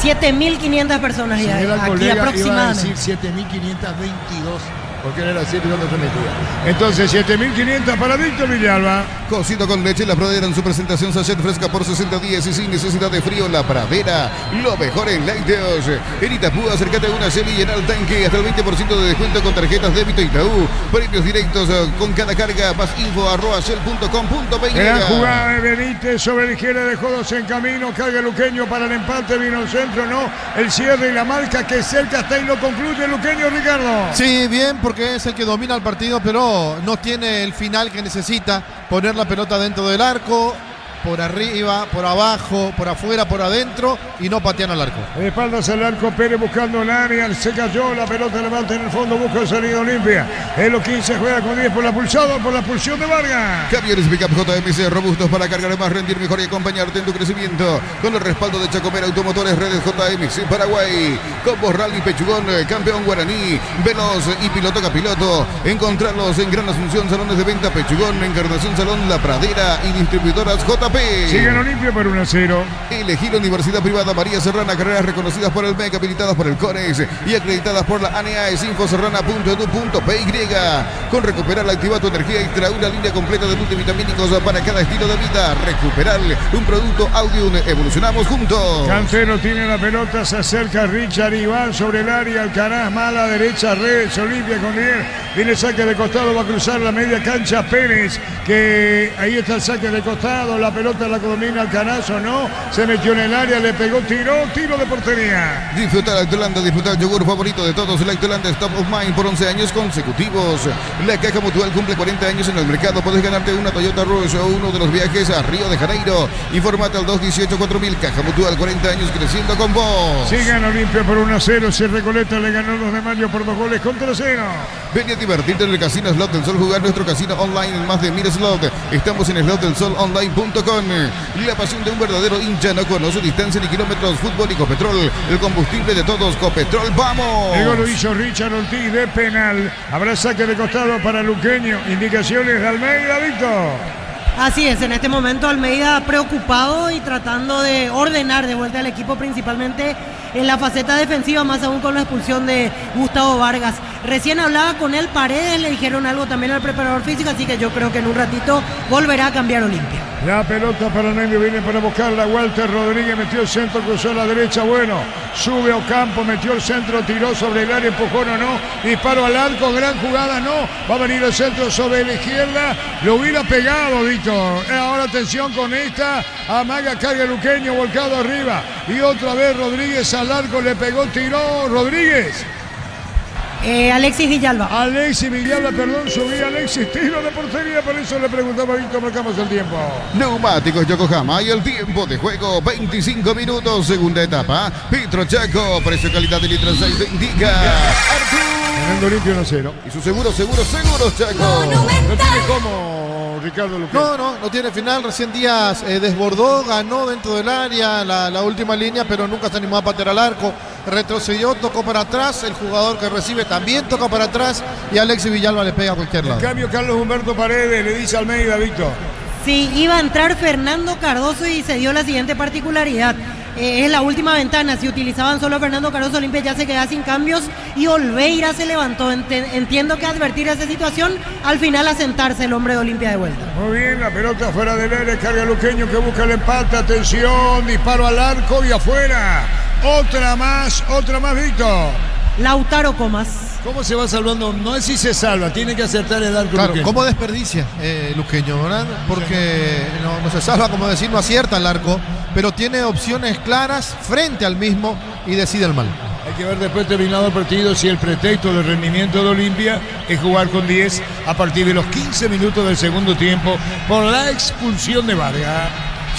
7.500 personas Si ya, era aquí colega, iba a aproximadamente. decir 7.522, porque era así cuando se metía. Entonces, 7.500 para Víctor Villalba. Cocido con leche, la Pradera en su presentación sachet fresca por 60 días y sin necesidad de frío. La Pradera, lo mejor en lácteos. En Itapú, acércate a una Shell y llena el tanque. Hasta el 20% de descuento con tarjetas débito Itaú. Premios directos con cada carga. Más info @shell.com.pe. Gran jugada de Benítez sobre la izquierda, dejó dos en camino. Carga Luqueño para el empate, vino el centro, no. El cierre y la marca que cerca está y lo concluye Luqueño, Ricardo. Sí, bien, porque es el que domina el partido, pero no tiene el final que necesita. Poner la pelota dentro del arco, por arriba, por abajo, por afuera, por adentro y no patean al arco. De espaldas al arco, Pérez buscando el área, se cayó, la pelota levanta en el fondo, busca salida Olimpia. En los 15 juega con 10 por la pulsada, por la pulsión de Vargas. Camiones Pickup JMC, robustos para cargar más, rendir mejor y acompañarte en tu crecimiento. Con el respaldo de Chacomera Automotores, Redes JMC Paraguay. Combos Rally Pechugón, campeón guaraní, veloz y piloto capiloto. Encontrarlos en Gran Asunción, salones de venta Pechugón, Encarnación Salón La Pradera y distribuidoras JP. Siguen Olimpia por 1-0. Elegir Universidad Privada María Serrana, carreras reconocidas por el MEC, habilitadas por el CONEX y acreditadas por la ANEAES, infoserrana.edu.py. Con Recuperar activa tu energía extra, una línea completa de multivitamínicos para cada estilo de vida. Recuperar un producto Audium, evolucionamos juntos. Cancelo tiene la pelota, se acerca Richard Iván sobre el área, Alcaraz, mala derecha, Redes, Olimpia con 10. Viene el saque de costado, va a cruzar la media cancha Pérez, que ahí está el saque de costado, la pelota la domina Alcaraz o no, se metió en el área, le pegó, tiro de portería. Disfrutar Lactolanda, disfrutar el yogur favorito de todos. Lactolanda es top of mind por 11 años consecutivos. La Caja Mutual cumple 40 años en el mercado. Podés ganarte una Toyota Rush o uno de los viajes a Río de Janeiro. Informate al 218-4000. Caja Mutual, 40 años creciendo con vos. Sigan Olimpia por 1-0. Si Recoleta le ganó 2 de mayo por 2 goles contra 0. Ven a divertirte en el Casino Slot del Sol, jugar nuestro casino online en más de 1000 slot. Estamos en slotdelsolonline.com. La pasión de un verdadero hincha no conoce distancia ni kilómetros. Fútbol y Copetrol, el combustible de todos. Copetrol, ¡vamos! El gol lo hizo Richard Ortiz de penal. Habrá saque de costado para Luqueño. Indicaciones de Almeida, Víctor. Así es, en este momento Almeida preocupado y tratando de ordenar de vuelta al equipo, principalmente en la faceta defensiva, más aún con la expulsión de Gustavo Vargas. Recién hablaba con él Paredes, le dijeron algo también al preparador físico, así que yo creo que en un ratito volverá a cambiar Olimpia. La pelota para Nemio, viene para buscarla. Walter Rodríguez metió el centro, cruzó a la derecha. Bueno, sube Ocampo, metió el centro, tiró sobre el área, empujón o no. Disparo al arco, gran jugada, no. Va a venir el centro sobre la izquierda. Lo hubiera pegado, Víctor. Ahora atención con esta. Amaga, carga Luqueño, volcado arriba. Y otra vez Rodríguez al arco, le pegó, tiró Rodríguez. Alexis Villalba. Alexis Villalba, perdón, subía Alexis, tiro de portería, por eso le preguntaba a Víctor, marcamos el tiempo. Neumáticos Yokohama y el tiempo de juego, 25 minutos, segunda etapa. Petro Chaco, precio, calidad de litro 6 indica. Ganando Olimpia 1-0. Y su seguro, Chaco. No tiene cómo, Ricardo Luqueño. No tiene final. Recién Díaz desbordó, ganó dentro del área la última línea, pero nunca se animó a patear al arco. Retrocedió, tocó para atrás. El jugador que recibe también toca para atrás. Y Alexis Villalba le pega a cualquier lado. En cambio, Carlos Humberto Paredes le dice a Almeida, Víctor. Sí, iba a entrar Fernando Cardoso y se dio la siguiente particularidad. Es la última ventana. Si utilizaban solo a Fernando Cardoso, Olimpia ya se queda sin cambios y Olveira se levantó. Entiendo que advertir esa situación, al final asentarse el hombre de Olimpia de vuelta. Muy bien, la pelota fuera del área, carga Luqueño que busca el empate. Atención, disparo al arco y afuera. Otra más, Víctor. Lautaro Comas. ¿Cómo se va salvando? No es si se salva, tiene que acertar el arco. Claro, Luqueño. ¿cómo desperdicia Luqueño, verdad? Porque no se salva, como decir, no acierta el arco, pero tiene opciones claras frente al mismo y decide el mal. Hay que ver después terminado el partido si el pretexto del rendimiento de Olimpia es jugar con 10 a partir de los 15 minutos del segundo tiempo por la expulsión de Vargas.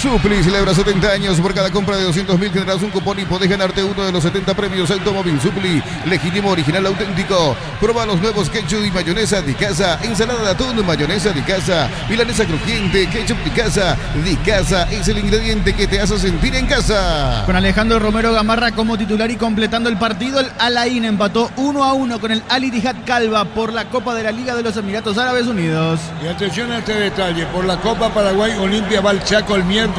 Supli celebra 70 años. Por cada compra de 200.000 generas un cupón y podés ganarte uno de los 70 premios Automóvil Supli. Legítimo, original, auténtico. Prueba los nuevos ketchup y mayonesa de casa. Ensalada de atún, mayonesa de casa. Milanesa crujiente, ketchup de casa. De casa es el ingrediente que te hace sentir en casa. Con Alejandro Romero Gamarra como titular y completando el partido, el Al Ain empató 1-1 con el Al Ittihad Calva por la Copa de la Liga de los Emiratos Árabes Unidos. Y atención a este detalle, por la Copa Paraguay, Olimpia va al Chaco el miércoles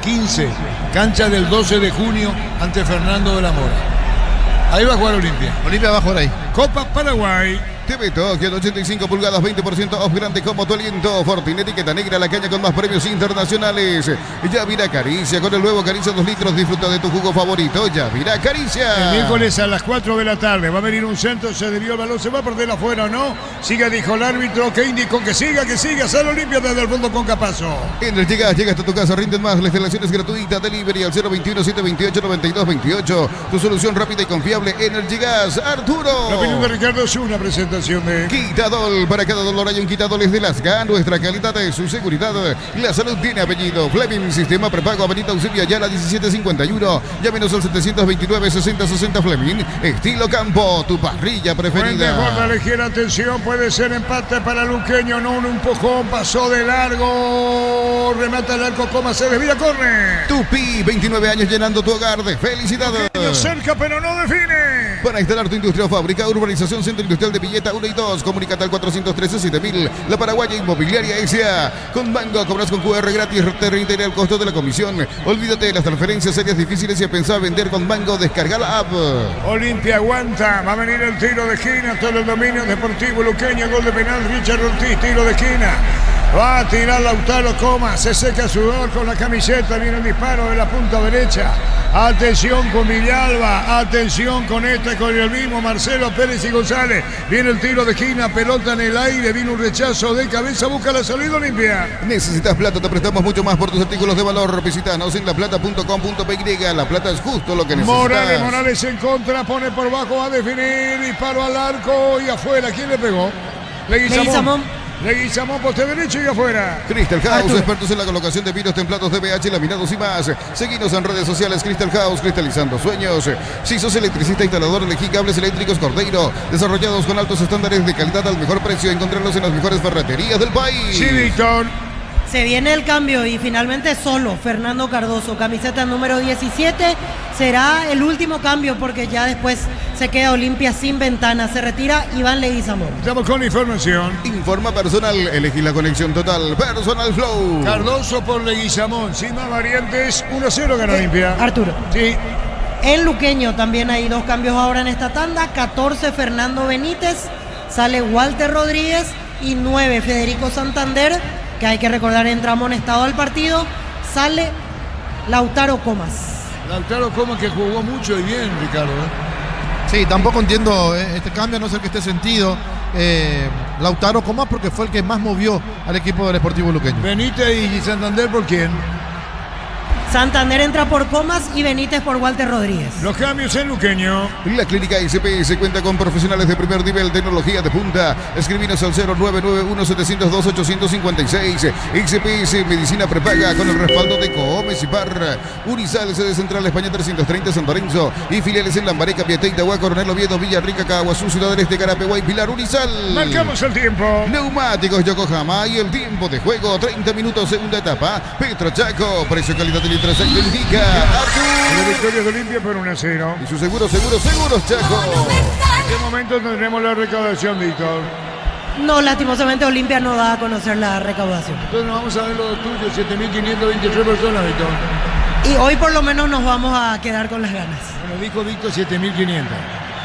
15, cancha del 12 de junio ante Fernando de la Mora. Ahí va a jugar Olimpia. Olimpia va a jugar ahí. Copa Paraguay. TV Tokio, 85 pulgadas, 20% off, grande como tu aliento. Fortin, etiqueta negra, la caña con más premios internacionales. Yavira Caricia, con el nuevo Caricia 2 litros, disfruta de tu jugo favorito. Yavira Caricia. El miércoles a las 4 de la tarde va a venir un centro, se desvió el balón, se va a perder afuera o no. Siga, dijo el árbitro, que indicó que siga, sale Olimpia desde el fondo con Capazo. Llega hasta tu casa, rinden más, la instalación es gratuita, delivery al 021-728-9228. Tu solución rápida y confiable, Energigas, Arturo. La opinión de Ricardo es una presentación de Quitadol. Para cada dolor hay un Quitadol es de Lasga. Nuestra calidad es su seguridad. La salud tiene apellido. Fleming, sistema prepago, Avenida Eusebio Ayala 1751. Llámenos al 729-6060 Fleming. Estilo campo, tu parrilla preferida. Fuente Gorda, ligera atención, puede ser empate para Luqueño, no un empujón, pasó de largo, remata el arco, Coma, se desvía, corre. Tupi, 29 años llenando tu hogar de felicidad. Luqueño cerca pero no define. Para instalar tu industria o fábrica, Urbanización Centro Industrial de Villeta 1 y 2, comunicate al 413-7000. La Paraguaya Inmobiliaria S.A. Con Mango cobras con QR gratis, te reintegra el costo de la comisión. Olvídate de las transferencias serias difíciles y a pensar vender con Mango, descarga la app. Olimpia aguanta, va a venir el tiro de esquina, todo el dominio deportivo Luqueño, gol de penal, Richard Ortiz, tiro de esquina. Va a tirar Lautaro Coma, se seca sudor con la camiseta, viene el disparo de la punta derecha. Atención con Villalba, atención con con el mismo Marcelo Pérez y González. Viene el tiro de esquina, pelota en el aire, viene un rechazo de cabeza, busca la salida Olimpia. Necesitas plata, te prestamos mucho más por tus artículos de valor. Visítanos en laplata.com.py. La plata es justo lo que necesitas. Morales en contra, pone por bajo, va a definir, disparo al arco y afuera. ¿Quién le pegó? Leguizamón. Leguizamón, poste derecho y afuera. Crystal House, expertos en la colocación de pinos, templados, DBH, laminados y más. Seguinos en redes sociales. Crystal House, cristalizando sueños. Si sos electricista, instalador, elegí cables eléctricos Cordeiro, desarrollados con altos estándares de calidad al mejor precio. Encontrarlos en las mejores ferreterías del país. Sí, Víctor. Se viene el cambio y finalmente solo Fernando Cardoso, camiseta número 17, será el último cambio porque ya después se queda Olimpia sin ventana, se retira Iván Leguizamón. Estamos con información. Informa personal, elegí la conexión total, Personal Flow. Cardoso por Leguizamón, sin más variantes, 1-0 gana Olimpia. Arturo. Sí. En Luqueño también hay dos cambios ahora en esta tanda, 14 Fernando Benítez, sale Walter Rodríguez y 9 Federico Santander, que hay que recordar entra amonestado al partido, sale Lautaro Comas. Lautaro Comas que jugó mucho y bien, Ricardo. Sí, tampoco entiendo este cambio, a no ser que esté sentido. Lautaro Comas porque fue el que más movió al equipo del Sportivo Luqueño. Benítez y Santander, ¿por quién? Santander entra por Comas y Benítez por Walter Rodríguez. Los cambios en Luqueño. La clínica SPS cuenta con profesionales de primer nivel, tecnología de punta. Escribinos al 0991-702-856. SPS Medicina Prepaga con el respaldo de Comes y Par. Urizal, sede central España 330 San Lorenzo. Y filiales en Lambaré, Capiatá, Itagua, Coronel Oviedo, Villarrica, Caguazú, Ciudad del Este, Carapeguá y Pilar. Urizal. Marcamos el tiempo. Neumáticos Yokohama y el tiempo de juego, 30 minutos, segunda etapa. Petro Chaco, precio, calidad del litro, se indica. La victoria de Olimpia por 1-0. Y su seguros, Chaco. ¿En qué momento tendremos la recaudación, Víctor? No, lastimosamente Olimpia no da a conocer la recaudación. Entonces nos vamos a ver lo tuyo, 7.523 personas, Víctor. Y hoy por lo menos nos vamos a quedar con las ganas. Bueno, dijo Víctor 7.500.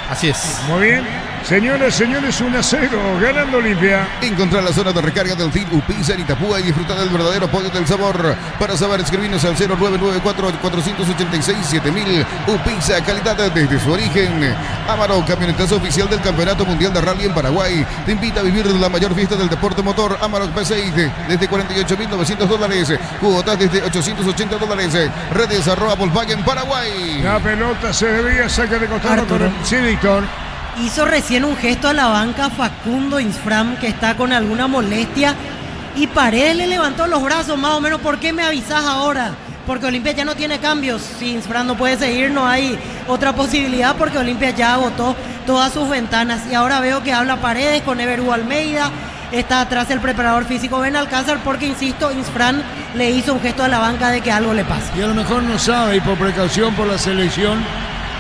Así es. Muy bien. Señoras, señores, 1-0, ganando Olimpia. Encontrar la zona de recarga del Team Upisa en Itapúa y disfrutar del verdadero podio del sabor. Para saber, escribirnos al 0994-486-7000. Upisa, calidad desde su origen. Amaro, camionetazo oficial del Campeonato Mundial de Rally en Paraguay. Te invita a vivir la mayor fiesta del deporte motor. Amarok P6 desde $48.900. Cuotas desde $880. Redes @Volkswagen Paraguay. La pelota se debía sacar de costado. Sí, Víctor. Hizo recién un gesto a la banca Facundo Insfram, que está con alguna molestia, y Paredes le levantó los brazos más o menos. ¿Por qué me avisás ahora? Porque Olimpia ya no tiene cambios. Si Insfram no puede seguir, no hay otra posibilidad, porque Olimpia ya agotó todas sus ventanas. Y ahora veo que habla Paredes con Everu Almeida. Está atrás el preparador físico Benalcázar, porque, insisto, Insfram le hizo un gesto a la banca de que algo le pasa. Y a lo mejor no sabe, y por precaución por la selección,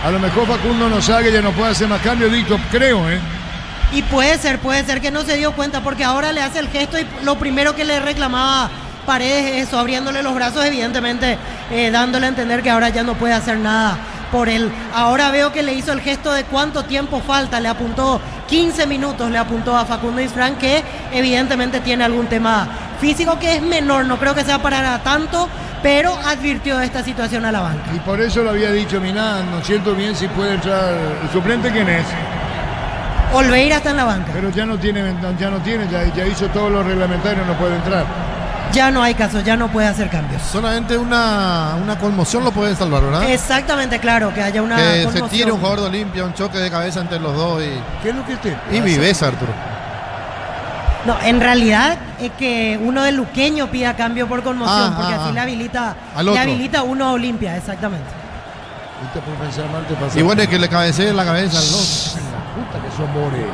a lo mejor Facundo no sabe que ya no puede hacer más cambios, Víctor, creo, ¿eh? Y puede ser que no se dio cuenta, porque ahora le hace el gesto y lo primero que le reclamaba Paredes es eso, abriéndole los brazos, evidentemente dándole a entender que ahora ya no puede hacer nada por él. Ahora veo que le hizo el gesto de cuánto tiempo falta, le apuntó 15 minutos, le apuntó a Facundo Insfram, que evidentemente tiene algún tema físico que es menor, no creo que sea para tanto, pero advirtió de esta situación a la banca. Y por eso lo había dicho, mirá, no siento bien si puede entrar. ¿El suplente quién es? Olveira está en la banca. Pero ya hizo todos los reglamentarios, no puede entrar. Ya no hay caso, ya no puede hacer cambios. Solamente una conmoción lo puede salvar, ¿verdad? Exactamente, claro, que haya una que conmoción. se tire un jugador de Olimpia, un choque de cabeza entre los dos. ¿Qué es lo que esté? Y viveza, Arturo. No, en realidad es que uno de Luqueño pida cambio por conmoción, porque así le habilita uno a Olimpia, exactamente. Y bueno, es que le cabecee la cabeza al dos. Puta que son more.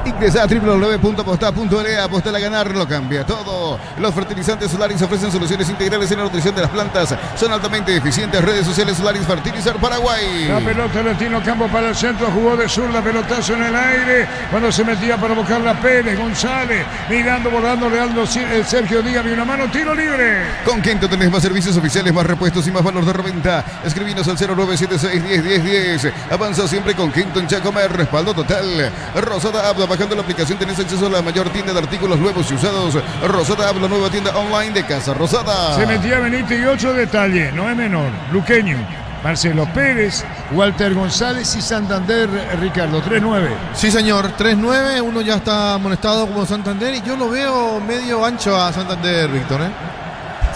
Ingresa a www.aposta.le, apostar a ganar, lo cambia todo. Los fertilizantes Solaris ofrecen soluciones integrales en la nutrición de las plantas. Son altamente eficientes. Redes sociales Solaris Fertilizar Paraguay. La pelota Latino Campo para el centro, jugó de sur, la pelotazo en el aire. Cuando se metía para buscarla Pérez, González, mirando, volando, Leandro, Sergio Díaz, y una mano, tiro libre. Con Kento tenés más servicios oficiales, más repuestos y más valor de reventa. Escribinos al 0976101010. Avanza siempre con Kento en Chacomer, respaldo total. Rosada Habla, bajando la aplicación tenés acceso a la mayor tienda de artículos nuevos y usados. Rosada Habla, nueva tienda online de Casa Rosada. Se metía Benítez y 8 detalles, no es menor. Luqueño, Marcelo Pérez, Walter González y Santander, Ricardo, 3-9. Sí, señor, 3-9, uno ya está amonestado como Santander y yo lo veo medio ancho a Santander, Víctor, ¿eh?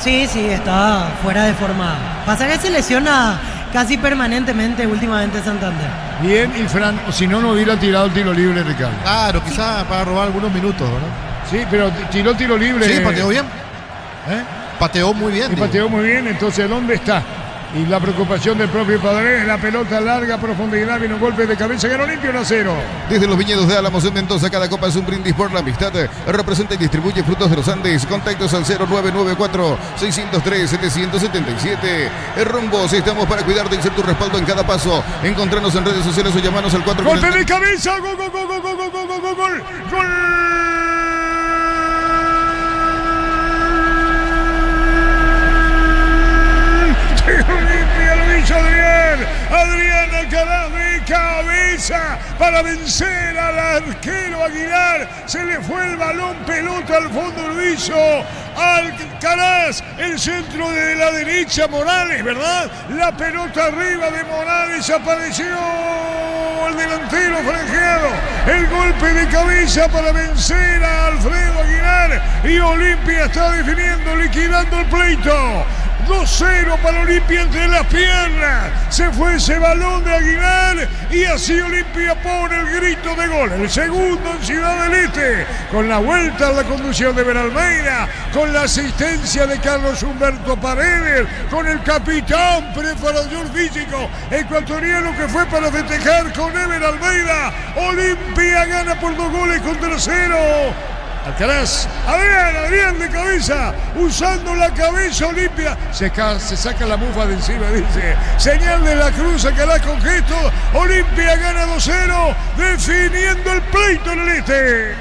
Sí, está fuera de forma. Pasa que se lesiona casi permanentemente últimamente Santander. Bien, y Fran, o si no, no hubiera tirado el tiro libre, Ricardo. Claro, quizá para robar algunos minutos, ¿verdad? Sí, pero tiró tiro libre. Sí, pateó bien. Pateó muy bien. Y pateó muy bien, entonces ¿dónde está? Y la preocupación del propio Paredes, la pelota larga, profundidad, viene un golpe de cabeza, ganó limpio 1-0. Desde los viñedos de Álamos en Mendoza, cada copa es un brindis por la amistad. Representa y distribuye Frutos de los Andes. Contactos al 0994-603-777. Rumbos, estamos para cuidarte y ser tu respaldo en cada paso. Encontranos en redes sociales o llamanos al 4. ¡Golpe de cabeza! ¡Gol! ¡Gol! Olimpia, lo hizo Adrián Alcaraz de cabeza para vencer al arquero Aguilar. Se le fue el balón, pelota al fondo, lo hizo Alcaraz, el centro de la derecha, Morales, ¿verdad? La pelota arriba de Morales, apareció el delantero franjeado. El golpe de cabeza para vencer a Alfredo Aguilar y Olimpia está definiendo, liquidando el pleito. 2-0 para Olimpia entre las piernas. Se fue ese balón de Aguilar y así Olimpia pone el grito de gol. El segundo en Ciudad del Este. Con la vuelta a la conducción de Benalmeida. Con la asistencia de Carlos Humberto Paredes. Con el capitán preparador físico ecuatoriano que fue para festejar con Ever Almeida. Olimpia gana por 2-0. Alcaraz, Adrián de cabeza, usando la cabeza Olimpia, se saca la mufa de encima, dice, señal de la cruz, Alcaraz con gesto, Olimpia gana 2-0, definiendo el pleito en el este.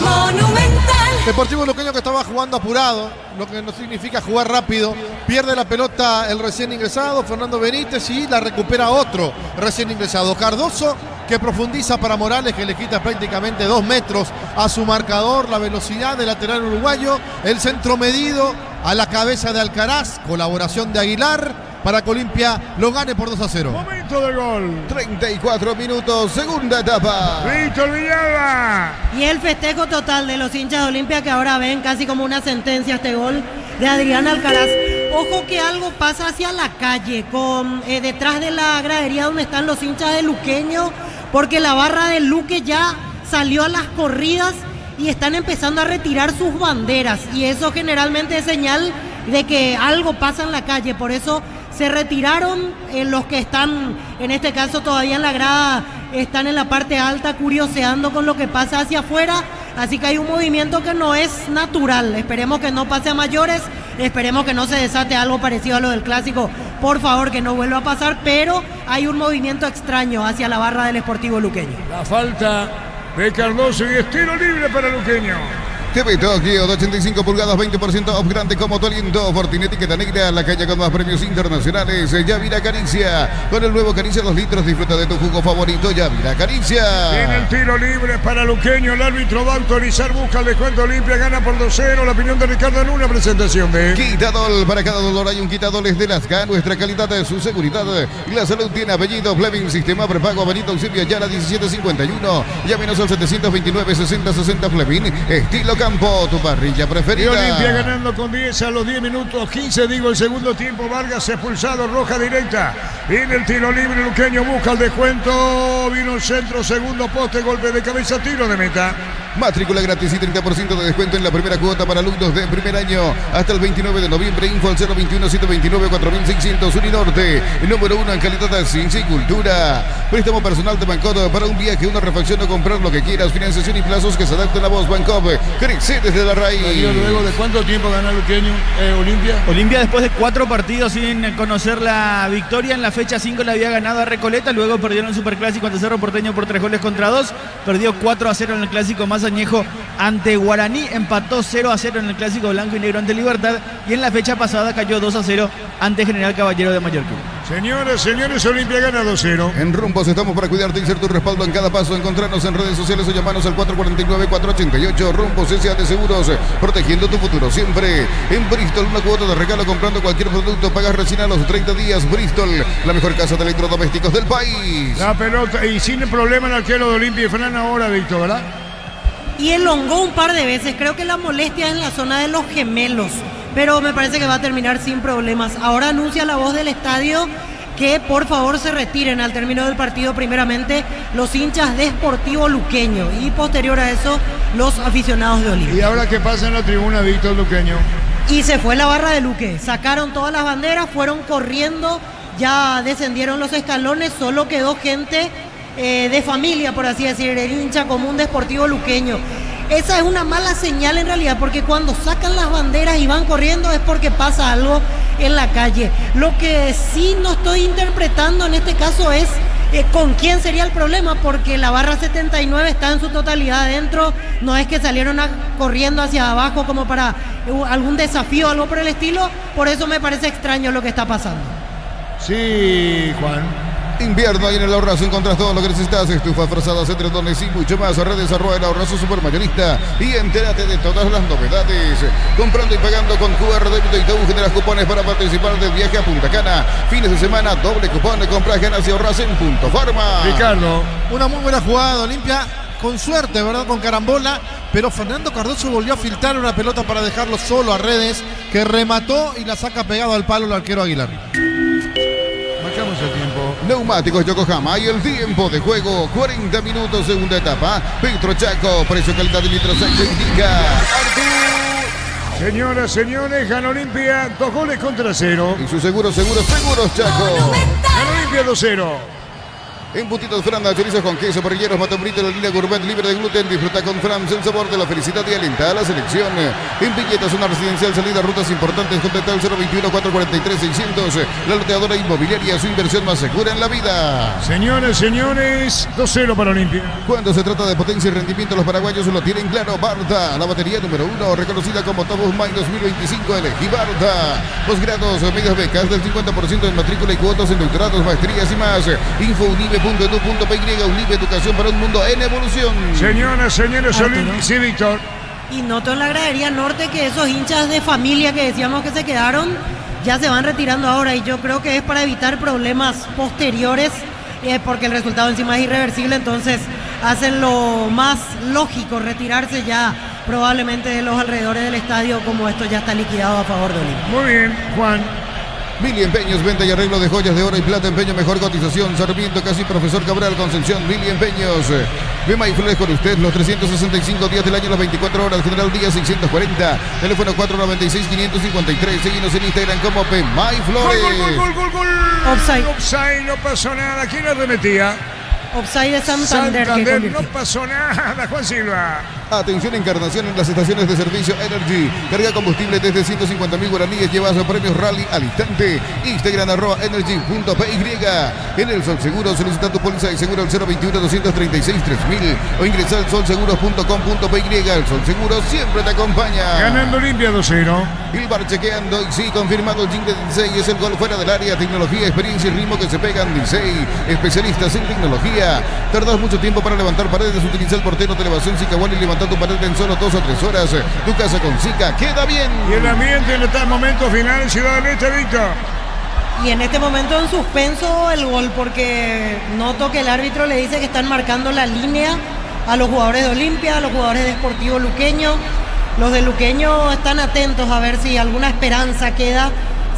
Monumental. Deportivo Luqueño que estaba jugando apurado, lo que no significa jugar rápido. Pierde la pelota el recién ingresado, Fernando Benítez, y la recupera otro recién ingresado, Cardoso, que profundiza para Morales, que le quita prácticamente 2 metros a su marcador. La velocidad del lateral uruguayo, el centro medido a la cabeza de Alcaraz, colaboración de Aguilar, para que Olimpia lo gane por 2-0. Momento de gol. 34 minutos, segunda etapa. Víctor Villalba. Y el festejo total de los hinchas de Olimpia, que ahora ven casi como una sentencia este gol de Adrián Alcaraz. Ojo que algo pasa hacia la calle, con detrás de la gradería donde están los hinchas de Luqueño, porque la barra de Luque ya salió a las corridas y están empezando a retirar sus banderas. Y eso generalmente es señal de que algo pasa en la calle. Por eso se retiraron los que están, en este caso todavía en la grada, están en la parte alta curioseando con lo que pasa hacia afuera. Así que hay un movimiento que no es natural. Esperemos que no pase a mayores, esperemos que no se desate algo parecido a lo del clásico. Por favor, que no vuelva a pasar, pero hay un movimiento extraño hacia la barra del Sportivo Luqueño. La falta de Cardoso y es tiro libre para Luqueño. TV Tokio de 85 pulgadas, 20% off grande como tu aliento. Fortinet etiqueta negra, la calle con más premios internacionales. Yavira Caricia, con el nuevo Caricia 2 litros, disfruta de tu jugo favorito. Yavira Caricia. Tiene el tiro libre para Luqueño, el árbitro va a autorizar, busca el descuento. Olimpia gana por 2-0. La opinión de Ricardo en una presentación de Quitadol, para cada dolor hay un Quitadol es de Lasca. Nuestra calidad de su seguridad y la salud tiene apellido. Fleming, sistema prepago, Benito Eusebio Ayala 1751. Llámenos al 729-6060 Fleming. Estilo Campo, tu parrilla Y preferida. Olimpia ganando con 10 a los 10 minutos 15, digo el segundo tiempo. Vargas expulsado, roja directa. Viene el tiro libre, Luqueño busca el descuento. Vino el centro, segundo poste, golpe de cabeza, tiro de meta. Matrícula gratis y 30% de descuento en la primera cuota para alumnos de primer año hasta el 29 de noviembre. Info al 021-729-4600 Uninorte, número 1 en calidad de ciencia y cultura. Préstamo personal de Bancodo para un viaje, una refacción o comprar lo que quieras. Financiación y plazos que se adapten a vos. Bancob, crece desde la raíz. Luego de cuánto tiempo gana Luqueño, Olimpia. Olimpia, después de 4 partidos sin conocer la victoria, en la fecha 5 le había ganado a Recoleta, luego perdieron el Superclásico ante Cerro Porteño por 3-2, perdió 4-0 en el Clásico más añejo ante Guaraní, empató 0-0 en el Clásico blanco y negro ante Libertad, y en la fecha pasada cayó 2-0 ante General Caballero de Mallorca. Señores, Olimpia gana 2-0. En Rumbos estamos para cuidarte y ser tu respaldo en cada paso. Encontrarnos en redes sociales o llamarnos al 449-488. Rumbos S.A. de Seguros, protegiendo tu futuro siempre. En Bristol, una cuota de regalo comprando cualquier producto. Pagas recién a los 30 días. Bristol, la mejor casa de electrodomésticos del país. La pelota, y sin problema el arquero de Olimpia y Fran ahora, Víctor, ¿verdad? Y elongó un par de veces. Creo que la molestia es en la zona de los gemelos, pero me parece que va a terminar sin problemas. Ahora anuncia la voz del estadio que por favor se retiren al término del partido, primeramente los hinchas de Sportivo Luqueño y posterior a eso los aficionados de Olimpia. ¿Y ahora qué pasa en la tribuna, Víctor Luqueño? Y se fue la barra de Luque, sacaron todas las banderas, fueron corriendo, ya descendieron los escalones, solo quedó gente de familia, por así decir, el hincha común de Sportivo Luqueño. Esa es una mala señal en realidad, porque cuando sacan las banderas y van corriendo es porque pasa algo en la calle. Lo que sí no estoy interpretando en este caso es con quién sería el problema, porque la barra 79 está en su totalidad adentro, no es que salieron corriendo hacia abajo como para algún desafío o algo por el estilo. Por eso me parece extraño lo que está pasando. Sí, Juan. Invierno ahí en el Ahorrazo encontrás todo lo que necesitas, estufas, frazadas, edredones y mucho más. Redes @ el Ahorrazo Supermayorista y entérate de todas las novedades. Comprando y pagando con QR Débito y Itaú generas cupones para participar del viaje a Punta Cana. Fines de semana, doble cupón, compras, ganas y ahorras en Punto Farma. Ricardo. Una muy buena jugada de Olimpia, con suerte, ¿verdad? Con carambola, pero Fernando Cardoso volvió a filtrar una pelota para dejarlo solo a Redes, que remató y la saca pegado al palo el arquero Aguilar. Marcamos el tiempo. Neumáticos Yokohama y el tiempo de juego, 40 minutos, segunda etapa. Petro Chaco, precio, calidad de litros se indica. Señoras, señores, gana Olimpia 2-0. Y su seguros Chaco. Gana Olimpia 2-0. Embutidos Franda, chorizos con queso, parrilleros, matambrito, la línea gourmet libre de gluten. Disfruta con Frams el sabor de la felicidad y alenta a la selección. En Villetas, una residencial, salida, rutas importantes. Contacta al 021-443-600. La loteadora inmobiliaria, su inversión más segura en la vida. Señores, 2-0 para Olimpia. Cuando se trata de potencia y rendimiento, los paraguayos lo tienen claro. Barta, la batería número 1, reconocida como Top of Mind 2025. Elegí Barta. Posgrados, medias becas del 50% en matrícula y cuotas en doctorados, maestrías y más. Info unive.edu.py. Unive, educación para un mundo en evolución. Señores, Olimpia. Sí, Víctor. Y noto en la gradería norte que esos hinchas de familia que decíamos que se quedaron ya se van retirando ahora, y yo creo que es para evitar problemas posteriores, porque el resultado encima es irreversible. Entonces hacen lo más lógico, retirarse ya probablemente de los alrededores del estadio, como esto ya está liquidado a favor de Olimpia. Muy bien, Juan. Mili Empeños, venta y arreglo de joyas de oro y plata, empeño, mejor cotización. Sarmiento, casi Profesor Cabral, Concepción. Mili Empeños. Ve Mayflores con usted los 365 días del año, las 24 horas. General Díaz 640. Teléfono 496-553. Seguimos en Instagram como P. Mayflores. Gol. Offside, no pasó nada. ¿Quién arremetía? Offside de Santander que no pasó nada, Juan Silva. Atención, Encarnación, en las estaciones de servicio Energy. Carga combustible desde 150.000 guaraníes. Llevas a premios rally al instante. Instagram @energy.py. En el Sol Seguro, solicita tu póliza de seguro al 021-236-3000 o ingresa al solseguros.com.py. El Sol Seguro siempre te acompaña. Ganando Olimpia 2-0. Ilbar chequeando y sí, confirmado el jingle de Dicey. Es el gol fuera del área. Tecnología, experiencia y ritmo que se pegan. Dicey, especialistas en tecnología. Tardas mucho tiempo para levantar paredes. Utiliza el portero de elevación Zicawal y levanta tu pared en solo 2 o 3 horas. Tu casa con Zika queda bien. Y el ambiente en este momento final en Ciudad del Este, Víctor. Y en este momento en suspenso el gol, porque noto que el árbitro le dice que están marcando la línea a los jugadores de Olimpia, a los jugadores de Sportivo Luqueño. Los de Luqueño están atentos a ver si alguna esperanza queda,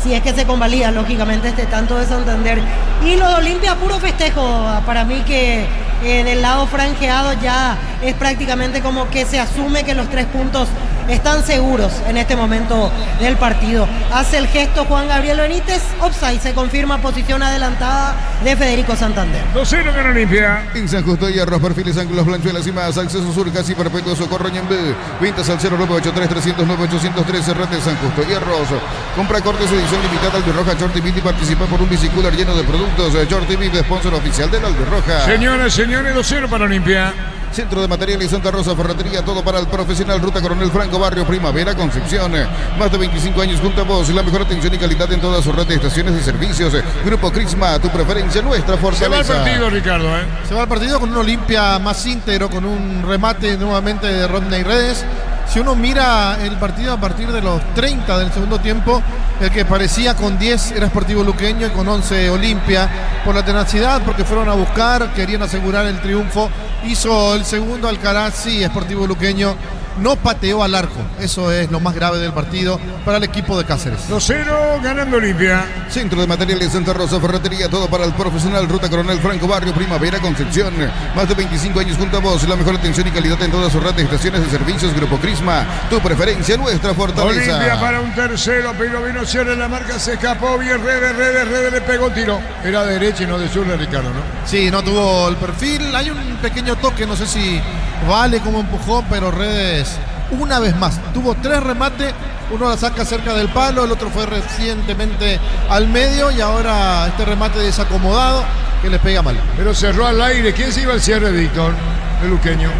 si es que se convalida lógicamente este tanto de Santander. Y los de Olimpia, puro festejo. Para mí que del lado franjeado ya es prácticamente como que se asume que los 3 puntos están seguros en este momento del partido. Hace el gesto Juan Gabriel Benítez, offside, se confirma posición adelantada de Federico Santander. 2-0 con Olimpia. En San Justo de Hierros, perfiles, ángulos, blanchuelas y más. Acceso Sur, casi perpetuo, Socorro, Ñembé. Ventas al 0983-309-813, red de San Justo Hierros. Compra cortes, edición limitada Albirroja Short TV y participa por un bicicooler lleno de productos. Short TV, sponsor oficial del Albirroja. Señores, 2-0 para Olimpia. Centro de Materiales Santa Rosa, ferretería, todo para el profesional. Ruta Coronel Franco, Barrio Primavera, Concepción. Más de 25 años junto a vos. La mejor atención y calidad en toda su red de estaciones y servicios. Grupo Crisma, tu preferencia, nuestra fortaleza. Se va el partido, Ricardo. Se va el partido con un Olimpia más íntegro, con un remate nuevamente de Rodney Redes. Si uno mira el partido a partir de los 30 del segundo tiempo, el que parecía con 10 era Sportivo Luqueño y con 11 Olimpia, por la tenacidad, porque fueron a buscar, querían asegurar el triunfo. Hizo el segundo Alcaraz y Sportivo Luqueño no pateó al arco. Eso es lo más grave del partido para el equipo de Cáceres. 2-0 ganando Olimpia. Centro de Materiales Santa Rosa, ferretería, todo para el profesional. Ruta Coronel Franco, Barrio Primavera, Concepción. Más de 25 años junto a vos. La mejor atención y calidad en toda su red de estaciones de servicios. Grupo Crisma, tu preferencia, nuestra fortaleza. Olimpia para un tercero, pero vino cierre la marca, se escapó bien. Redes le pegó un tiro. Era de derecha y no de zurda, Ricardo, ¿no? Sí, no tuvo el perfil. Hay un pequeño toque, no sé si vale como empujó, pero Redes una vez más tuvo 3 remates. Uno la saca cerca del palo, el otro fue recientemente al medio y ahora este remate desacomodado que le pega mal. Pero cerró al aire. ¿Quién se iba al cierre, Víctor? El luqueño.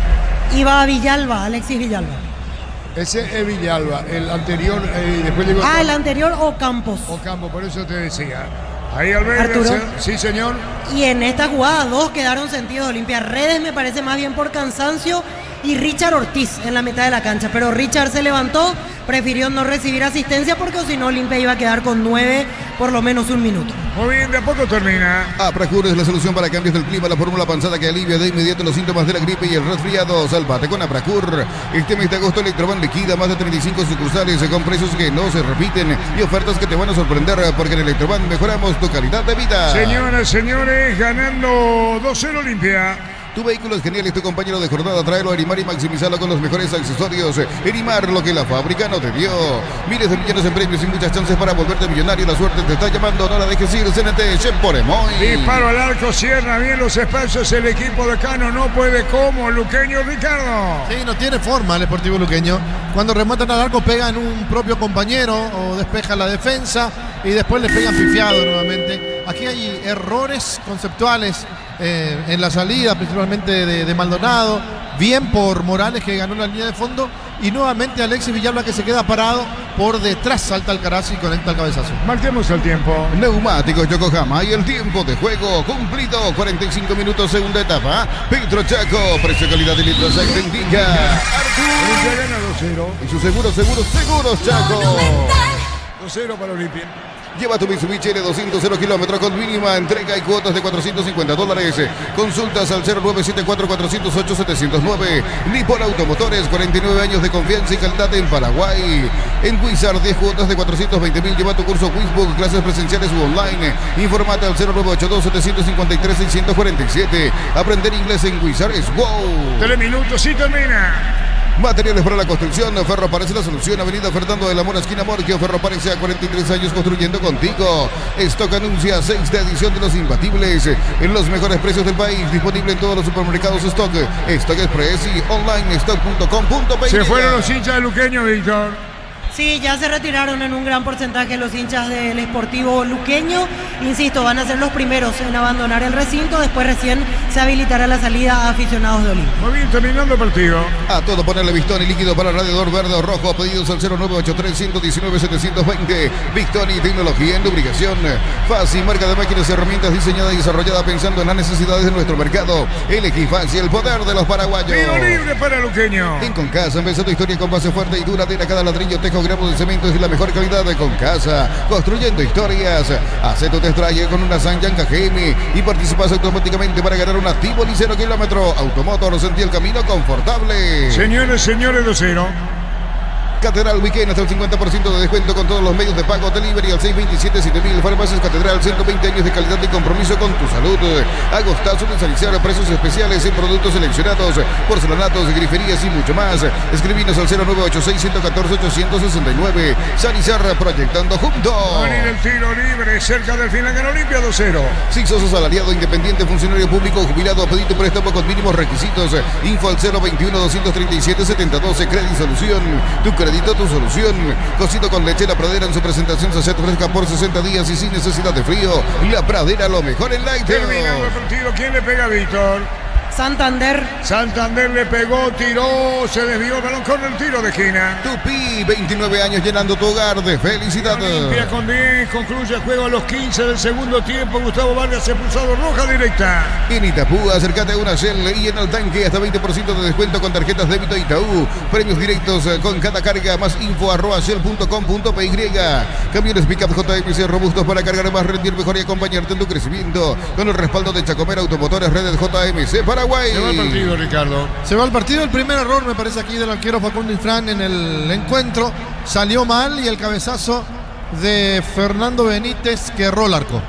Iba a Villalba, Alexis Villalba. Ese es Villalba, el anterior, después llegó el anterior Ocampos. Ocampos, por eso te decía. Ahí Almeida, Arturo. Sí, señor. Y en esta jugada 2 quedaron sentidos de Olimpia. Redes me parece más bien por cansancio y Richard Ortiz en la mitad de la cancha. Pero Richard se levantó, prefirió no recibir asistencia porque si no Olimpia iba a quedar con 9 por lo menos un minuto. Muy bien, de a poco termina. Apracur es la solución para cambios del clima, la fórmula panzada que alivia de inmediato los síntomas de la gripe y el resfriado. Sálvate con Apracur. Este mes de agosto Electroban liquida más de 35 sucursales con precios que no se repiten y ofertas que te van a sorprender porque en Electroban mejoramos tu calidad de vida. Señoras, señores, ganando 2-0 Olimpia. Tu vehículo es genial, es tu compañero de jornada. Tráelo a Erimar y maximizarlo con los mejores accesorios. Erimar, lo que la fábrica no te dio. Miles de millones en premios y muchas chances para volverte millonario. La suerte te está llamando, no la dejes ir. CNT Cheporemoy. Disparo al arco, cierra bien los espacios. El equipo de Cano no puede como Luqueño, Ricardo. Sí, no tiene forma el Sportivo Luqueño. Cuando rematan al arco pegan un propio compañero o despejan la defensa y después le pegan pifiado nuevamente. Aquí hay errores conceptuales en la salida, principalmente de Maldonado. Bien por Morales, que ganó la línea de fondo. Y nuevamente Alexis Villalba, que se queda parado por detrás. Salta Alcaraz y conecta el cabezazo. Marquemos el tiempo. Neumáticos Yokohama y el tiempo de juego cumplido. 45 minutos, segunda etapa. Petro Chaco, precio, calidad y litros se indica. Artur. Y su seguros Chaco. 2-0 para Olimpia. Lleva tu Mitsubishi L200 0 kilómetros con mínima entrega y cuotas de $450. Consultas al 0974-408-709. Nippon Automotores, 49 años de confianza y calidad en Paraguay. En Wizard, 10 cuotas de 420.000. Lleva tu curso Wizbook, clases presenciales u online. Informate al 0982-755-647. Aprender inglés en Wizard es wow. 3 minutos y termina. Materiales para la construcción, Ferro parece la solución. Avenida Fernando de la Mora, esquina Morquio. Ferro parece a 43 años construyendo contigo. Stock anuncia 6ª edición de los imbatibles en los mejores precios del país. Disponible en todos los supermercados Stock, Stock Express y online stock.com.pe. Se fueron los hinchas de Luqueño, Víctor. Sí, ya se retiraron en un gran porcentaje los hinchas del Sportivo Luqueño. Insisto, van a ser los primeros en abandonar el recinto. Después recién se habilitará la salida a aficionados de Olimpia. Muy bien, terminando el partido. A todo ponerle Victoni líquido para radiador verde o rojo. Pedidos al 0983-119-720. Victoni, tecnología en lubricación. Fácil, marca de máquinas y herramientas diseñada y desarrollada pensando en las necesidades de nuestro mercado. Elegí Fácil, el poder de los paraguayos. Tiro libre para Luqueño. En Concasa, empezó tu historia con base fuerte y duradera. Cada ladrillo, tejo, gramos de cemento es de la mejor calidad de Concasa. Construyendo historias. Haz tu test drive con una Sanyanca GM y participas automáticamente para ganar un activo 0 kilómetro. Automotor, sentí el camino confortable. Señores, 2-0. Catedral Weekend hasta el 50% de descuento con todos los medios de pago. Delivery al 627-7000. Farmacias Catedral, 120 años de calidad y compromiso con tu salud. Agostazo de Sanizar, precios especiales en productos seleccionados, porcelanatos, griferías y mucho más. Escribinos al 0986-114-869. Sanizar, proyectando juntos. Venir el tiro libre cerca del final en Olimpia, 2-0. Si sos asalariado, independiente, funcionario público o jubilado, pedí tu préstamo con mínimos requisitos. Info al 021-237-7012. Credit Solución. Tu crédito, tu solución. Cocido con leche La Pradera en su presentación sachet fresca por 60 días y sin necesidad de frío. La Pradera, lo mejor en light. Terminando el partido, ¿quién le pega a Víctor? Santander. Santander le pegó, tiró, se desvió el balón con el tiro de esquina. Tupi, 29 años llenando tu hogar de felicidad. Olimpia con 10, concluye el juego a los 15 del segundo tiempo. Gustavo Vargas expulsado, roja directa. En Itapú, acércate a una Shell y en el tanque hasta 20% de descuento con tarjetas débito Itaú. Premios directos con cada carga, más info @shell.com.py. Camiones pickup JMC robustos para cargar más, rendir mejor y acompañarte en tu crecimiento. Con el respaldo de Chacomer Automotores, redes JMC Paraguay. Se va el partido, Ricardo. Se va el partido. El primer error, me parece, aquí del arquero Facundo Infran en el encuentro. Salió mal y el cabezazo de Fernando Benítez que erró el arco.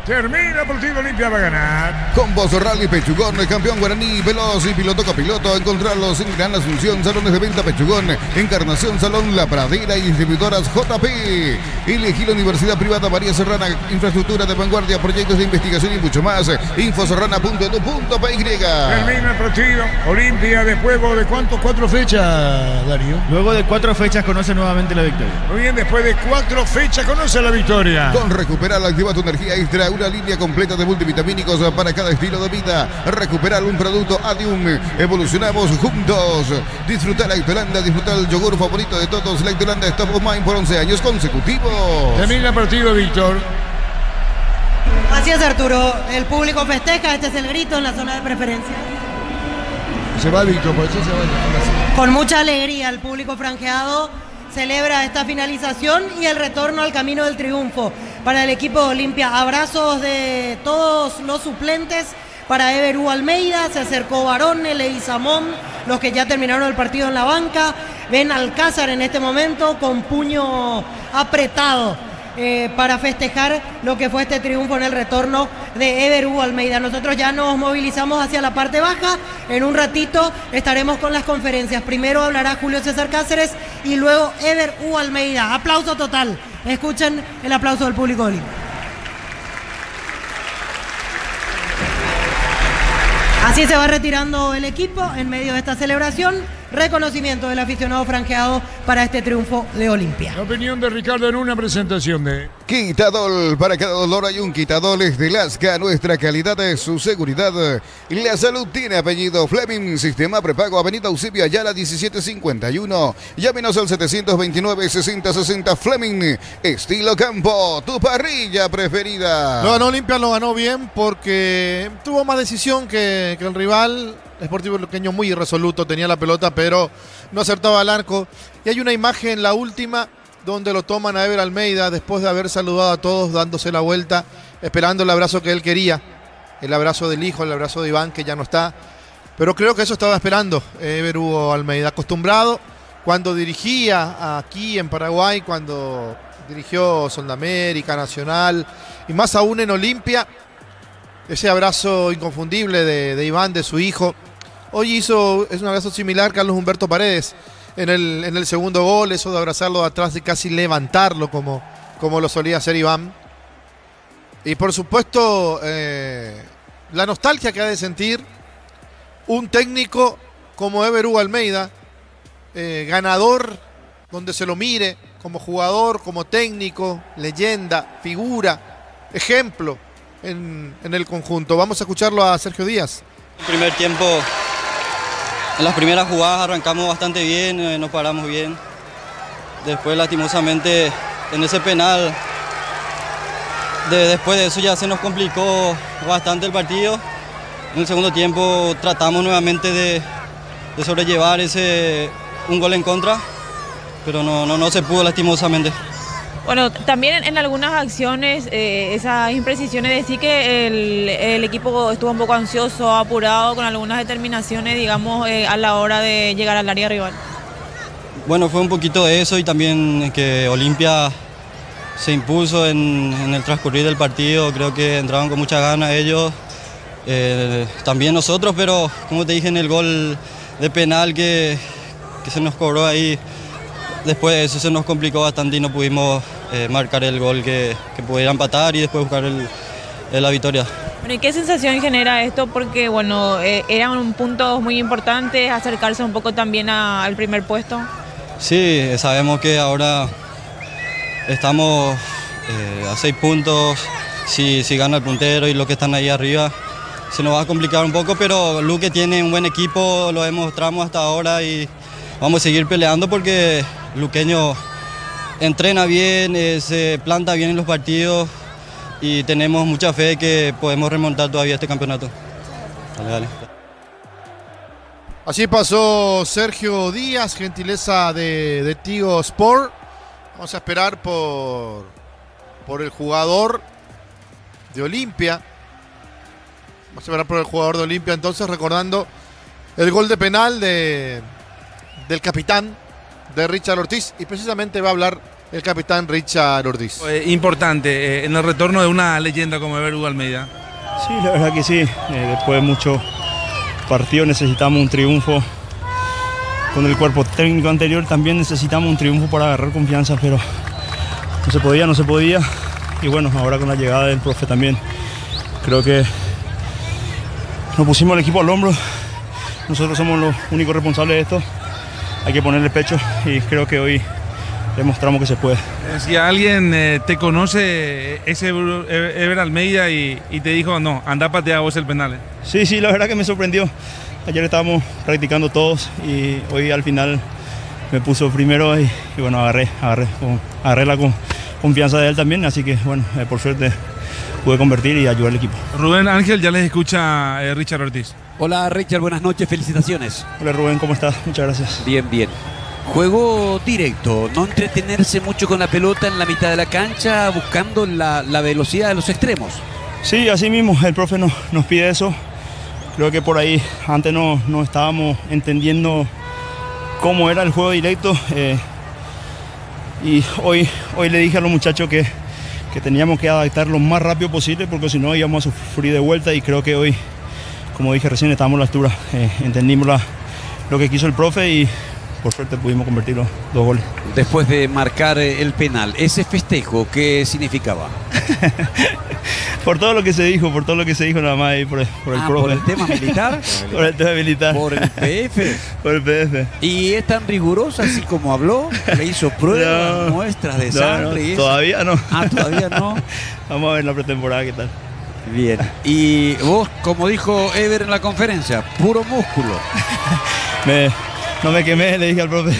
Termina el partido, Olimpia va a ganar. Combos Rally Pechugón, campeón guaraní, veloz y piloto copiloto. Encontrarlos en Gran Asunción, salones de venta Pechugón, Encarnación, Salón La Pradera y distribuidoras JP. Elegí la Universidad Privada María Serrana, infraestructura de vanguardia, proyectos de investigación y mucho más. Infoserrana.edu.py. Termina el partido. Olimpia de juego de ¿cuántos? 4 fechas, Darío. Luego de 4 fechas conoce nuevamente la victoria. Muy bien, después de 4 fechas conoce la victoria. Con Recuperar, activa tu energía extra. Una línea completa de multivitamínicos para cada estilo de vida. Recuperar un producto Adium. Evolucionamos juntos. Disfrutar la Lactolanda, disfrutar el yogur favorito de todos. Lactolanda es Top of Mind por 11 años consecutivos. Termina el partido, Víctor. Así es, Arturo. El público festeja. Este es el grito en la zona de preferencia. Se va Víctor, por eso se va. Con mucha alegría, el público franjeado celebra esta finalización y el retorno al camino del triunfo para el equipo de Olimpia. Abrazos de todos los suplentes para Everú Almeida. Se acercó Barone, Leguizamón, los que ya terminaron el partido en la banca. Ven Alcázar en este momento con puño apretado para festejar lo que fue este triunfo en el retorno de Ever Hugo Almeida. Nosotros ya nos movilizamos hacia la parte baja. En un ratito estaremos con las conferencias. Primero hablará Julio César Cáceres y luego Ever Hugo Almeida. Aplauso total. Escuchen el aplauso del público de Olimpia. Así se va retirando el equipo en medio de esta celebración. Reconocimiento del aficionado franjeado para este triunfo de Olimpia. La opinión de Ricardo en una presentación de... Quitadol, para cada dolor hay un Quitadol, es de Lasca, nuestra calidad es su seguridad. La salud tiene apellido Fleming, sistema prepago, Avenida Eusebio Ayala 1751. Llámenos al 729-6060 Fleming, estilo campo, tu parrilla preferida. Lo ganó Olimpia, lo ganó bien porque tuvo más decisión que el rival. Sportivo Luqueño muy irresoluto, tenía la pelota pero no acertaba al arco. Y hay una imagen, la última, donde lo toman a Ever Almeida después de haber saludado a todos, dándose la vuelta, esperando el abrazo que él quería, el abrazo del hijo, el abrazo de Iván, que ya no está. Pero creo que eso estaba esperando Ever Hugo Almeida, acostumbrado cuando dirigía aquí en Paraguay, cuando dirigió Soldamérica, Nacional y más aún en Olimpia, ese abrazo inconfundible de Iván, de su hijo. Hoy es un abrazo similar Carlos Humberto Paredes en el segundo gol, eso de abrazarlo de atrás y casi levantarlo como lo solía hacer Iván. Y por supuesto la nostalgia que ha de sentir un técnico como Ever Hugo Almeida, ganador donde se lo mire, como jugador, como técnico, leyenda, figura, ejemplo en el conjunto. Vamos a escucharlo a Sergio Díaz. En primer tiempo, en las primeras jugadas arrancamos bastante bien, nos paramos bien. Después, lastimosamente, en ese penal, después de eso ya se nos complicó bastante el partido. En el segundo tiempo tratamos nuevamente de sobrellevar un gol en contra, pero no se pudo, lastimosamente. Bueno, también en algunas acciones, esas imprecisiones de sí que el equipo estuvo un poco ansioso, apurado, con algunas determinaciones, digamos, a la hora de llegar al área rival. Bueno, fue un poquito de eso y también que Olimpia se impuso en el transcurrir del partido. Creo que entraban con muchas ganas ellos, también nosotros, pero como te dije, en el gol de penal que se nos cobró ahí, después de eso se nos complicó bastante y no pudimos marcar el gol que pudiera empatar y después buscar la victoria. Bueno, ¿y qué sensación genera esto? Porque bueno, eran puntos muy importantes, acercarse un poco también al primer puesto. Sí, sabemos que ahora estamos a 6 puntos, si gana el puntero y los que están ahí arriba se nos va a complicar un poco, pero Luque tiene un buen equipo, lo demostramos hasta ahora y vamos a seguir peleando porque Luqueño entrena bien, se planta bien en los partidos y tenemos mucha fe que podemos remontar todavía este campeonato. Dale. Así pasó Sergio Díaz, gentileza de Tigo Sport. Vamos a esperar por el jugador de Olimpia. Vamos a esperar por el jugador de Olimpia entonces, recordando el gol de penal del capitán de Richard Ortiz, y precisamente va a hablar el capitán Richard Ortiz. Importante, en el retorno de una leyenda como Ever Hugo Almeida. Sí, la verdad que sí, después de muchos partidos necesitamos un triunfo. Con el cuerpo técnico anterior también necesitamos un triunfo para agarrar confianza, pero no se podía. Y bueno, ahora con la llegada del profe también, creo que nos pusimos el equipo al hombro. Nosotros somos los únicos responsables de esto. Hay que ponerle pecho y creo que hoy demostramos que se puede. Si alguien te conoce, ese Ever Almeida y te dijo, no, anda a patear vos el penal. Sí, la verdad que me sorprendió. Ayer estábamos practicando todos y hoy al final me puso primero y bueno, agarré la confianza de él también, así que bueno, por suerte pude convertir y ayudar al equipo. Rubén Ángel, ya les escucha Richard Ortiz. Hola Richard, buenas noches, felicitaciones. Hola Rubén, ¿cómo estás? Muchas gracias. Bien. Juego directo, no entretenerse mucho con la pelota en la mitad de la cancha, buscando la velocidad de los extremos. Sí, así mismo, el profe nos pide eso. Creo que por ahí antes no estábamos entendiendo cómo era el juego directo. Y hoy le dije a los muchachos que teníamos que adaptar lo más rápido posible porque si no íbamos a sufrir de vuelta, y creo que hoy, como dije recién, estábamos a la altura. Entendimos lo que quiso el profe y por suerte pudimos convertir los 2 goles. Después de marcar el penal, ¿ese festejo qué significaba? Por todo lo que se dijo nada más ahí por el profe. ¿Por el tema militar? Por el tema militar. ¿Por el PF? Por el PF. ¿Y es tan riguroso así como habló? ¿Le hizo pruebas, muestras de sangre? Y eso? Todavía no. Todavía no. Vamos a ver la pretemporada qué tal. Bien. Y vos, como dijo Ever en la conferencia, puro músculo. No me quemé, le dije al profe.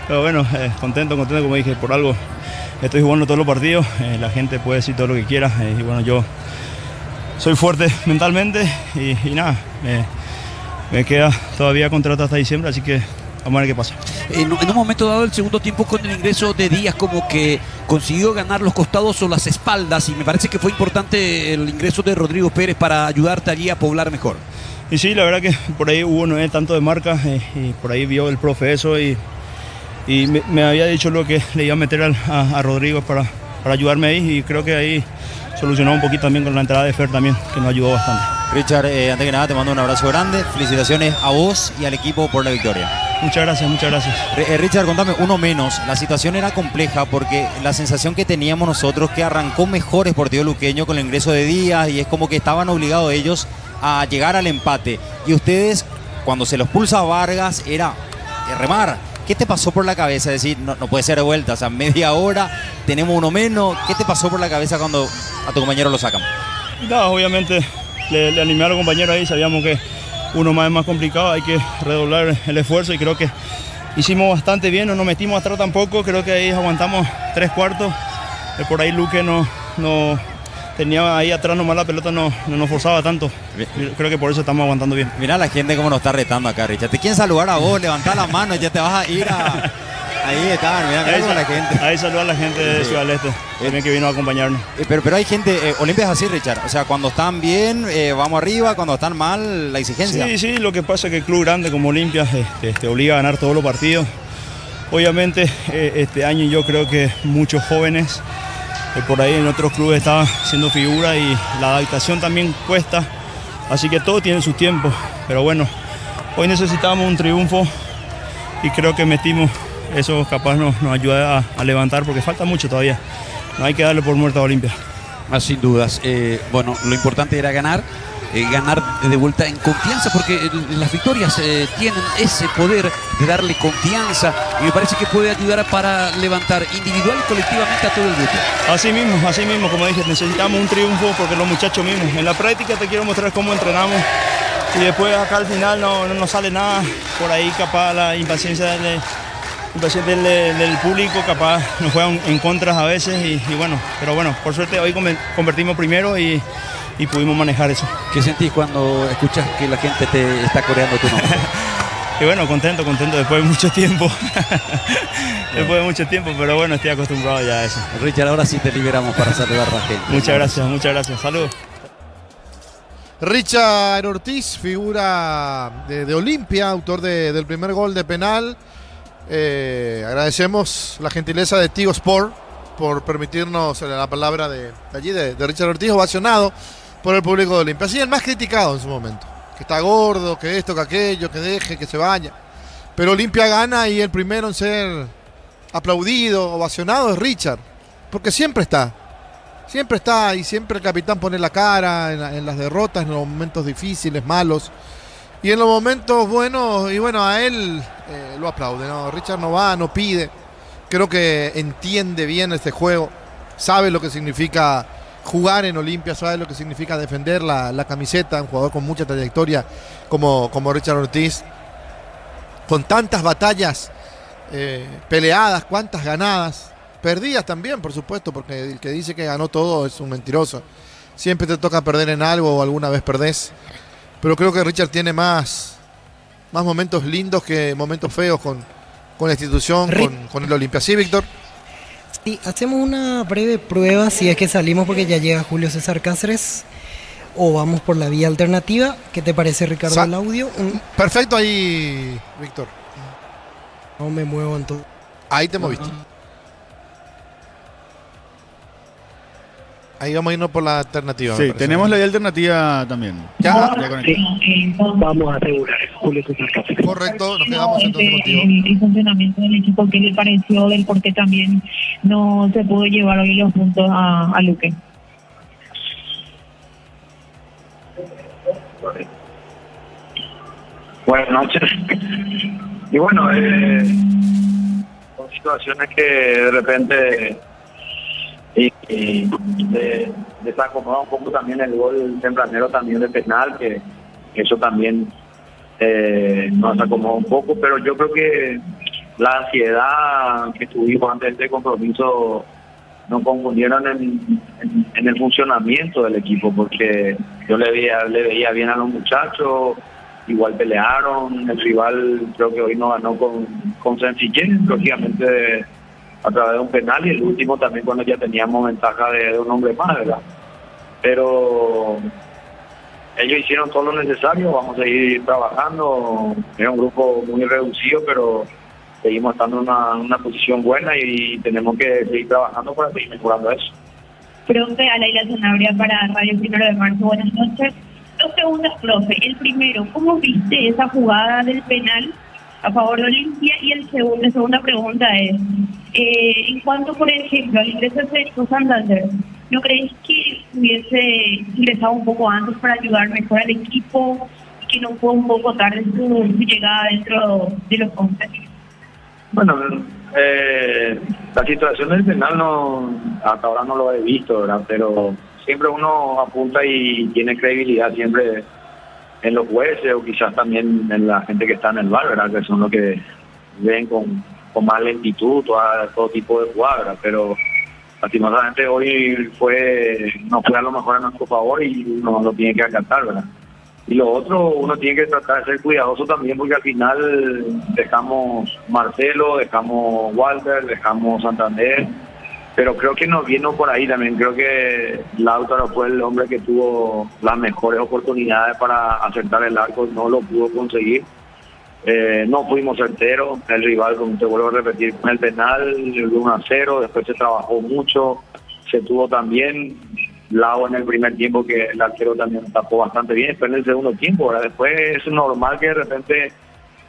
Pero bueno, contento, como dije, por algo estoy jugando todos los partidos. La gente puede decir todo lo que quiera. Y bueno, yo soy fuerte mentalmente y nada, me queda todavía contrato hasta diciembre, así que vamos a ver qué pasa. En un momento dado del segundo tiempo, con el ingreso de Díaz, como que consiguió ganar los costados o las espaldas, y me parece que fue importante el ingreso de Rodrigo Pérez para ayudarte allí a poblar mejor. Y sí, la verdad que por ahí hubo no tanto de marca, y por ahí vio el profe eso y me había dicho lo que le iba a meter a Rodrigo para ayudarme ahí, y creo que ahí solucionó un poquito también con la entrada de Fer también, que nos ayudó bastante. Richard, antes que nada te mando un abrazo grande, felicitaciones a vos y al equipo por la victoria. Muchas gracias, muchas gracias. Richard, contame, uno menos, la situación era compleja porque la sensación que teníamos nosotros que arrancó mejor Sportivo Luqueño con el ingreso de Díaz, y es como que estaban obligados ellos a llegar al empate, y ustedes, cuando se los pulsa a Vargas, era remar. ¿Qué te pasó por la cabeza? Decir, no puede ser de vuelta, o sea, media hora, tenemos uno menos. ¿Qué te pasó por la cabeza cuando a tu compañero lo sacan? No, obviamente le animé a los compañeros ahí, sabíamos que uno más es más complicado, hay que redoblar el esfuerzo, y creo que hicimos bastante bien, no nos metimos atrás tampoco, creo que ahí aguantamos 3/4, por ahí Luque no tenía ahí atrás nomás la pelota, no nos forzaba tanto. Creo que por eso estamos aguantando bien. Mirá la gente cómo nos está retando acá, Richard. Te quieren saludar a vos, levantá la mano, ya te vas a ir a... Ahí está, mirá cómo la gente. Ahí saluda a la gente de Ciudad del Este, también que vino a acompañarnos. Pero hay gente, Olimpia es así, Richard. O sea, cuando están bien, vamos arriba, cuando están mal, la exigencia. Sí, lo que pasa es que el club grande como Olimpia te obliga a ganar todos los partidos. Obviamente, este año yo creo que muchos jóvenes por ahí en otros clubes estaban siendo figura, y la adaptación también cuesta, así que todo tiene su tiempo. Pero bueno, hoy necesitamos un triunfo y creo que metimos eso, capaz nos ayuda a levantar, porque falta mucho todavía, no hay que darle por muerta a Olimpia. Sin dudas, bueno, lo importante era ganar de vuelta en confianza, porque las victorias tienen ese poder de darle confianza, y me parece que puede ayudar para levantar individual y colectivamente a todo el grupo. Así mismo, como dije, necesitamos un triunfo, porque los muchachos mismos, en la práctica te quiero mostrar cómo entrenamos, y después acá al final no sale nada, por ahí capaz la impaciencia del público capaz nos juegan en contras a veces, y bueno, pero bueno, por suerte hoy convertimos primero y pudimos manejar eso. ¿Qué sentís cuando escuchas que la gente te está coreando tu nombre? Y bueno, contento después de mucho tiempo. Pero bueno, estoy acostumbrado ya a eso. Richard, ahora sí te liberamos para saludar a la gente. Muchas gracias. Saludos. Richard Ortiz, figura de Olimpia, autor del primer gol de penal. Agradecemos la gentileza de Tigo Sport por permitirnos la palabra de allí, de Richard Ortiz, ovacionado por el público de Olimpia. Así el más criticado en su momento, que está gordo, que esto, que aquello, que deje, que se vaya. Pero Olimpia gana, y el primero en ser aplaudido, ovacionado es Richard, porque siempre está, y siempre el capitán pone la cara en las derrotas, en los momentos difíciles, malos, y en los momentos buenos, y bueno, a él lo aplaude, ¿no? Richard no va, no pide, creo que entiende bien este juego, sabe lo que significa jugar en Olimpia, sabe lo que significa defender la camiseta, un jugador con mucha trayectoria como Richard Ortiz, con tantas batallas peleadas, cuantas ganadas, perdidas también, por supuesto, porque el que dice que ganó todo es un mentiroso. Siempre te toca perder en algo, o alguna vez perdés, pero creo que Richard tiene más momentos lindos que momentos feos con la institución, con el Olimpia. ¿Sí, Víctor? Sí, hacemos una breve prueba si es que salimos, porque ya llega Julio César Cáceres, o vamos por la vía alternativa. ¿Qué te parece, Ricardo, el audio? Perfecto ahí, Víctor. No me muevo entonces. Ahí te moviste. Ahí vamos a irnos por la alternativa. Sí, tenemos la alternativa también. Ya Vamos a asegurar, Julio César Cáceres. Correcto, nos quedamos entonces contigo. El funcionamiento del equipo, ¿qué le pareció del por qué también no se pudo llevar hoy los puntos a Luque? Buenas noches. Y bueno, son situaciones que de repente desacomoda un poco también el gol tempranero también de penal, que eso también nos acomoda un poco, pero yo creo que la ansiedad que tuvimos antes de este compromiso nos confundieron en el funcionamiento del equipo, porque yo le veía bien a los muchachos, igual pelearon, el rival creo que hoy no ganó con sencillez, lógicamente a través de un penal, y el último también cuando ya teníamos ventaja de un hombre más, ¿verdad? Pero ellos hicieron todo lo necesario, vamos a seguir trabajando, es un grupo muy reducido, pero seguimos estando en una posición buena y tenemos que seguir trabajando para seguir mejorando eso. Profe, a Laila Sanabria para Radio 1 de Marzo, buenas noches. 2 segundos, profe. El primero, ¿cómo viste esa jugada del penal a favor de Olimpia? Y la segunda pregunta es, en cuanto, por ejemplo, al ingreso de Federico Santander, ¿no crees que hubiese ingresado un poco antes para ayudar mejor al equipo y que no fue un poco tarde su llegada dentro de los 11? Bueno, la situación del penal hasta ahora no lo he visto, ¿verdad? Pero siempre uno apunta y tiene credibilidad siempre en los jueces o quizás también en la gente que está en el VAR, ¿verdad? Que son los que ven con más lentitud todo tipo de jugadas, pero lastimosamente hoy no fue a lo mejor a nuestro favor y uno lo tiene que acatar, ¿verdad? Y lo otro, uno tiene que tratar de ser cuidadoso también, porque al final dejamos Marcelo, dejamos Walter, dejamos Santander, pero creo que nos vino por ahí también. Creo que Lautaro fue el hombre que tuvo las mejores oportunidades para acertar el arco, no lo pudo conseguir. No fuimos certeros, el rival, como te vuelvo a repetir, con el penal, el 1-0, después se trabajó mucho, se tuvo también Lau en el primer tiempo, que el arquero también tapó bastante bien, después en el segundo tiempo, ¿verdad? Después es normal que de repente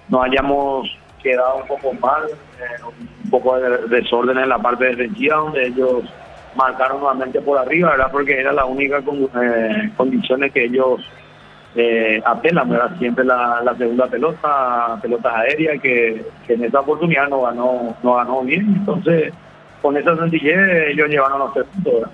nos hayamos quedado un poco mal, un poco de desorden en la parte defensiva, donde ellos marcaron nuevamente por arriba, ¿verdad? Porque era la única condiciones que ellos apelan, ¿verdad? Siempre la segunda pelotas aéreas, que en esta oportunidad no ganó bien. Entonces, con esa sencillez ellos llevaron los 3 puntos, ¿verdad?